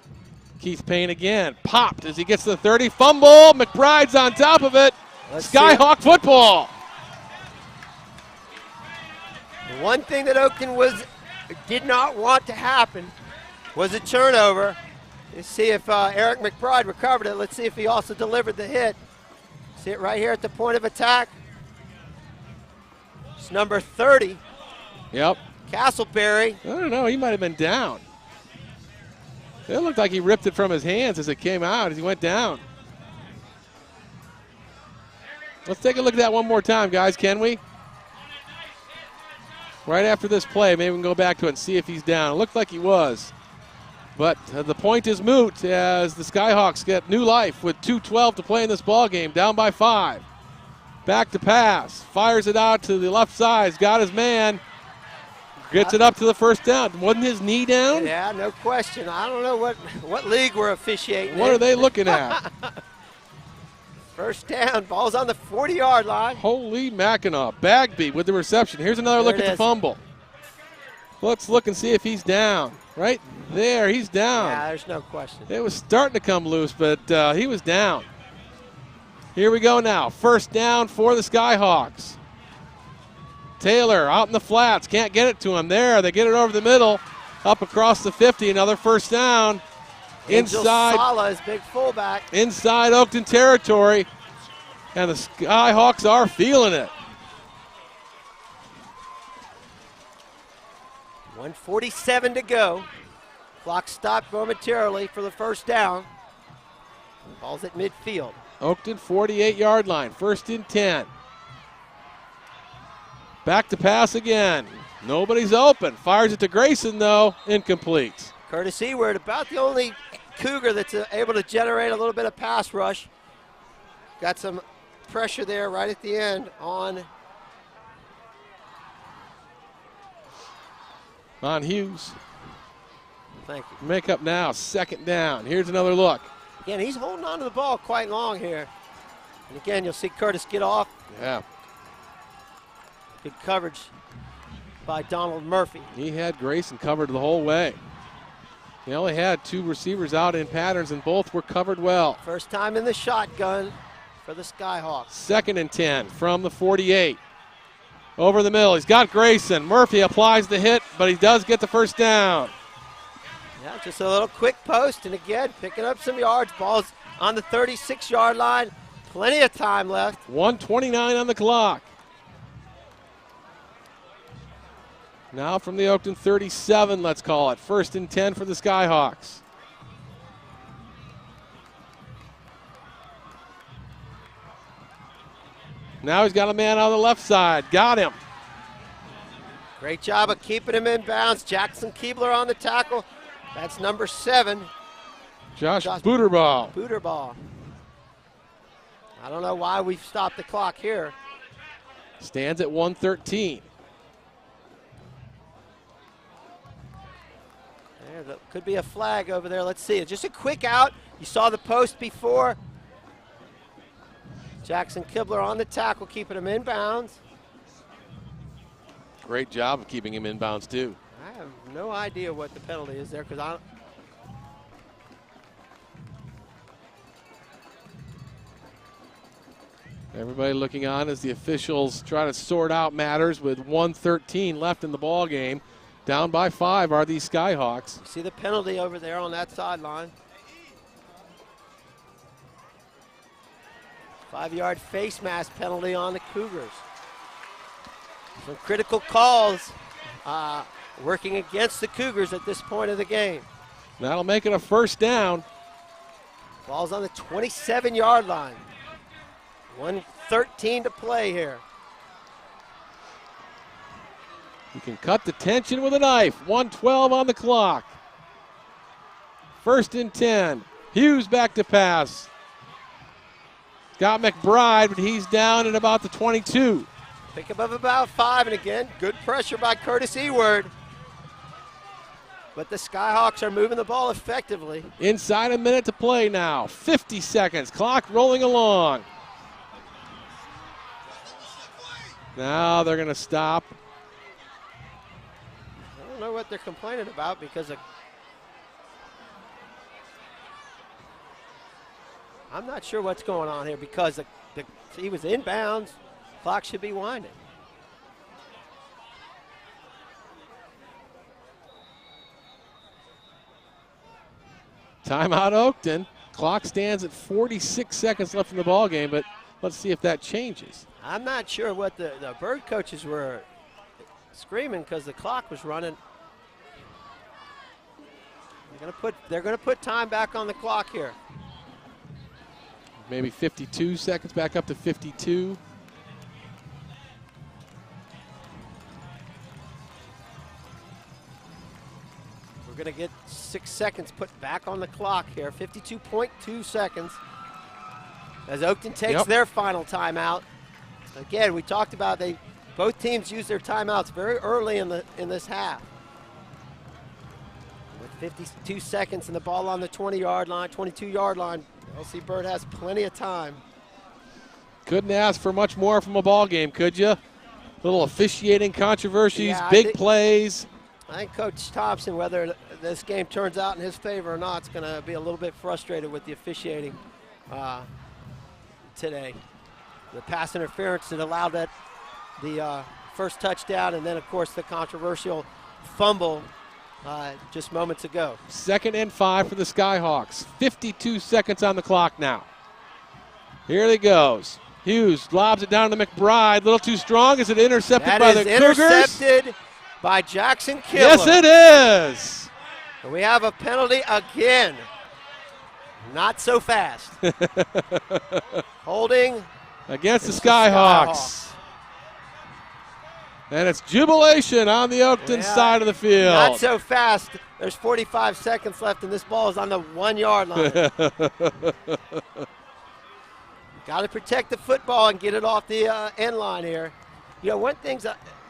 Keith Payne again, popped as he gets to the 30. Fumble, McBride's on top of it. Skyhawk football. The one thing that Oakton did not want to happen was a turnover. Let's see if Eric McBride recovered it. Let's see if he also delivered the hit. See it right here at the point of attack. It's number 30. Yep. Castleberry. I don't know, he might have been down. It looked like he ripped it from his hands as it came out, as he went down. Let's take a look at that one more time, guys, can we? Right after this play, maybe we can go back to it and see if he's down. It looked like he was. But the point is moot as the Skyhawks get new life with 2:12 to play in this ball game, down by 5. Back to pass, fires it out to the left side, he's got his man. Gets it up to the first down. Wasn't his knee down? Yeah, no question. I don't know what league we're officiating. What are they looking at? First down, ball's on the 40-yard line. Holy Mackinac. Bagby with the reception. Here's another look at the fumble. Let's look and see if he's down. Right there, he's down. Yeah, there's no question. It was starting to come loose, but he was down. Here we go now. First down for the Skyhawks. Taylor out in the flats. Can't get it to him there. They get it over the middle. Up across the 50. Another first down. Inside. Sala is big fullback. Inside Oakton territory. And the Skyhawks are feeling it. 1:47 to go. Clock stopped momentarily for the first down. Ball's at midfield. Oakton 48-yard line. First and 10. Back to pass again. Nobody's open. Fires it to Grayson, though. Incomplete. Curtis Eward, about the only Cougar that's able to generate a little bit of pass rush. Got some pressure there right at the end on Hughes. Thank you. Make up now. Second down. Here's another look. Again, he's holding on to the ball quite long here. And again, you'll see Curtis get off. Yeah. Good coverage by Donald Murphy. He had Grayson covered the whole way. He only had two receivers out in patterns, and both were covered well. First time in the shotgun for the Skyhawks. Second and 10 from the 48. Over the middle. He's got Grayson. Murphy applies the hit, but he does get the first down. Yeah, just a little quick post, and again, picking up some yards. Ball's on the 36-yard line. Plenty of time left. 1:29 on the clock. Now from the Oakton 37, let's call it. First and 10 for the Skyhawks. Now he's got a man on the left side. Got him. Great job of keeping him in bounds. Jackson Keebler on the tackle. That's number 7. Josh Booterball. Booterball. I don't know why we've stopped the clock here. Stands at 1:13. There could be a flag over there. Let's see it. Just a quick out. You saw the post before. Jackson Keebler on the tackle, keeping him in bounds. Great job of keeping him in bounds, too. I have no idea what the penalty is there because I don't. Everybody looking on as the officials try to sort out matters with 1:13 left in the ball game. Down by 5 are these Skyhawks. You see the penalty over there on that sideline. 5-yard face mask penalty on the Cougars. Some critical calls working against the Cougars at this point of the game. That'll make it a first down. Ball's on the 27-yard line. 1:13 to play here. You can cut the tension with a knife. 1:12 on the clock. First and 10. Hughes back to pass. Got McBride, but he's down at about the 22. Pick up of about 5, and again, good pressure by Curtis Eward. But the Skyhawks are moving the ball effectively. Inside a minute to play now. 50 seconds. Clock rolling along. Now they're going to stop. I don't know what they're complaining about because I'm not sure what's going on here because he was inbounds. Clock should be winding. Timeout Oakton. Clock stands at 46 seconds left in the ball game, but let's see if that changes. I'm not sure what the bird coaches were screaming because the clock was running. They're gonna put time back on the clock here. Maybe 52 seconds, back up to 52. We're gonna get 6 seconds put back on the clock here. 52.2 seconds as Oakton takes their final timeout. Again, we talked about they Both teams used their timeouts very early in this half. With 52 seconds and the ball on the 20-yard line, 22-yard line, LC Bird has plenty of time. Couldn't ask for much more from a ball game, could you? Little officiating controversies, Yeah, big plays. I think Coach Thompson, whether this game turns out in his favor or not, is going to be a little bit frustrated with the officiating today. The pass interference that allowed the first touchdown, and then, of course, the controversial fumble just moments ago. 2nd and 5 for the Skyhawks. 52 seconds on the clock now. Here he goes. Hughes lobs it down to McBride. A little too strong. Is it intercepted by the Cougars? Intercepted by Jackson Kibler. Yes, it is. We have a penalty again. Not so fast. Holding against the Skyhawks. And it's jubilation on the Oakton side of the field. Not so fast. There's 45 seconds left, and this ball is on the 1-yard line. Got to protect the football and get it off the end line here. You know, one thing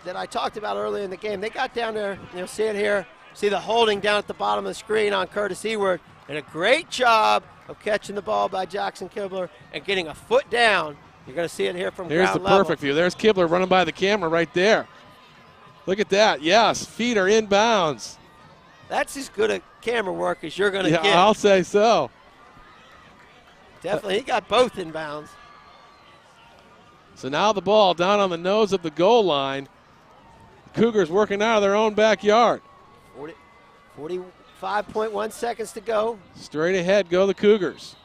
that I talked about earlier in the game, they got down there, see it here, see the holding down at the bottom of the screen on Curtis Eward, and a great job of catching the ball by Jackson Kibler and getting a foot down. You're going to see it here from Here's ground the level. perfect view. There's Kibler running by the camera right there. Look at that. Yes, feet are inbounds. That's as good a camera work as you're going to get. I'll say so. Definitely, he got both inbounds. So now the ball down on the nose of the goal line. Cougars working out of their own backyard. 45.1 seconds to go. Straight ahead go the Cougars.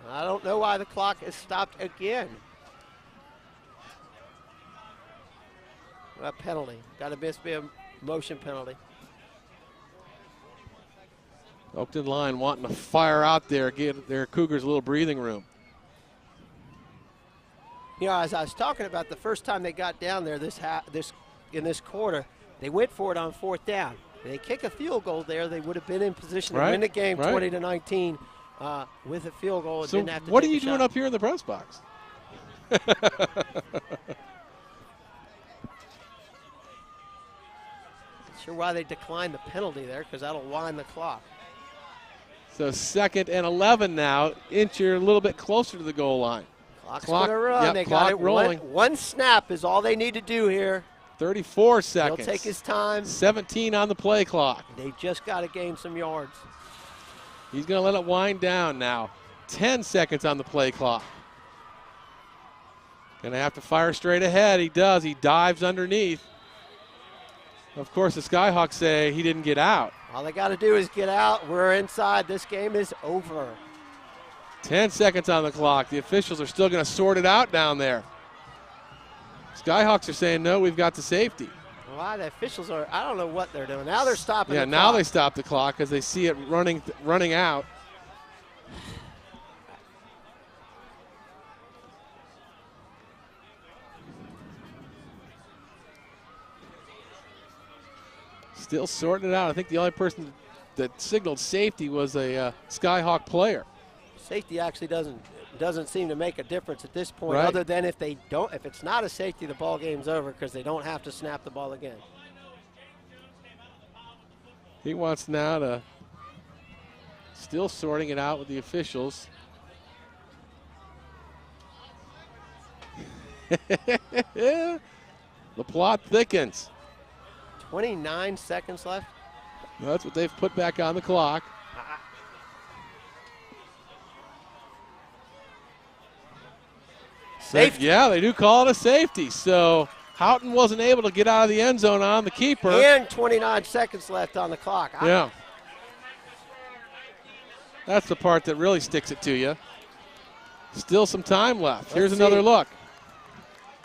I don't know why the clock is stopped again. A penalty. Got to be a motion penalty. Oakton line wanting to fire out there, give their Cougars a little breathing room. You know, as I was talking about the first time they got down there in this quarter, they went for it on 4th down. If they kick a field goal there, they would have been in position to win the game 20-19 with a field goal. So didn't have to what are take you a shot. doing up here in the press box? Sure why they declined the penalty there, because that'll wind the clock. So 2nd and 11 now. Inch, you're a little bit closer to the goal line. Clock's going to run. Yep, They clock got it rolling. One snap is all they need to do here. 34 seconds. He'll take his time. 17 on the play clock. They just got to gain some yards. He's going to let it wind down now. 10 seconds on the play clock. Going to have to fire straight ahead. He does. He dives underneath. Of course, the Skyhawks say he didn't get out. All they got to do is get out. We're inside. This game is over. 10 seconds on the clock. The officials are still going to sort it out down there. Skyhawks are saying, no, we've got the safety. Why the officials are, I don't know what they're doing. Now they're stopping the now clock. they stop the clock because they see it running out. Still sorting it out. I think the only person that signaled safety was a Skyhawk player. Safety actually doesn't seem to make a difference at this point, Right. other than if it's not a safety, the ball game's over because they don't have to snap the ball again. He wants now to still sorting it out with the officials. The plot thickens. 29 seconds left. That's what they've put back on the clock. Safety. Yeah, they do call it a safety. So Houghton wasn't able to get out of the end zone on the keeper. And 29 seconds left on the clock. Yeah. That's the part that really sticks it to you. Still some time left. Here's another look.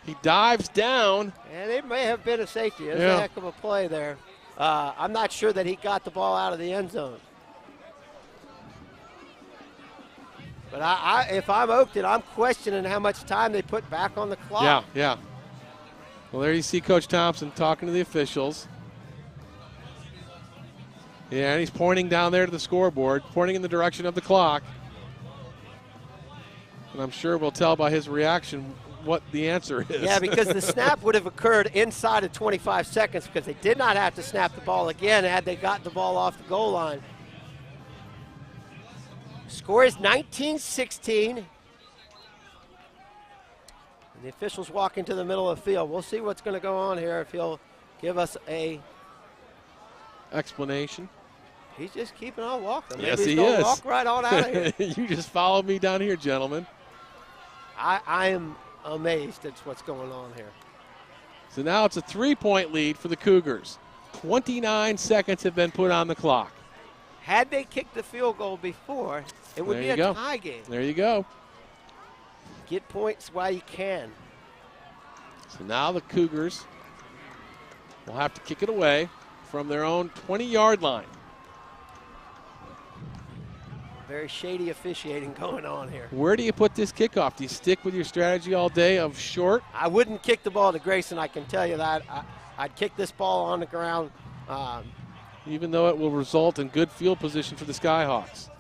He dives down. And it may have been a safety. It was Yeah. a heck of a play there. I'm not sure that he got the ball out of the end zone. But if I'm Oakton, I'm questioning how much time they put back on the clock. Yeah, yeah. Well, there you see Coach Thompson talking to the officials. Yeah, and he's pointing down there to the scoreboard, pointing in the direction of the clock. And I'm sure we'll tell by his reaction what the answer is. Yeah, because the snap would have occurred inside of 25 seconds because they did not have to snap the ball again had they gotten the ball off the goal line. Score is 19-16. And the officials walk into the middle of the field. We'll see what's going to go on here if he'll give us a explanation. He's just keeping on walking. Yes, Maybe he he's gonna is. walk right on out of here. You just followed me down here, gentlemen. I am amazed at what's going on here. So now it's a 3-point lead for the Cougars. 29 seconds have been put on the clock. Had they kicked the field goal before, it would be a tie game. There you go. Get points while you can. So now the Cougars will have to kick it away from their own 20-yard line. Very shady officiating going on here. Where do you put this kickoff? Do you stick with your strategy all day of short? I wouldn't kick the ball to Grayson, I can tell you that. I'd kick this ball on the ground. Even though it will result in good field position for the Skyhawks.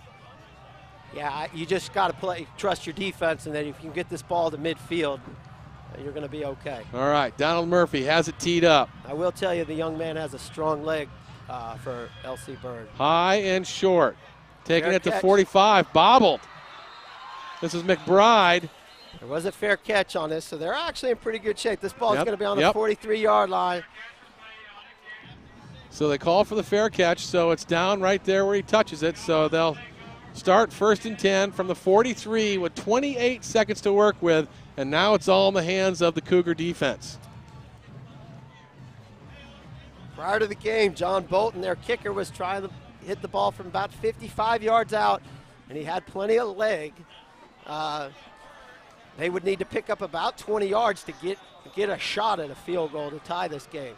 Yeah, you just got to trust your defense, and then if you can get this ball to midfield, you're going to be okay. All right, Donald Murphy has it teed up. I will tell you the young man has a strong leg for LC Bird. High and short. Taking Fair it to catch. 45, bobbled. This is McBride. There was a fair catch on this, so they're actually in pretty good shape. This ball is going to be on the Yep. 43-yard line. So they call for the fair catch, so it's down right there where he touches it. So they'll start 1st and 10 from the 43 with 28 seconds to work with, and now it's all in the hands of the Cougar defense. Prior to the game, John Bolton, their kicker, was trying to hit the ball from about 55 yards out, and he had plenty of leg. They would need to pick up about 20 yards to get a shot at a field goal to tie this game.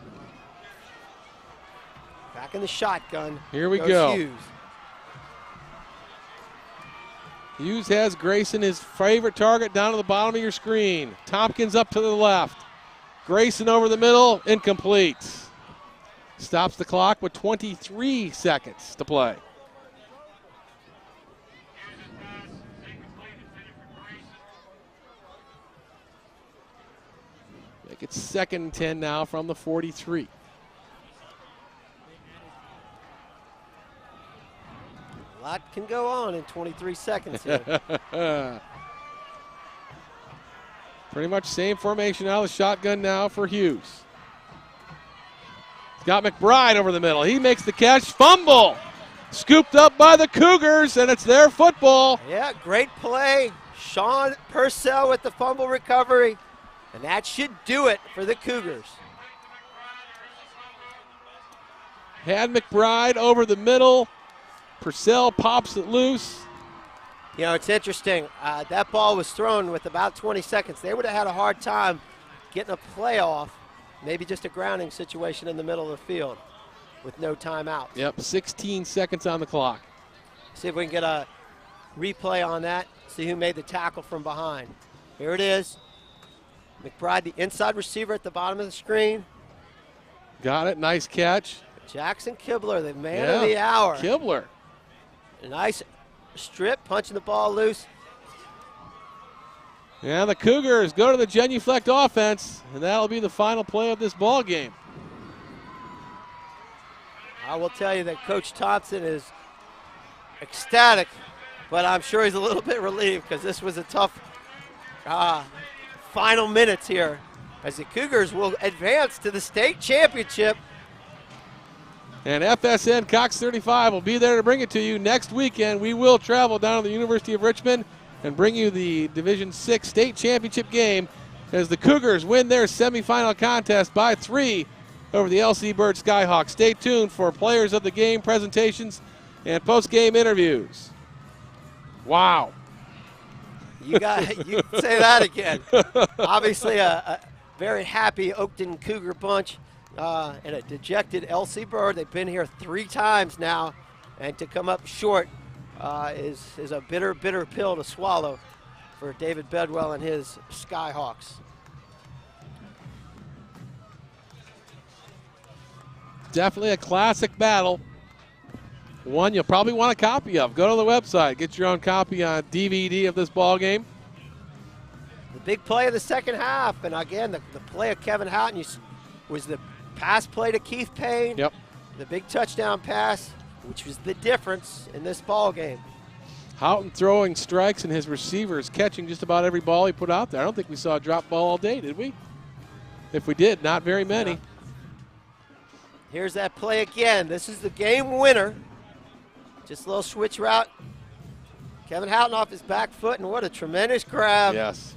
Back in the shotgun. Here we goes go. Hughes. Hughes has Grayson, his favorite target, down to the bottom of your screen. Tompkins up to the left. Grayson over the middle, incomplete. Stops the clock with 23 seconds to play. Make it 2nd and 10 now from the 43. A lot can go on in 23 seconds here. Pretty much same formation out of the shotgun now for Hughes. He's got McBride over the middle. He makes the catch. Fumble. Scooped up by the Cougars, and it's their football. Yeah, great play. Sean Purcell with the fumble recovery. And that should do it for the Cougars. Had McBride over the middle. Purcell pops it loose. You know, it's interesting. That ball was thrown with about 20 seconds. They would have had a hard time getting a playoff, maybe just a grounding situation in the middle of the field with no timeout. Yep, 16 seconds on the clock. See if we can get a replay on that, see who made the tackle from behind. Here it is. McBride, the inside receiver at the bottom of the screen. Got it, nice catch. Jackson Kibler, the man of the hour. Kibler. A nice strip, punching the ball loose. And the Cougars go to the genuflect offense, and that'll be the final play of this ball game. I will tell you that Coach Thompson is ecstatic, but I'm sure he's a little bit relieved because this was a tough final minutes here as the Cougars will advance to the state championship. And FSN Cox 35 will be there to bring it to you next weekend. We will travel down to the University of Richmond and bring you the Division VI state championship game as the Cougars win their semifinal contest by 3 over the LC Bird Skyhawks. Stay tuned for players of the game presentations and post-game interviews. Wow. You say that again. Obviously a very happy Oakton Cougar bunch. And a dejected LC Bird. They've been here 3 times now, and to come up short is a bitter, bitter pill to swallow for David Bedwell and his Skyhawks. Definitely a classic battle. One you'll probably want a copy of. Go to the website, get your own copy on DVD of this ball game. The big play of the second half. And again, the play of Kevin Houghton was the pass play to Keith Payne. Yep. The big touchdown pass, which was the difference in this ball game. Houghton throwing strikes and his receivers catching just about every ball he put out there. I don't think we saw a drop ball all day, did we? If we did, not very many. Yeah. Here's that play again. This is the game winner. Just a little switch route. Kevin Houghton off his back foot, and what a tremendous grab. Yes.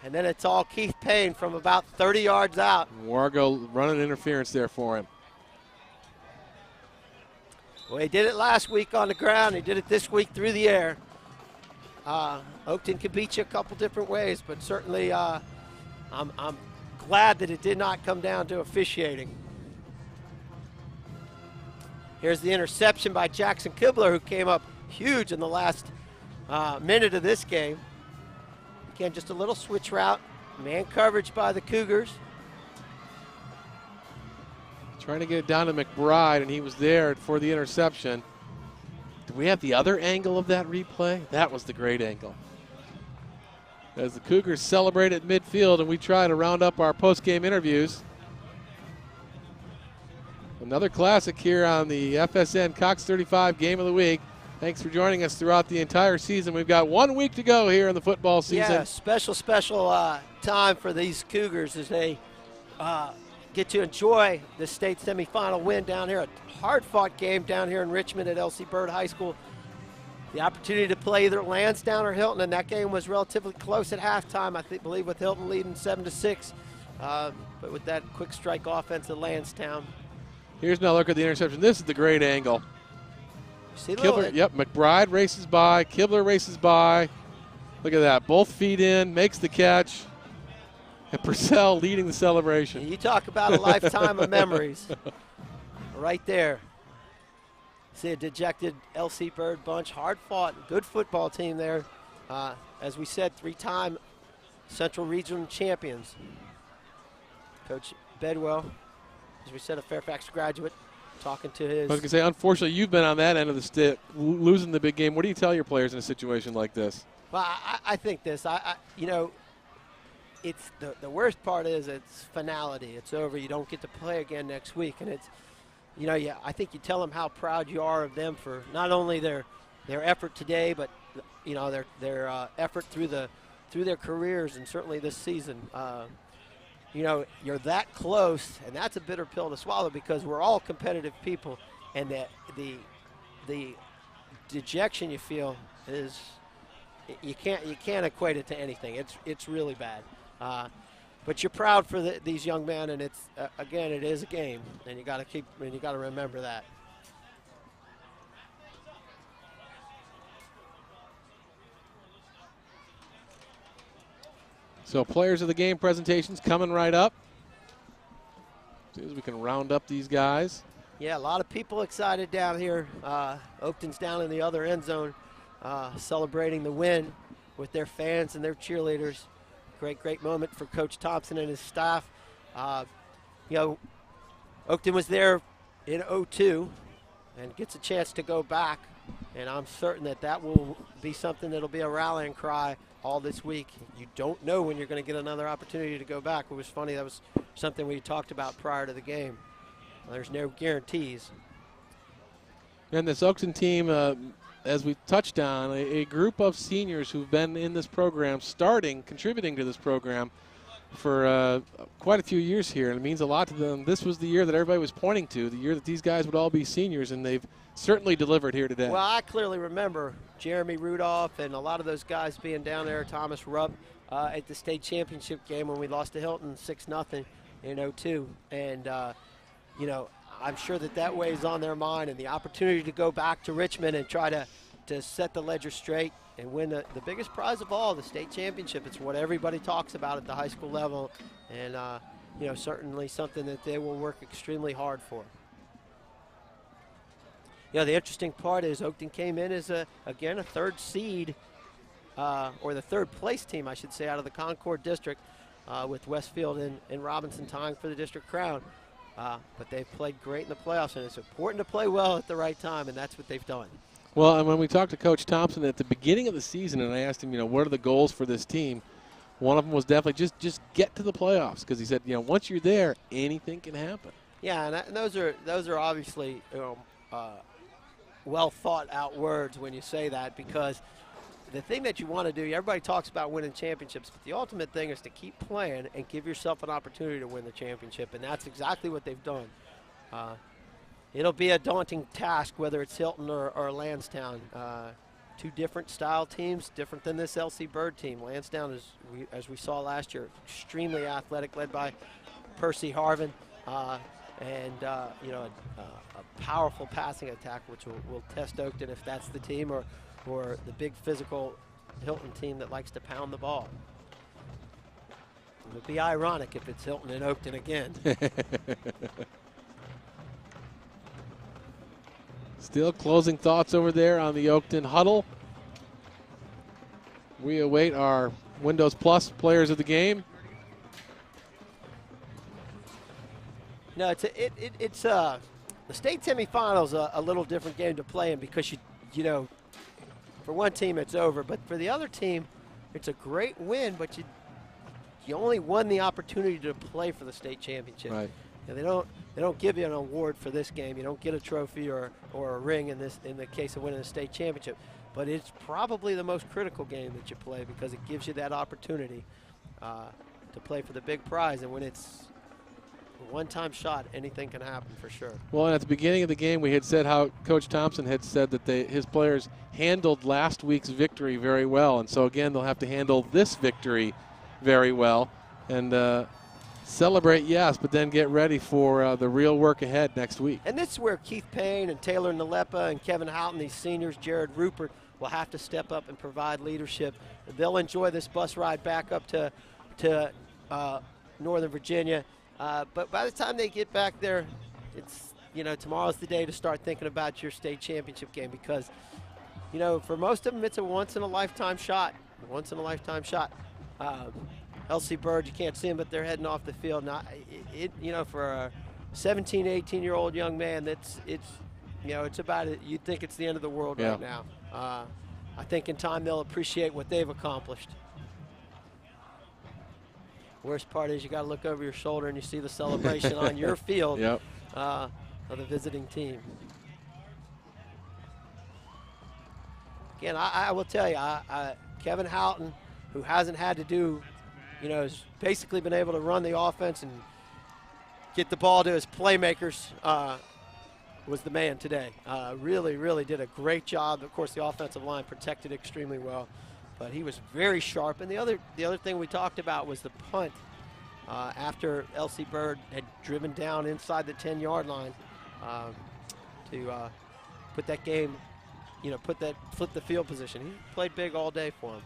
And then it's all Keith Payne from about 30 yards out. Wargo running interference there for him. Well, he did it last week on the ground. He did it this week through the air. Oakton can beat you a couple different ways, but certainly I'm glad that it did not come down to officiating. Here's the interception by Jackson Kibler, who came up huge in the last minute of this game. Again, just a little switch route. Man coverage by the Cougars. Trying to get it down to McBride, and he was there for the interception. Do we have the other angle of that replay? That was the great angle. As the Cougars celebrate at midfield, and we try to round up our post-game interviews. Another classic here on the FSN Cox 35 Game of the Week. Thanks for joining us throughout the entire season. We've got 1 week to go here in the football season. Yeah, special time for these Cougars as they get to enjoy the state semifinal win down here. A hard-fought game down here in Richmond at L.C. Byrd High School. The opportunity to play either Lansdowne or Hilton, and that game was relatively close at halftime, I believe, with Hilton leading 7-6. But with that quick strike offense at Lansdowne. Here's now a look at the interception. This is the great angle. See Kibler, yep, McBride races by, Kibler races by. Look at that, both feet in, makes the catch. And Purcell leading the celebration. You talk about a lifetime of memories. Right there. See a dejected L.C. Byrd bunch. Hard fought, good football team there. As we said, 3-time Central Region champions. Coach Bedwell, as we said, a Fairfax graduate, talking to his. I was going to say, unfortunately, you've been on that end of the stick, losing the big game. What do you tell your players in a situation like this? Well, I think this. You know, it's the worst part is it's finality. It's over. You don't get to play again next week, and it's, you know, I think you tell them how proud you are of them for not only their effort today, but you know their effort through their careers and certainly this season. You know, you're that close, and that's a bitter pill to swallow because we're all competitive people, and the dejection you feel is you can't equate it to anything. It's really bad. But you're proud for these young men, and it's again, it is a game, and you got to remember that. So players of the game presentations coming right up. As soon as we can round up these guys. Yeah, a lot of people excited down here. Oakton's down in the other end zone celebrating the win with their fans and their cheerleaders. Great moment for Coach Thompson and his staff. You know, Oakton was there in 2002 and gets a chance to go back, and I'm certain that will be something that'll be a rallying cry all this week. You don't know when you're going to get another opportunity to go back. It was funny, that was something we talked about prior to the game. There's no guarantees. And this Oakton team, as we touched on, a group of seniors who've been in this program, contributing to this program for quite a few years here, and it means a lot to them. This was the year that everybody was pointing to, the year that these guys would all be seniors, and they've certainly delivered here today. Well, I clearly remember Jeremy Rudolph and a lot of those guys being down there, Thomas Rupp, at the state championship game when we lost to Hilton 6-0 in 2002. And, you know, I'm sure that weighs on their mind, and the opportunity to go back to Richmond and try to set the ledger straight and win the biggest prize of all, the state championship. It's what everybody talks about at the high school level, and, you know, certainly something that they will work extremely hard for. You know, the interesting part is Oakton came in as, again, a third seed, or the third place team, I should say, out of the Concord district, with Westfield and Robinson tying for the district crown. But they've played great in the playoffs, and it's important to play well at the right time, and that's what they've done. Well, and when we talked to Coach Thompson at the beginning of the season, and I asked him, you know, what are the goals for this team? One of them was definitely just get to the playoffs, because he said, once you're there, anything can happen. Yeah, and those are obviously well thought out words when you say that, because the thing that you want to do, everybody talks about winning championships, but the ultimate thing is to keep playing and give yourself an opportunity to win the championship, and that's exactly what they've done. It'll be a daunting task, whether it's Hilton or Lansdowne. Two different style teams, different than this LC Bird team. Lansdowne is, as we saw last year, extremely athletic, led by Percy Harvin, and a powerful passing attack, which will test Oakton if that's the team, or the big physical Hilton team that likes to pound the ball. It would be ironic if it's Hilton and Oakton again. Still closing thoughts over there on the Oakton huddle. We await our Windows Plus players of the game. No, it's the state semifinals a little different game to play in, because for one team it's over, but for the other team it's a great win, but you only won the opportunity to play for the state championship. Right. And they don't give you an award for this game. You don't get a trophy or a ring in the case of winning the state championship. But it's probably the most critical game that you play, because it gives you that opportunity to play for the big prize. And when it's a one-time shot, anything can happen for sure. Well, and at the beginning of the game, we had said how Coach Thompson had said that his players handled last week's victory very well. And so, again, they'll have to handle this victory very well. And celebrate, yes, but then get ready for the real work ahead next week. And this is where Keith Payne and Taylor Nalepa and Kevin Houghton, these seniors, Jared Rupert, will have to step up and provide leadership. They'll enjoy this bus ride back up to Northern Virginia. But by the time they get back there, it's, tomorrow's the day to start thinking about your state championship game, because, for most of them, it's a once-in-a-lifetime shot. Once-in-a-lifetime shot. LC Bird, you can't see them, but they're heading off the field. Now, for a 17, 18-year-old young man, it's about it. You'd think it's the end of the world right now. I think in time they'll appreciate what they've accomplished. Worst part is you got to look over your shoulder and you see the celebration on your field of the visiting team. Again, I will tell you, Kevin Houghton, who hasn't had to do, has basically been able to run the offense and get the ball to his playmakers, was the man today. Really, really did a great job. Of course, the offensive line protected extremely well, but he was very sharp. And the other thing we talked about was the punt. After LC Bird had driven down inside the 10-yard line to put that game, flip the field position. He played big all day for him.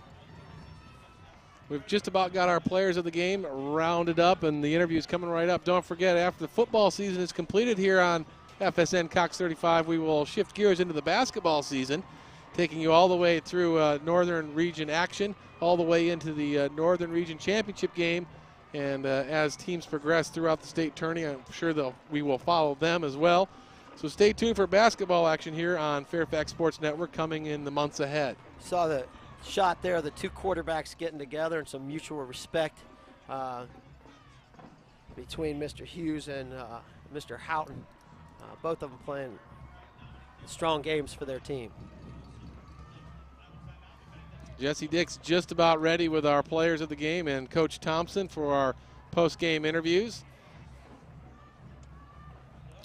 We've just about got our players of the game rounded up, and the interview's coming right up. Don't forget, after the football season is completed here on FSN Cox 35, we will shift gears into the basketball season, taking you all the way through Northern Region action, all the way into the Northern Region Championship game. And as teams progress throughout the state tourney, I'm sure we will follow them as well. So stay tuned for basketball action here on Fairfax Sports Network coming in the months ahead. Saw the shot there, the two quarterbacks getting together and some mutual respect between Mr. Hughes and Mr. Houghton. Both of them playing strong games for their team. Jesse Dick's just about ready with our players of the game and Coach Thompson for our post-game interviews.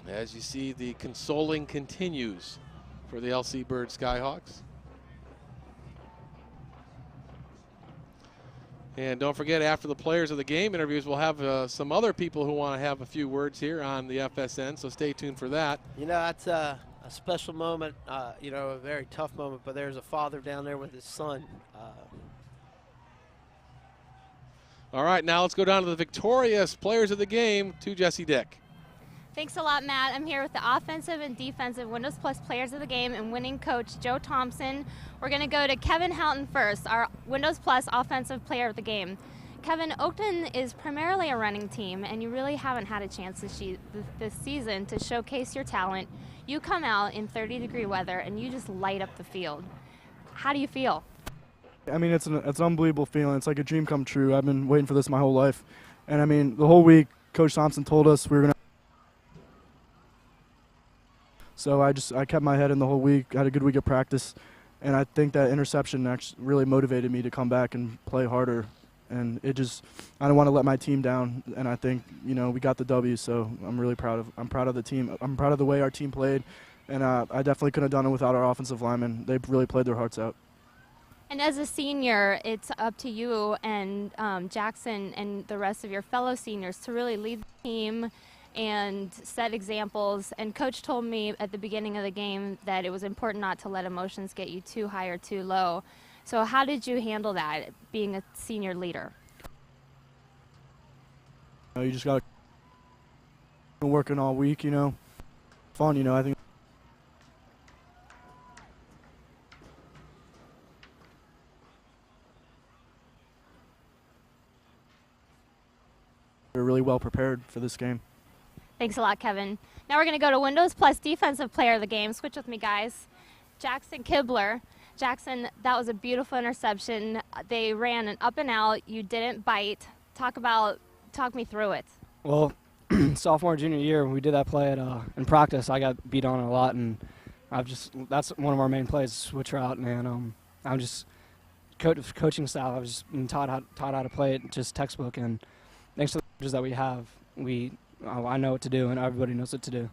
As you see, the consoling continues for the LC Bird Skyhawks. And don't forget, after the players of the game interviews, we'll have some other people who want to have a few words here on the FSN, so stay tuned for that. That's a special moment, a very tough moment, but there's a father down there with his son. All right, now let's go down to the victorious players of the game, to Jesse Dick. Thanks a lot, Matt. I'm here with the offensive and defensive Windows Plus players of the game and winning coach, Joe Thompson. We're going to go to Kevin Houghton first, our Windows Plus offensive player of the game. Kevin, Oakton is primarily a running team, and you really haven't had a chance this season to showcase your talent. You come out in 30-degree weather, and you just light up the field. How do you feel? I mean, it's an unbelievable feeling. It's like a dream come true. I've been waiting for this my whole life. And, I mean, the whole week, Coach Thompson told us we were going to. So I kept my head in the whole week, had a good week of practice. And I think that interception actually really motivated me to come back and play harder. And I don't want to let my team down. And I think, you know, we got the W, so I'm really proud of the team. I'm proud of the way our team played. And I definitely couldn't have done it without our offensive linemen. They really played their hearts out. And as a senior, it's up to you and Jackson and the rest of your fellow seniors to really lead the team and set examples. And Coach told me at the beginning of the game that it was important not to let emotions get you too high or too low. So how did you handle that, being a senior leader? You just got to working all week, you know. Fun, you know, I think. We're really well prepared for this game. Thanks a lot, Kevin. Now we're going to go to Windows Plus Defensive Player of the Game. Switch with me, guys. Jackson Kibler. Jackson, that was a beautiful interception. They ran an up and out. You didn't bite. Talk me through it. Well, sophomore, junior year, when we did that play in practice, I got beat on a lot, and that's one of our main plays, switch route, and I'm just coaching style. I was just been taught how to play it, just textbook, and thanks to the coaches that we have, I know what to do, and everybody knows what to do.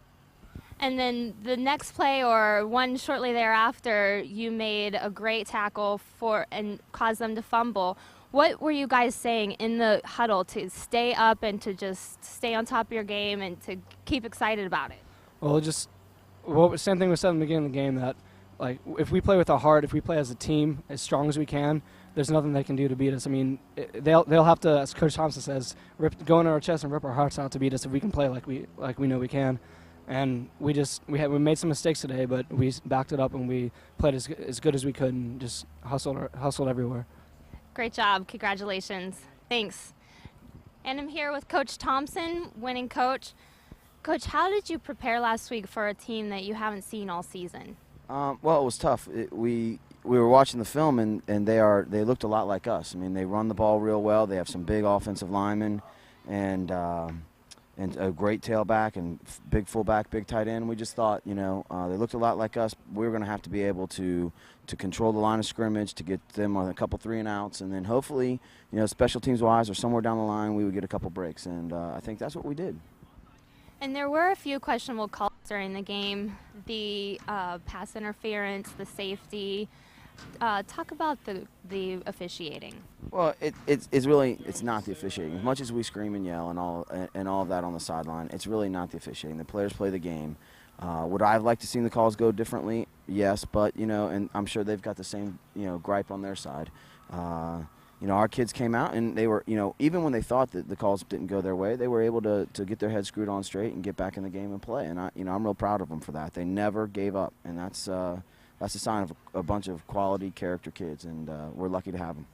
And then the next play, or one shortly thereafter, you made a great tackle and caused them to fumble. What were you guys saying in the huddle to stay up and to just stay on top of your game and to keep excited about it? Well, same thing we said in the beginning of the game, that like if we play with our heart, if we play as a team as strong as we can, there's nothing they can do to beat us. I mean, they'll have to, as Coach Thompson says, go into our chest and rip our hearts out to beat us if we can play like we know we can. And we made some mistakes today, but we backed it up and we played as good as we could and just hustled everywhere. Great job. Congratulations. Thanks. And I'm here with Coach Thompson, winning coach. Coach, how did you prepare last week for a team that you haven't seen all season? Well, it was tough. We were watching the film, and they looked a lot like us. I mean, they run the ball real well. They have some big offensive linemen, and a great tailback and big fullback, big tight end. We just thought, you know, they looked a lot like us. We were going to have to be able to control the line of scrimmage, to get them on a couple 3-and-outs, and then hopefully, you know, special teams wise or somewhere down the line, we would get a couple breaks. And I think that's what we did. And there were a few questionable calls during the game, the pass interference, the safety. Talk about the officiating. Well, it's really not the officiating. As much as we scream and yell and all of that on the sideline, it's really not the officiating. The players play the game. Would I have liked to see the calls go differently? Yes, but you know, and I'm sure they've got the same, you know, gripe on their side. You know, our kids came out and they were, you know, even when they thought that the calls didn't go their way, they were able to get their heads screwed on straight and get back in the game and play. And I'm real proud of them for that. They never gave up, and that's a sign of a bunch of quality character kids, and we're lucky to have them.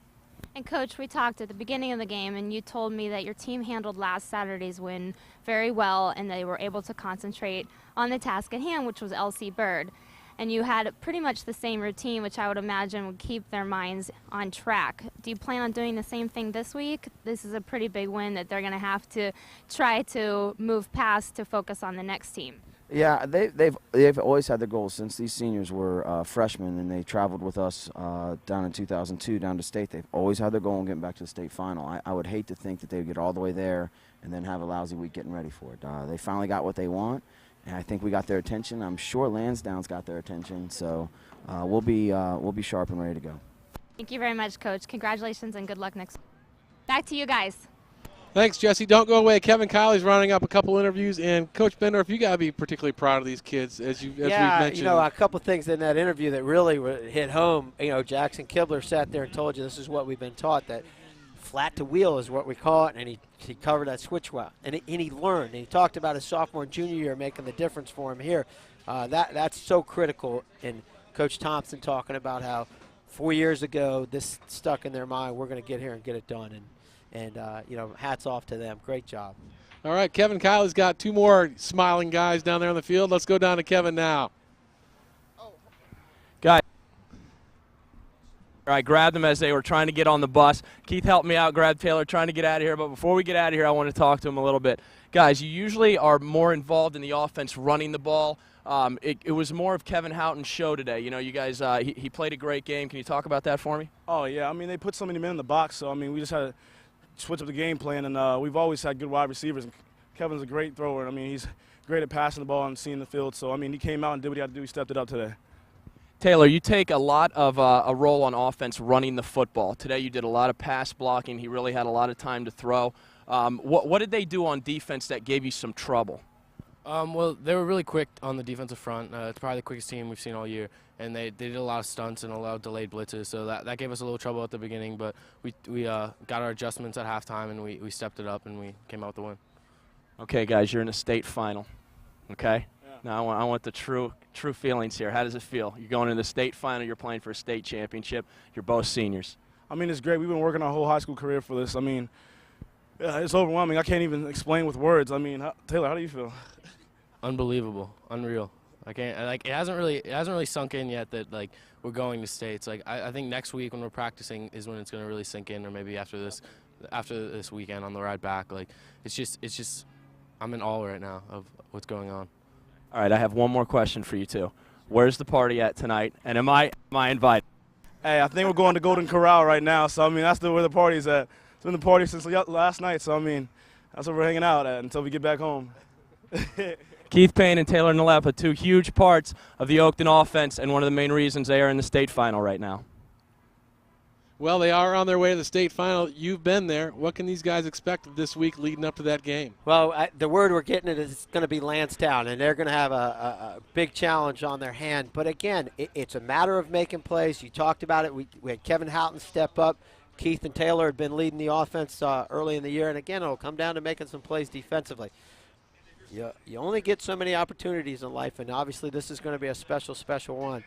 And Coach, we talked at the beginning of the game, and you told me that your team handled last Saturday's win very well, and they were able to concentrate on the task at hand, which was LC Bird. And you had pretty much the same routine, which I would imagine would keep their minds on track. Do you plan on doing the same thing this week? This is a pretty big win that they're going to have to try to move past to focus on the next team. Yeah, they've always had their goals since these seniors were freshmen, and they traveled with us down in 2002 down to state. They've always had their goal in getting back to the state final. I would hate to think that they would get all the way there and then have a lousy week getting ready for it. They finally got what they want, and I think we got their attention. I'm sure Lansdowne's got their attention, so we'll be sharp and ready to go. Thank you very much, Coach. Congratulations and good luck next week. Back to you guys. Thanks, Jesse. Don't go away. Kevin Kiley's running up a couple interviews, and Coach Bender, if you got to be particularly proud of these kids, as we've mentioned. You know, a couple things in that interview that really hit home. You know, Jackson Kibler sat there and told you this is what we've been taught, that flat to wheel is what we call it, and he covered that switch well. And he learned, and he talked about his sophomore and junior year making the difference for him here. That's so critical. And Coach Thompson talking about how 4 years ago this stuck in their mind, we're going to get here and get it done. And you know, hats off to them. Great job. All right, Kevin Kiley's got two more smiling guys down there on the field. Let's go down to Kevin now. Guys, I grabbed them as they were trying to get on the bus. Keith helped me out, grabbed Taylor, trying to get out of here. But before we get out of here, I want to talk to him a little bit. Guys, you usually are more involved in the offense running the ball. It was more of Kevin Houghton's show today. You know, you guys, he played a great game. Can you talk about that for me? Oh, yeah. I mean, they put so many men in the box, so, I mean, we just had to switch up the game plan, and we've always had good wide receivers. Kevin's a great thrower. I mean, he's great at passing the ball and seeing the field. So, I mean, he came out and did what he had to do. He stepped it up today. Taylor, you take a lot of a role on offense running the football. Today you did a lot of pass blocking. He really had a lot of time to throw. What did they do on defense that gave you some trouble? Well, they were really quick on the defensive front. It's probably the quickest team we've seen all year. And they did a lot of stunts and a lot of delayed blitzes. So that gave us a little trouble at the beginning. But we got our adjustments at halftime, and we stepped it up, and we came out with the win. Okay, guys, you're in a state final, okay? Yeah. Now I want the true feelings here. How does it feel? You're going to the state final. You're playing for a state championship. You're both seniors. I mean, it's great. We've been working our whole high school career for this. I mean, yeah, it's overwhelming. I can't even explain with words. I mean, Taylor, how do you feel? Unbelievable, unreal. I can't, like, it hasn't really sunk in yet that, like, we're going to states. Like, I think next week when we're practicing is when it's going to really sink in, or maybe after this weekend on the ride back. Like, it's just I'm in awe right now of what's going on. All right, I have one more question for you two. Where's the party at tonight, and am I invited? Hey, I think we're going to Golden Corral right now. So I mean, that's where the party's at. It's been the party since last night. So I mean, that's where we're hanging out at until we get back home. Keith Payne and Taylor Nalepa, two huge parts of the Oakton offense, and one of the main reasons they are in the state final right now. Well, they are on their way to the state final. You've been there. What can these guys expect this week leading up to that game? Well, the word we're getting is it's going to be Lansdowne, and they're going to have a big challenge on their hand. But, again, it's a matter of making plays. You talked about it. We had Kevin Houghton step up. Keith and Taylor had been leading the offense early in the year. And, again, it'll come down to making some plays defensively. You only get so many opportunities in life, and obviously this is going to be a special one.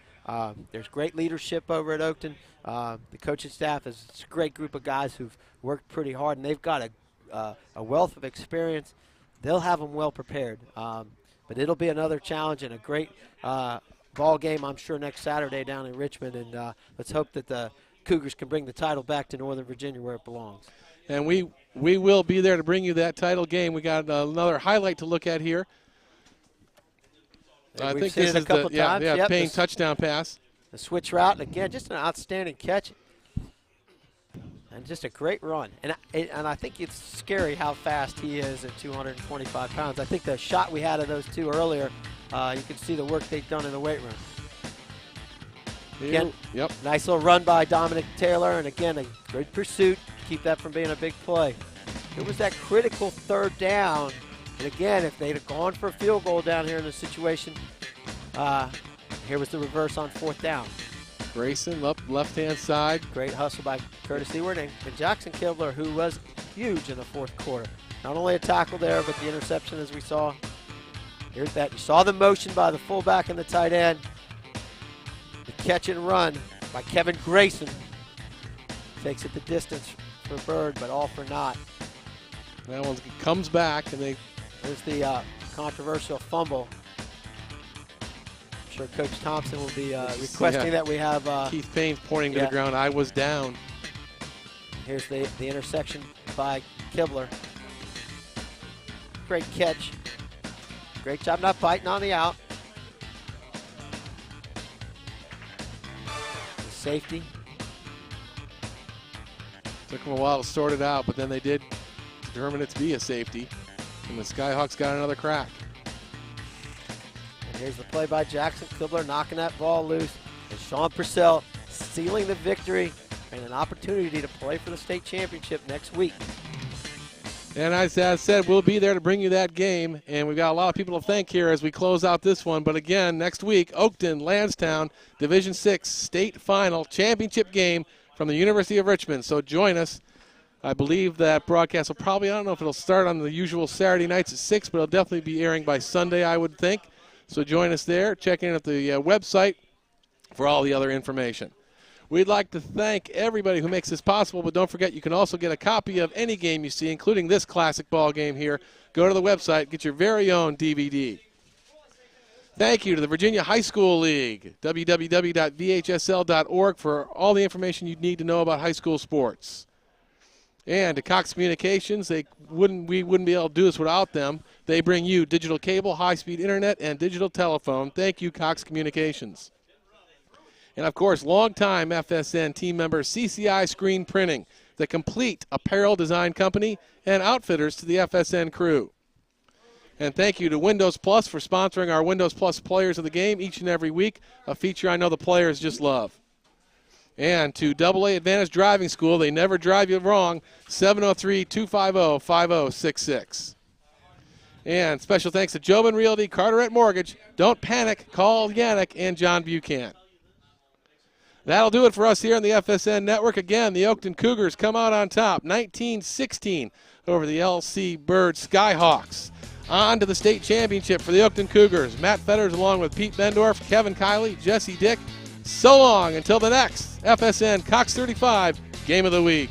There's great leadership over at Oakton. The coaching staff is a great group of guys who've worked pretty hard, and they've got a wealth of experience. They'll have them well prepared. But it'll be another challenge and a great ball game, I'm sure, next Saturday down in Richmond. And let's hope that the Cougars can bring the title back to Northern Virginia where it belongs. And we will be there to bring you that title game. We got another highlight to look at here. I think this is the Payne touchdown pass. The switch route, and again, just an outstanding catch. And just a great run. And I think it's scary how fast he is at 225 pounds. I think the shot we had of those two earlier, you can see the work they've done in the weight room. Again, nice little run by Dominic Taylor, and again, a great pursuit. Keep that from being a big play. It was that critical third down. And again, if they'd have gone for a field goal down here in this situation, here was the reverse on fourth down. Grayson, left-hand side. Great hustle by Curtis Ewart and Jackson Kibler, who was huge in the fourth quarter. Not only a tackle there, but the interception as we saw. Here's that. You saw the motion by the fullback and the tight end. The catch and run by Kevin Grayson. Takes it the distance for Bird, but all for naught. That one comes back, and there's the controversial fumble. I'm sure Coach Thompson will be requesting that we have Keith Payne pointing to the ground. I was down. Here's the interception by Kibler. Great catch. Great job not biting on the out. The safety. Took them a while to sort it out, but then they did determine it to be a safety. And the Skyhawks got another crack. And here's the play by Jackson Kibler, knocking that ball loose. And Sean Purcell sealing the victory and an opportunity to play for the state championship next week. And as I said, we'll be there to bring you that game. And we've got a lot of people to thank here as we close out this one. But again, next week, Oakton, Lansdowne, Division VI state final championship game from the University of Richmond. So join us. I believe that broadcast will probably, I don't know if it'll start on the usual Saturday nights at 6, but it'll definitely be airing by Sunday, I would think. So join us there. Check in at the website for all the other information. We'd like to thank everybody who makes this possible, but don't forget you can also get a copy of any game you see, including this classic ball game here. Go to the website, get your very own DVD. Thank you to the Virginia High School League, www.vhsl.org for all the information you need to know about high school sports. And to Cox Communications, we wouldn't be able to do this without them. They bring you digital cable, high-speed internet, and digital telephone. Thank you, Cox Communications. And, of course, longtime FSN team member CCI Screen Printing, the complete apparel design company and outfitters to the FSN crew. And thank you to Windows Plus for sponsoring our Windows Plus Players of the Game each and every week, a feature I know the players just love. And to AA Advantage Driving School, they never drive you wrong, 703-250-5066. And special thanks to Jobin Realty, Carteret Mortgage. Don't panic, call Yannick and John Buchan. That'll do it for us here on the FSN Network. Again, the Oakton Cougars come out on top, 19-16 over the LC Bird Skyhawks. On to the state championship for the Oakton Cougars. Matt Fetters along with Pete Bendorf, Kevin Kiley, Jesse Dick. So long until the next FSN Cox 35 Game of the Week.